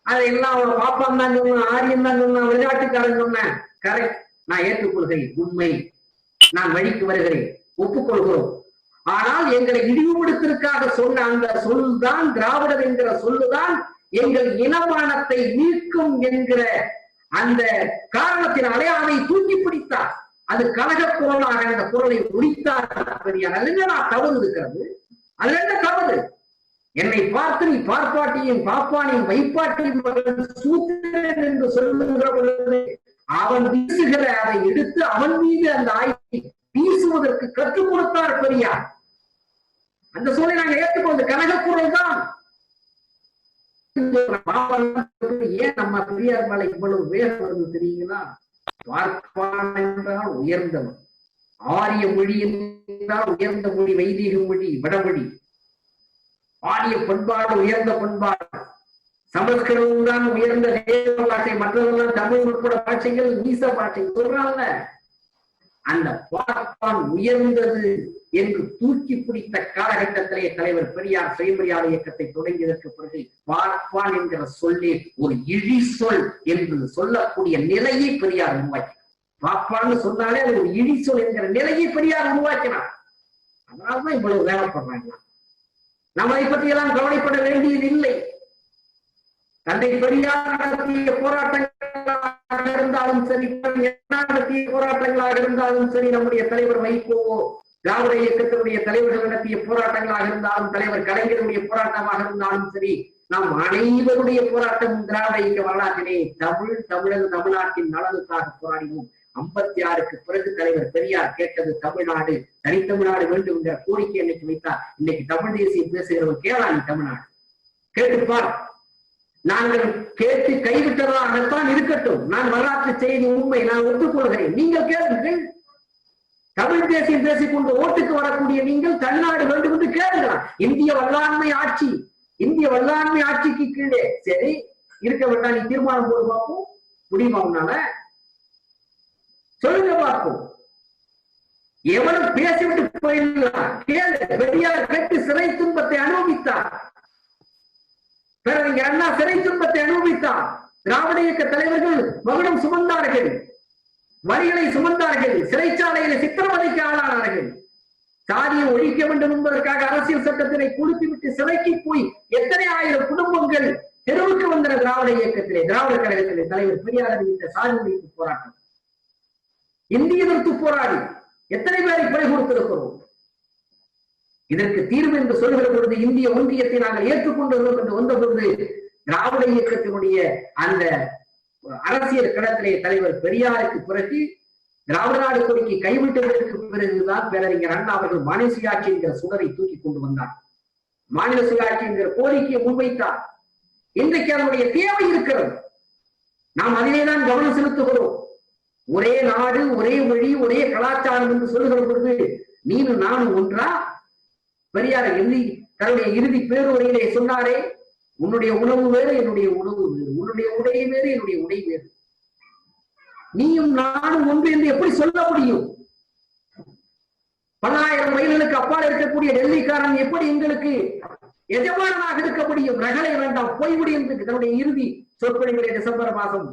அதையெல்லாம் அவன் பாப்பான் தான் சொன்னான், ஆரியன் தான் சொன்னான், வெளிநாட்டுக்காரன் சொன்னேன். கரெக்ட், நான் ஏற்றுக்கொள்கிறேன், உண்மை, நான் வழிக்கு வருகிறேன், ஒப்புக்கொள்கிறோம். ஆனால் எங்களை இழிவுபடுத்திற்காக சொன்ன அந்த சொல்தான், திராவிடர் என்கிற சொல்லுதான் எங்கள் இனமானத்தை நீக்கும் என்கிற அந்த காரணத்தினாலே அதை தூக்கி பிடித்தார். அது கழக குரலாக அந்த குரலை ஒழித்தார் பெரியார். அதுல நான் தவறு இருக்கிறது, அதுல என்ன தவறு? என்னை பார்த்து நீ பார்ப்பாட்டியும் பாப்பானியும் வைப்பாட்டியும் சூத்திரன் என்று சொல்லுகிற பொழுது அவன் வீசுகிற அதை எடுத்து அவன் மீது அந்த ஆய்வை வீசுவதற்கு கற்றுக் கொடுத்தார் பெரியார். அந்த சொல்லை நாங்கள் ஏற்றுக்கொண்டு கழக குரல் தான். ஏன் நம்ம பெரியார் மேல இவ்வளவு வேகம் வருது தெரியுங்களா? பார்ப்பான் என்றால் உயர்ந்தவன், ஆரிய மொழி என்றால் உயர்ந்த மொழி, வைதிக மொழி, வடமொழி, ஆரிய பண்பாடு உயர்ந்த பண்பாடு, சமஸ்கிருதம் தான் உயர்ந்த தேவ பாஷை, மற்றதெல்லாம் தமிழ் உட்பட பாஷைகள் நீச பாஷை சொல்றாங்க. அந்த பார்ப்பான் உயர்ந்தது என்று தூக்கி பிடித்த காலகட்டத்திலே தலைவர் பெரியார் சுயமரியாதை இயக்கத்தை தொடங்கியதற்கு பிறகு பார்ப்பான் என்கிற சொல்லே ஒரு இழி சொல் என்று சொல்லக்கூடிய நிலையை பெரியார் உருவாக்கினார். பார்ப்பான்னு சொன்னாலே அது ஒரு இழி சொல் என்கிற நிலையை பெரியார் உருவாக்கினார். அதனால்தான் இவ்வளவு வேலைப்படுறாங்க. நம்ம அதை பற்றி எல்லாம் கவலைப்பட வேண்டியது இல்லை. தந்தை பெரியார் நடத்திய போராட்டங்களாக இருந்தாலும் சரி, நடத்திய போராட்டங்களாக இருந்தாலும் சரி, நம்முடைய தலைவர் வைகோவோ, திராவிட இயக்கத்தினுடைய தலைவர்கள் நடத்திய போராட்டங்களாக இருந்தாலும், தலைவர் கலைஞருடைய போராட்டமாக இருந்தாலும் சரி, நாம் அனைவருடைய போராட்டம் திராவிட இயக்க வரலாற்றிலே தமிழ்நாட்டின் நலனுக்காக போராடினோம். 56க்கு பிறகு தலைவர் பெரியார் கேட்டது தமிழ்நாடு, தனித்தமிழ்நாடு வேண்டும் என்ற கோரிக்கை இன்னைக்கு வைத்தார். இன்னைக்கு தமிழ் தேசியம் பேசுகிறவன் கேளாணி தமிழ்நாடு கேட்டுப்பார். நாங்கள் கேட்டு கைவிட்டதாகத்தான் இருக்கட்டும். நான் வரலாற்று செய்தி உண்மை, நான் ஒத்துக்கொள்கிறேன். நீங்கள் கேளுங்கள். தமிழ் தேசியம் பேசிக்கொண்டு ஓட்டுக்கு வரக்கூடிய நீங்கள் தமிழ்நாடு வேண்டும் என்று கேளுங்கள். இந்திய வல்லாண்மை ஆட்சிக்கு கீழே சரி இருக்க வேண்டாம். நீ தீர்மானம் போது பார்ப்போம், முடியுமா உன்னால? சொல்லுங்க பார்ப்போம். எவனும் பேசிவிட்டு போயிடலாம். கேளு. பெரியார் கேட்டு சிறை துன்பத்தை அனுபவித்தார். பேரறிஞர் அண்ணா சிறை துன்பத்தை அனுபவித்தார். திராவிட இயக்க தலைவர்கள் மகுடம் சுமந்தார்கள், வரிகளை சுமந்தார்கள், சிறைச்சாலையில சித்திரவதைக்கு ஆளானார்கள். சாதியை ஒழிக்க வேண்டும் என்பதற்காக அரசியல் சட்டத்தினை குளித்துவிட்டு சிறைக்கு போய் எத்தனை ஆயிரம் குடும்பங்கள் தெருவுக்கு வந்தன. திராவிட இயக்கத்திலே, திராவிட கழகத்திலே தலைவர் பெரியார் அறிவித்த சாதி ஒழிப்பு போராட்டம், இந்திய எதிர்த்து போராடி எத்தனை பேரை கொலை கொடுத்திருக்கிறோம். இதற்கு தீர்வு என்று சொல்கிற பொழுது இந்திய ஒன்றியத்தை நாங்கள் ஏற்றுக்கொண்டிருந்தோம் என்று வந்த பொழுது திராவிட இயக்கத்தினுடைய அந்த அரசியல் களத்திலே தலைவர் பெரியாருக்கு பிறகு திராவிட நாடு கோரிக்கை கைவிட்டதற்கு பிறகுதான் பேரறிஞர் அண்ணா அவர்கள் மாநில சுயாட்சி என்கிற சுடரை தூக்கி கொண்டு வந்தார். மாநில சுயாட்சி என்கிற கோரிக்கையை முன்வைத்தார். இன்றைக்கு அதனுடைய தேவை இருக்கிறது. நாம் அதிலேதான் கவனம் செலுத்துகிறோம். ஒரே நாடு, ஒரே மொழி, ஒரே கலாச்சாரம் என்று சொல்லுகிற பொழுது நீனும் நானும் ஒன்றா? பெரியார் தன்னுடைய இறுதி பேருரையிலே சொன்னாரே, உன்னுடைய உணவு வேறு, என்னுடைய உணவு வேறு, உன்னுடைய உடை வேறு, என்னுடைய உடை வேறு, நீயும் நானும் ஒன்று என்று எப்படி சொல்ல முடியும்? 10,000 மைல்களுக்கு அப்பால் இருக்கக்கூடிய டெல்லிக்காரன் எப்படி எங்களுக்கு எஜமானமாக இருக்க முடியும்? ரகளை வேண்டாம், போய்விடு என்று தன்னுடைய இறுதி சொற்பொழிவுகளை டிசம்பர் மாதம்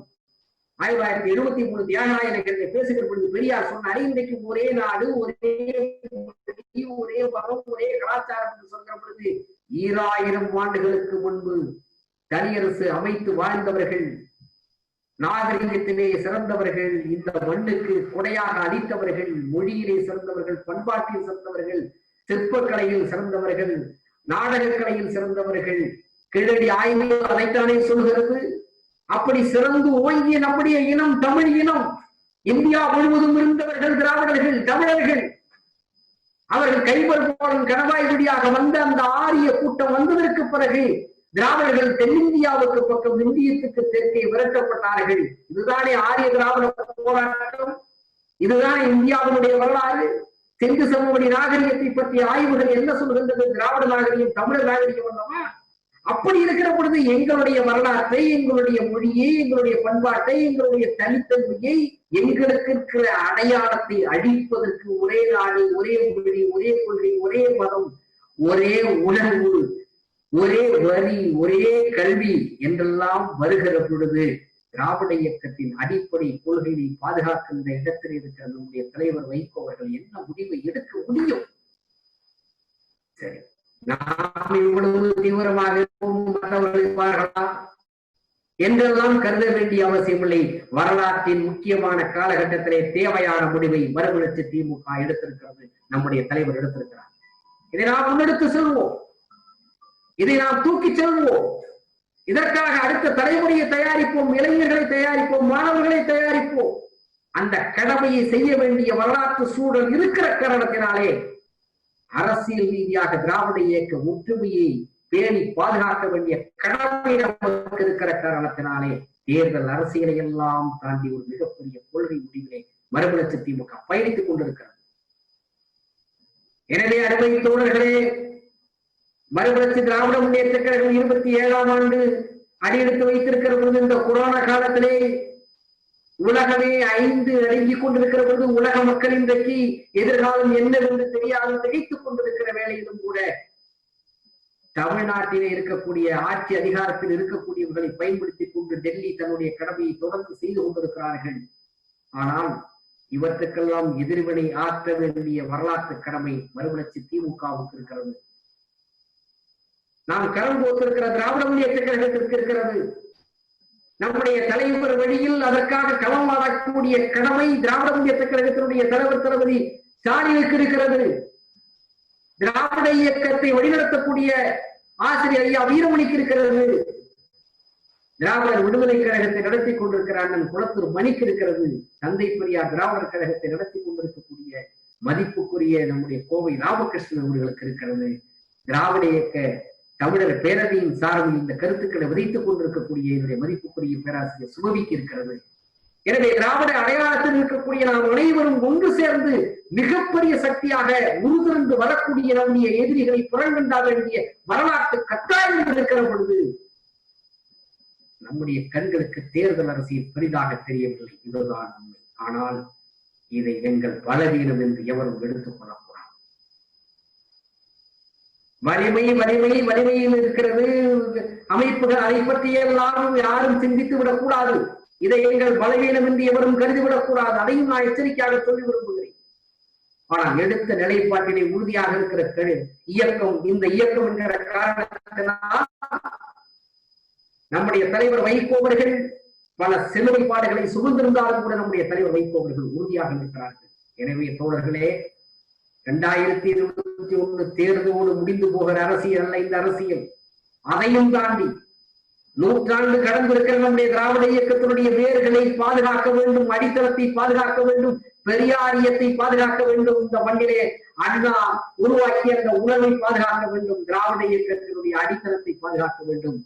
1973 தியாகராயனை பேசுகிற பொழுது பெரியார் சொன்னார், இன்றைக்கு ஒரே நாடு, ஒரே மதம், ஒரே கலாச்சாரம் என்று சொல்கிற பொழுது 2000 ஆண்டுகளுக்கு முன்பு தனியரசு அமைத்து வாழ்ந்தவர்கள், நாகரிகத்திலே சிறந்தவர்கள், இந்த மண்ணுக்கு கொடையாக அளித்தவர்கள், மொழியிலே சிறந்தவர்கள், பண்பாட்டில் சிறந்தவர்கள், சிற்பக்கலையில் சிறந்தவர்கள், நாடகக்கலையில் சிறந்தவர்கள், கிழடி ஆய்வு அதைத்தானே சொல்கிறது. அப்படி சிறந்து ஓங்கிய நம்முடைய இனம் தமிழ் இனம். இந்தியா முழுவதும் இருந்தவர்கள் திராவிடர்கள், தமிழர்கள். அவர்கள் கைபர் போலும் கணவாய் குடியாக வந்த அந்த ஆரிய கூட்டம் வந்ததற்கு பிறகு திராவிடர்கள் தென்னிந்தியாவுக்கு பக்கம் இந்தியத்துக்கு தெற்கே விரட்டப்பட்டார்கள். இதுதானே ஆரிய திராவிட போராட்டம், இதுதான் இந்தியாவினுடைய வரலாறு. தெற்கு சமவெளி நாகரிகத்தை பற்றிய ஆய்வுகள் என்ன சொல்கின்றது? திராவிட நாகரிகம் தமிழர் நாகரிகம் அல்லவா? அப்படி இருக்கிற பொழுது எங்களுடைய வரலாற்றை, எங்களுடைய மொழியை, எங்களுடைய பண்பாட்டை, எங்களுடைய தனித்தன்மையை, எங்களுக்கு இருக்கிற அடையாளத்தை அழிப்பதற்கு ஒரே நாடு, ஒரே மொழி, ஒரே கொள்கை, ஒரே மதம், ஒரே உணர்வு, ஒரே வரி, ஒரே கல்வி என்றெல்லாம் வருகிற பொழுது திராவிட இயக்கத்தின் அடிப்படை கொள்கையை பாதுகாக்கின்ற இடத்தில் இருக்கிற நம்முடைய தலைவர் வைகோ அவர்கள் என்ன முடிவை எடுக்க முடியும்? சரி, நாம் இவ்வளவு தீவிரமாக மற்றவர்களா என்றெல்லாம் கருத வேண்டிய அவசியமில்லை. வரலாற்றின் முக்கியமான காலகட்டத்திலே தேவையான முடிவை மறுமலர்ச்சி திமுக எடுத்திருக்கிறது, நம்முடைய தலைவர் எடுத்திருக்கிறார். இதை நாம் முன்னெடுத்து செல்வோம், இதை நாம் தூக்கி செல்வோம். இதற்காக அடுத்த தலைமுறையை தயாரிப்போம், இளைஞர்களை தயாரிப்போம், மாணவர்களை தயாரிப்போம். அந்த கடமையை செய்ய வேண்டிய வரலாற்று சூழல் இருக்கிற காரணத்தினாலே அரசியல் ரீதியாக திராவிட இயக்க ஒற்றுமையை பேணி பாதுகாக்க வேண்டிய கடமை நமக்கு இருக்கிற காரணத்தினாலே தேர்தல் அரசியலை எல்லாம் தாண்டி ஒரு மிகப்பெரிய கொள்கை முடிவிலே மறுமலர்ச்சி திமுக பயணித்துக் கொண்டிருக்கிறது. எனவே அருமை தோழர்களே, மறுமலர்ச்சி திராவிட முன்னேற்ற கழகம் 27ஆம் ஆண்டு அடியெடுத்து வைத்திருக்கிற பொழுது இந்த கொரோனா காலத்திலே உலகமே 5 அடங்கிக் கொண்டிருக்கிற பொழுது உலக மக்கள் இன்றைக்கு எதிர்காலம் என்னவென்று தெரியாமல் திகைத்துக் கொண்டிருக்கிற வேளையிலும் கூட தமிழ்நாட்டிலே இருக்கக்கூடிய ஆட்சி அதிகாரத்தில் இருக்கக்கூடியவர்களை பயன்படுத்திக் கொண்டு டெல்லி தன்னுடைய கடமையை தொடர்ந்து செய்து கொண்டிருக்கிறார்கள். ஆனால் இவற்றுக்கெல்லாம் எதிர்வினை ஆற்ற வேண்டிய வரலாற்று கடமை மறுமலர்ச்சி திமுகவுக்கு இருக்கிறது. நாம் கரம் போத்திருக்கிற திராவிட முன்னேற்ற கழகத்திற்கு இருக்கிறது. நம்முடைய தலைவர் வழியில் அதற்காக களமாடக்கூடிய கடமை திராவிட முன்னேற்ற கழகத்தினுடைய தலைவர் தளபதி ஸ்டாலினுக்கு இருக்கிறது. திராவிட இயக்கத்தை வழிநடத்தக்கூடிய ஆசிரியர் ஐயா வீரமணிக்கு இருக்கிறது. திராவிடர் விடுதலை கழகத்தை நடத்தி கொண்டிருக்கிற அண்ணன் குளத்தூர் மணிக்கு இருக்கிறது. தந்தை பெரியார் திராவிடர் கழகத்தை நடத்தி கொண்டிருக்கக்கூடிய மதிப்புக்குரிய நம்முடைய கோவை ராமகிருஷ்ணன் அவர்களுக்கு இருக்கிறது. திராவிட இயக்க தமிழர் பேரவையின் சார்பில் இந்த கருத்துக்களை விதைத்துக் கொண்டிருக்கக்கூடிய என்னுடைய மதிப்புக்குரிய பேராசிரியர் சுபவிக்கு இருக்கிறது. எனவே திராவிட அடையாளத்தில் இருக்கக்கூடிய நாம் அனைவரும் ஒன்று சேர்ந்து மிகப்பெரிய சக்தியாக உருதிரண்டு வரக்கூடிய நம்முடைய எதிரிகளை புறங்கண்டா வேண்டிய வரலாற்று கட்டாயம் இருக்கிற பொழுது நம்முடைய கண்களுக்கு தேர்தல் அரசியல் பெரிதாக தெரியவில்லை. இதுதான் உண்மை. ஆனால் இதை எங்கள் பலவீனம் என்று எவரும் எடுத்துக் கொள்ளக்கூடாது. வலிமை வலிமை வலிமையில் இருக்கிறது அமைப்புகள், அதை பற்றி எல்லாம் யாரும் சிந்தித்து விடக்கூடாது. இதை எங்கள் பலவீனம் என்று எவரும் கருதிவிடக் கூடாது. அதையும் நான் எச்சரிக்கையாக சொல்லி விரும்புகிறேன். ஆனால் எடுத்த நிலைப்பாட்டினை உறுதியாக இருக்கிற இயக்கம், இந்த இயக்கம் என்கிற காரணத்தினால் நம்முடைய தலைவர் வைகோ அவர்கள் பல செலவைப்பாடுகளை சுமந்திருந்தாலும் கூட நம்முடைய தலைவர் வைகோ அவர்கள் உறுதியாக இருக்கிறார்கள். எனவே தோழர்களே, 2021 தேர்தலோடு முடிந்து போகிற அரசியல் அல்ல இந்த அரசியல். அதையும் தாண்டி நூற்றாண்டு கடந்திருக்கிற நம்முடைய திராவிட இயக்கத்தினுடைய வேர்களை பாதுகாக்க வேண்டும், அடித்தளத்தை பாதுகாக்க வேண்டும், பெரியாரியத்தை பாதுகாக்க வேண்டும். இந்த மண்ணிலே அண்ணா உருவாக்கிய அந்த உணர்வை பாதுகாக்க வேண்டும், திராவிட இயக்கத்தினுடைய அடித்தளத்தை பாதுகாக்க வேண்டும்.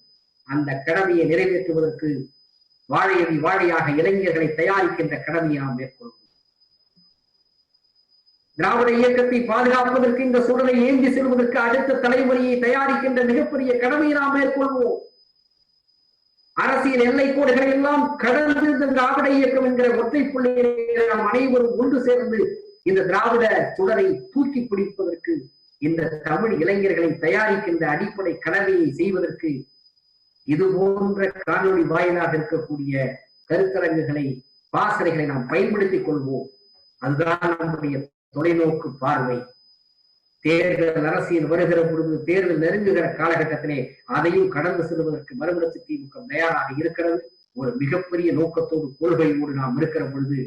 அந்த கடமையை நிறைவேற்றுவதற்கு வாழையடி வாழையாக இளைஞர்களை தயாரிக்கின்ற கடமையை நாம் மேற்கொள்வோம். திராவிட இயக்கத்தை பாதுகாப்பதற்கு, இந்த சூழலை ஏந்தி செல்வதற்கு அடுத்த தலைமுறையை தயாரிக்கின்ற மிகப்பெரிய கடமையை நாம் மேற்கொள்வோம். அரசியல் எல்லை கோடுகளை எல்லாம் கடந்து இந்த திராவிட இயக்கம் என்கிற ஒற்றை புள்ளியை நாம் அனைவரும் ஒன்று சேர்ந்து இந்த திராவிட சுடரை தூக்கி பிடிப்பதற்கு, இந்த தமிழ் இளைஞர்களை தயாரிக்கின்ற அடிப்படை கடமையை செய்வதற்கு இது போன்ற காணொலி வாயிலாக இருக்கக்கூடிய கருத்தரங்குகளை, பாசறைகளை நாம் பயன்படுத்திக் கொள்வோம். அதுதான் நம்முடைய தொலைநோக்கு பார்வை. தேர்தல் அரசியல் வருகிற பொழுது, தேர்தல் நெருங்குகிற காலகட்டத்திலே அதையும் கடந்து செல்வதற்கு மறுமலர்ச்சி திமுக தயாராக இருக்கிறது. ஒரு மிகப்பெரிய நோக்கத்தோடு, கொள்கையோடு நாம் இருக்கிற பொழுது,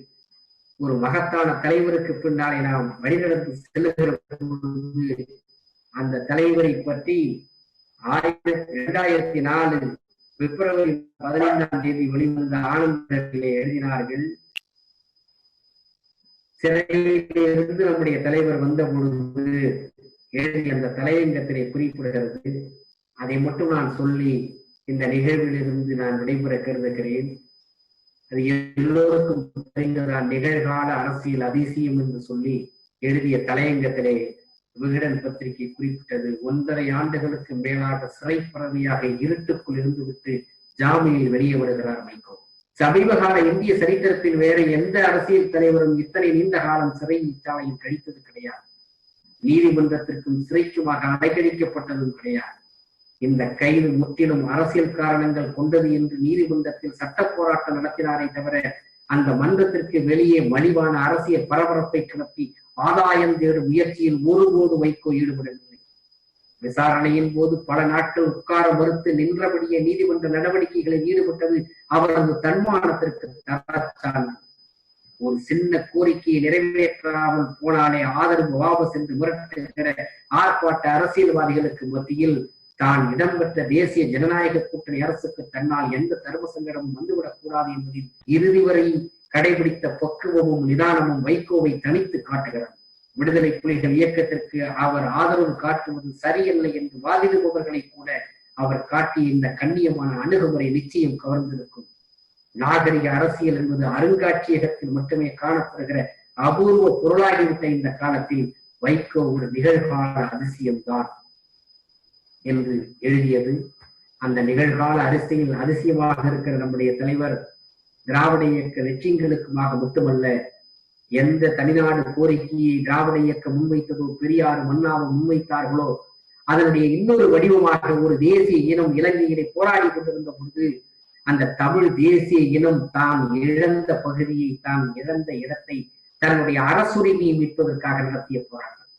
ஒரு மகத்தான தலைவருக்கு பின்னாலே நாம் வழிநடந்து செல்லுகிற பொழுது, அந்த தலைவரை பற்றி 2004 பிப்ரவரி 15ஆம் தேதி வெளிவந்த ஆனந்தத்திலே எழுதினார்கள். சிறையிலிருந்து நம்முடைய தலைவர் வந்த பொழுது எழுதி அந்த தலையங்கத்திலே குறிப்பிடுகிறது. அதை மட்டும் நான் சொல்லி இந்த நிகழ்விலிருந்து நான் விடைபெற கருதுகிறேன். அது எல்லோருக்கும் தெரிந்ததான். நிகழ்கால அரசியல் அதிசயம் என்று சொல்லி எழுதிய தலையங்கத்திலே விகடன் பத்திரிகை குறிப்பிட்டது. 1.5 ஆண்டுகளுக்கு மேலாக சிறை பறவையாக இருட்டுக்குள் இருந்துவிட்டு ஜாமீனில் வெளியே விடுகிறார் வைகோ. சமீபகால இந்திய சரித்திரத்தில் வேற எந்த அரசியல் தலைவரும் இத்தனை நீண்ட காலம் சிறை சாலையில் கழித்தது கிடையாது. நீதிமன்றத்திற்கும் சிறைக்குமாக அடைக்கழிக்கப்பட்டதும் கிடையாது. இந்த கைது முற்றிலும் அரசியல் காரணங்கள் கொண்டது என்று நீதிமன்றத்தில் சட்ட போராட்டம் நடத்தினாரே தவிர, அந்த மன்றத்திற்கு வெளியே மலிவான அரசியல் பரபரப்பை கிளப்பி ஆதாயம் தேடும் முயற்சியில் ஒருபோது வைகோ ஈடுபடவில்லை. விசாரணையின் போது பல நாட்கள் உட்கார மறுத்து நின்றபடியே நீதிமன்ற நடவடிக்கைகளில் ஈடுபட்டது அவரது தன்மானத்திற்கு தரச்சான்று. ஒரு சின்ன கோரிக்கையை நிறைவேற்றாமல் போனாலே ஆதரவு வாபஸ் என்று மிரட்டுகிற ஆர்ப்பாட்ட அரசியல்வாதிகளுக்கு மத்தியில் தான் இடம்பெற்ற தேசிய ஜனநாயக கூட்டணி அரசுக்கு தன்னால் எந்த தர்ம சங்கடமும் வந்துவிடக் கூடாது என்பதில் இறுதி வரை கடைபிடித்த பக்குவமும் நிதானமும் வைகோவை தனித்து காட்டுகிறார். விடுதலை புலிகள் இயக்கத்திற்கு அவர் ஆதரவு காட்டுவது சரியல்ல என்று வாதிடுபவர்களை கூட அவர் காட்டிய இந்த கண்ணியமான அணுகுமுறை நிச்சயம் கவர்ந்திருக்கும். நாகரிக அரசியல் என்பது அருங்காட்சியகத்தில் மட்டுமே காணப்படுகிற அபூர்வ பொருளாகிவிட்ட இந்த காலத்தில் வைகோ ஒரு நிகழ்கால அதிசயம்தான் என்று எழுதியது. அந்த நிகழ்கால அரசியல் அதிசயமாக இருக்கிற நம்முடைய தலைவர் திராவிட இயக்க லட்சியங்களுக்குமாக மட்டுமல்ல, எந்த தனிநாடு கோரிக்கையை திராவிட இயக்கம் முன்வைத்ததோ, பெரியார் மன்னாவும் முன்வைத்தார்களோ, அதனுடைய இன்னொரு வடிவமாக ஒரு தேசிய இனம் இலங்கையிலே போராடி கொண்டிருந்த பொழுது அந்த தமிழ் தேசிய இனம் தான் இழந்த பகுதியை, தான் இழந்த இடத்தை தன்னுடைய அரசுரிமையை மீட்பதற்காக நடத்திய போராட்டம்,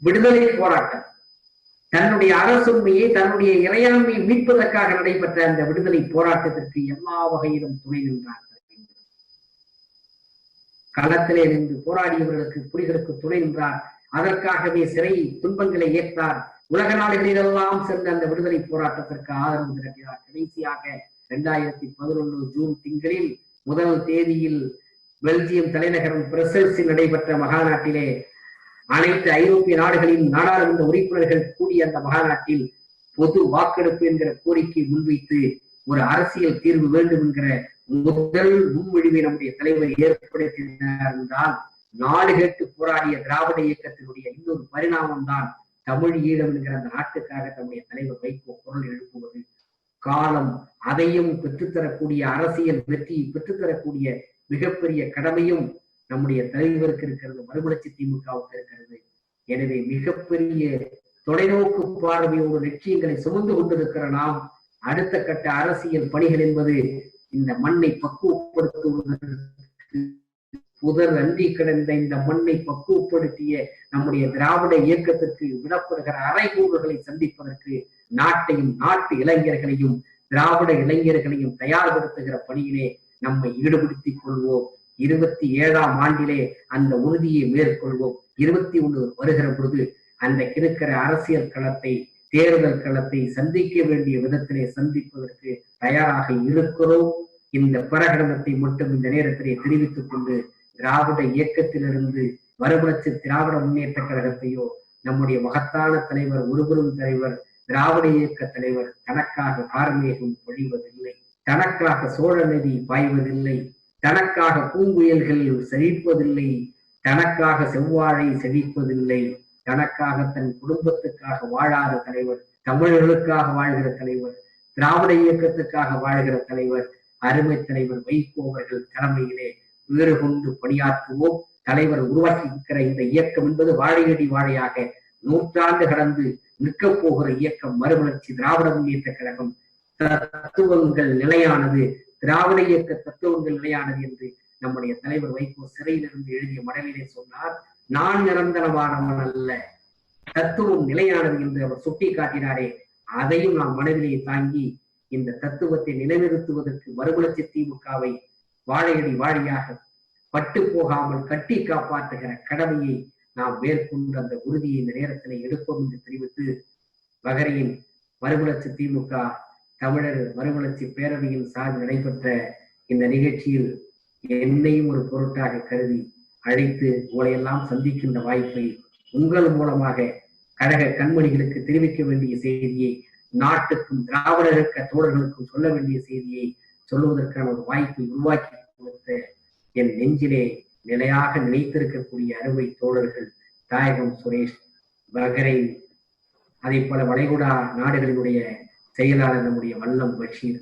விடுதலை போராட்டம். தன்னுடைய அரசுரிமையை, தன்னுடைய இறையாண்மையை மீட்பதற்காக நடைபெற்ற அந்த விடுதலை போராட்டத்திற்கு எல்லா வகையிலும் துணை நின்றார். களத்திலே நின்று போராடியவர்களுக்கு, புலிகளுக்கு துணை நின்றார். அதற்காகவே சிறை துன்பங்களை ஏற்றார். உலக நாடுகளிலெல்லாம் சென்ற அந்த விடுதலை போராட்டத்திற்கு ஆதரவு திரட்டினார். கடைசியாக 2011 ஜூன் திங்களில் 1 தேதியில் பெல்ஜியம் தலைநகரம் பிரசல்ஸில் நடைபெற்ற மகாநாட்டிலே அனைத்து ஐரோப்பிய நாடுகளின் நாடாளுமன்ற உறுப்பினர்கள் கூடிய அந்த மகாநாட்டில் பொது வாக்கெடுப்பு என்கிற கோரிக்கை முன்வைத்து ஒரு அரசியல் தீர்வு வேண்டும் என்கிற முதல் முன்மொழிவை நம்முடைய தலைவர் ஏற்படுத்தினார் என்றால், நாடு கேட்டு போராடிய திராவிட இயக்கத்தினுடைய இன்னொரு பரிணாமம் தான் தமிழ் ஈழம் என்கிற அந்த நாட்டுக்காக நம்முடைய தலைவர் வைகோ குரல் எழுப்புவது. காலம் அதையும் பெற்றுத்தரக்கூடிய, அரசியல் வெற்றியை பெற்றுத்தரக்கூடிய மிகப்பெரிய கடமையும் நம்முடைய தலைவருக்கு இருக்கிறது, மறுமலர்ச்சி திமுகவுக்கு இருக்கிறது. எனவே மிகப்பெரிய தொலைநோக்கு பார்வையோடு லட்சியங்களை சுமந்து கொண்டிருக்கிற நாம் அடுத்த கட்ட அரசியல் பணிகள் என்பது இந்த மண்ணை பக்குவப்படுத்துவதற்கு, புதர் அன்றி கிடந்த இந்த மண்ணை பக்குவப்படுத்திய நம்முடைய திராவிட இயக்கத்திற்கு விடப்படுகிற அறைகூறுகளை சந்திப்பதற்கு நாட்டையும் நாட்டு இளைஞர்களையும் திராவிட இளைஞர்களையும் தயார்படுத்துகிற பணியிலே நம்மை ஈடுபடுத்திக் கொள்வோம். 27ஆம் ஆண்டிலே அந்த உறுதியை மேற்கொள்வோம். 21 வருகிற பொழுது அந்த இருக்கிற அரசியல் களத்தை, தேர்தல் களத்தை சந்திக்க வேண்டிய விதத்திலே சந்திப்பதற்கு தயாராக இருக்கிறோம். இந்த பிரகடனத்தை மட்டும் இந்த நேரத்திலே தெரிவித்துக் கொண்டு, திராவிட இயக்கத்திலிருந்து மறுமலர்ச்சி திராவிட முன்னேற்ற கழகத்தையோ நம்முடைய மகத்தான தலைவர், ஒருபெரும் தலைவர், திராவிட இயக்க தலைவர் தனக்காக கார்மேகம் பொழிவதில்லை, தனக்காக சோழ நதி பாய்வதில்லை, தனக்காக பூங்குயல்கள் செழிப்பதில்லை, தனக்காக செவ்வாழை செழிப்பதில்லை, தனக்காக தன் குடும்பத்துக்காக வாழாத தலைவர், தமிழர்களுக்காக வாழ்கிற தலைவர், திராவிட இயக்கத்துக்காக வாழ்கிற தலைவர், அருமை தலைவர் வைகோ அவர்கள் தலைமையிலே வேறு கொண்டு பணியாற்றுவோம். தலைவர் உருவாக்கி இருக்கிற இந்த இயக்கம் என்பது வாழையடி வாழையாக நூற்றாண்டு கடந்து நிற்க போகிற இயக்கம் மறுமலர்ச்சி திராவிட முன்னேற்ற கழகம். தத்துவங்கள் நிலையானது, திராவிட இயக்க தத்துவங்கள் நிலையானது என்று நம்முடைய தலைவர் வைகோ சிறையிலிருந்து எழுதிய மடலிலே சொன்னார். நான் நிரந்தரமானவன் அல்ல, தத்துவம் நிலையானது என்று அவர் சுட்டி காட்டினாரே, அதையும் நாம் மனதிலே தாங்கி இந்த தத்துவத்தை நிலைநிறுத்துவதற்கு மறுமலர்ச்சி திமுகவை வாழையடி வாழையாக பட்டு போகாமல் கட்டி காப்பாற்றுகிற கடமையை நாம் மேற்கொண்டு அந்த உறுதியை இந்த நேரத்தில் எடுப்போம் என்று தெரிவித்து, வகரையின் மறுமலர்ச்சி திமுக தமிழர் மறுமலர்ச்சி பேரவையின் சார்பில் நடைபெற்ற இந்த நிகழ்ச்சியில் என்னையும் ஒரு பொருட்டாக கருதி அழைத்து உங்களையெல்லாம் சந்திக்கின்ற வாய்ப்பை உங்கள் மூலமாக கழக கண்மணிகளுக்கு தெரிவிக்க வேண்டிய செய்தியை, நாட்டுக்கும் திராவிட இயக்க தோழர்களுக்கும் சொல்ல வேண்டிய செய்தியை சொல்லுவதற்கான ஒரு வாய்ப்பை உருவாக்கி கொடுத்த என் நெஞ்சிலே நிலையாக நினைத்திருக்கக்கூடிய அறுவை தோழர்கள் தாயகம் சுரேஷ், பஹ்ரைன், அதே போல வளைகுடா நாடுகளினுடைய செயலாளர் நம்முடைய வல்லம் பஷீர்,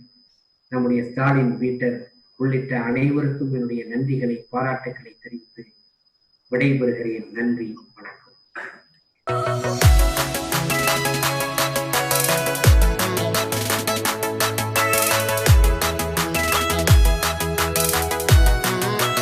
நம்முடைய ஸ்டாலின் பீட்டர் உள்ளிட்ட அனைவருக்கும் என்னுடைய நன்றிகளை, பாராட்டுகளை தெரிவித்து விடைபெறுகிறேன். நன்றி.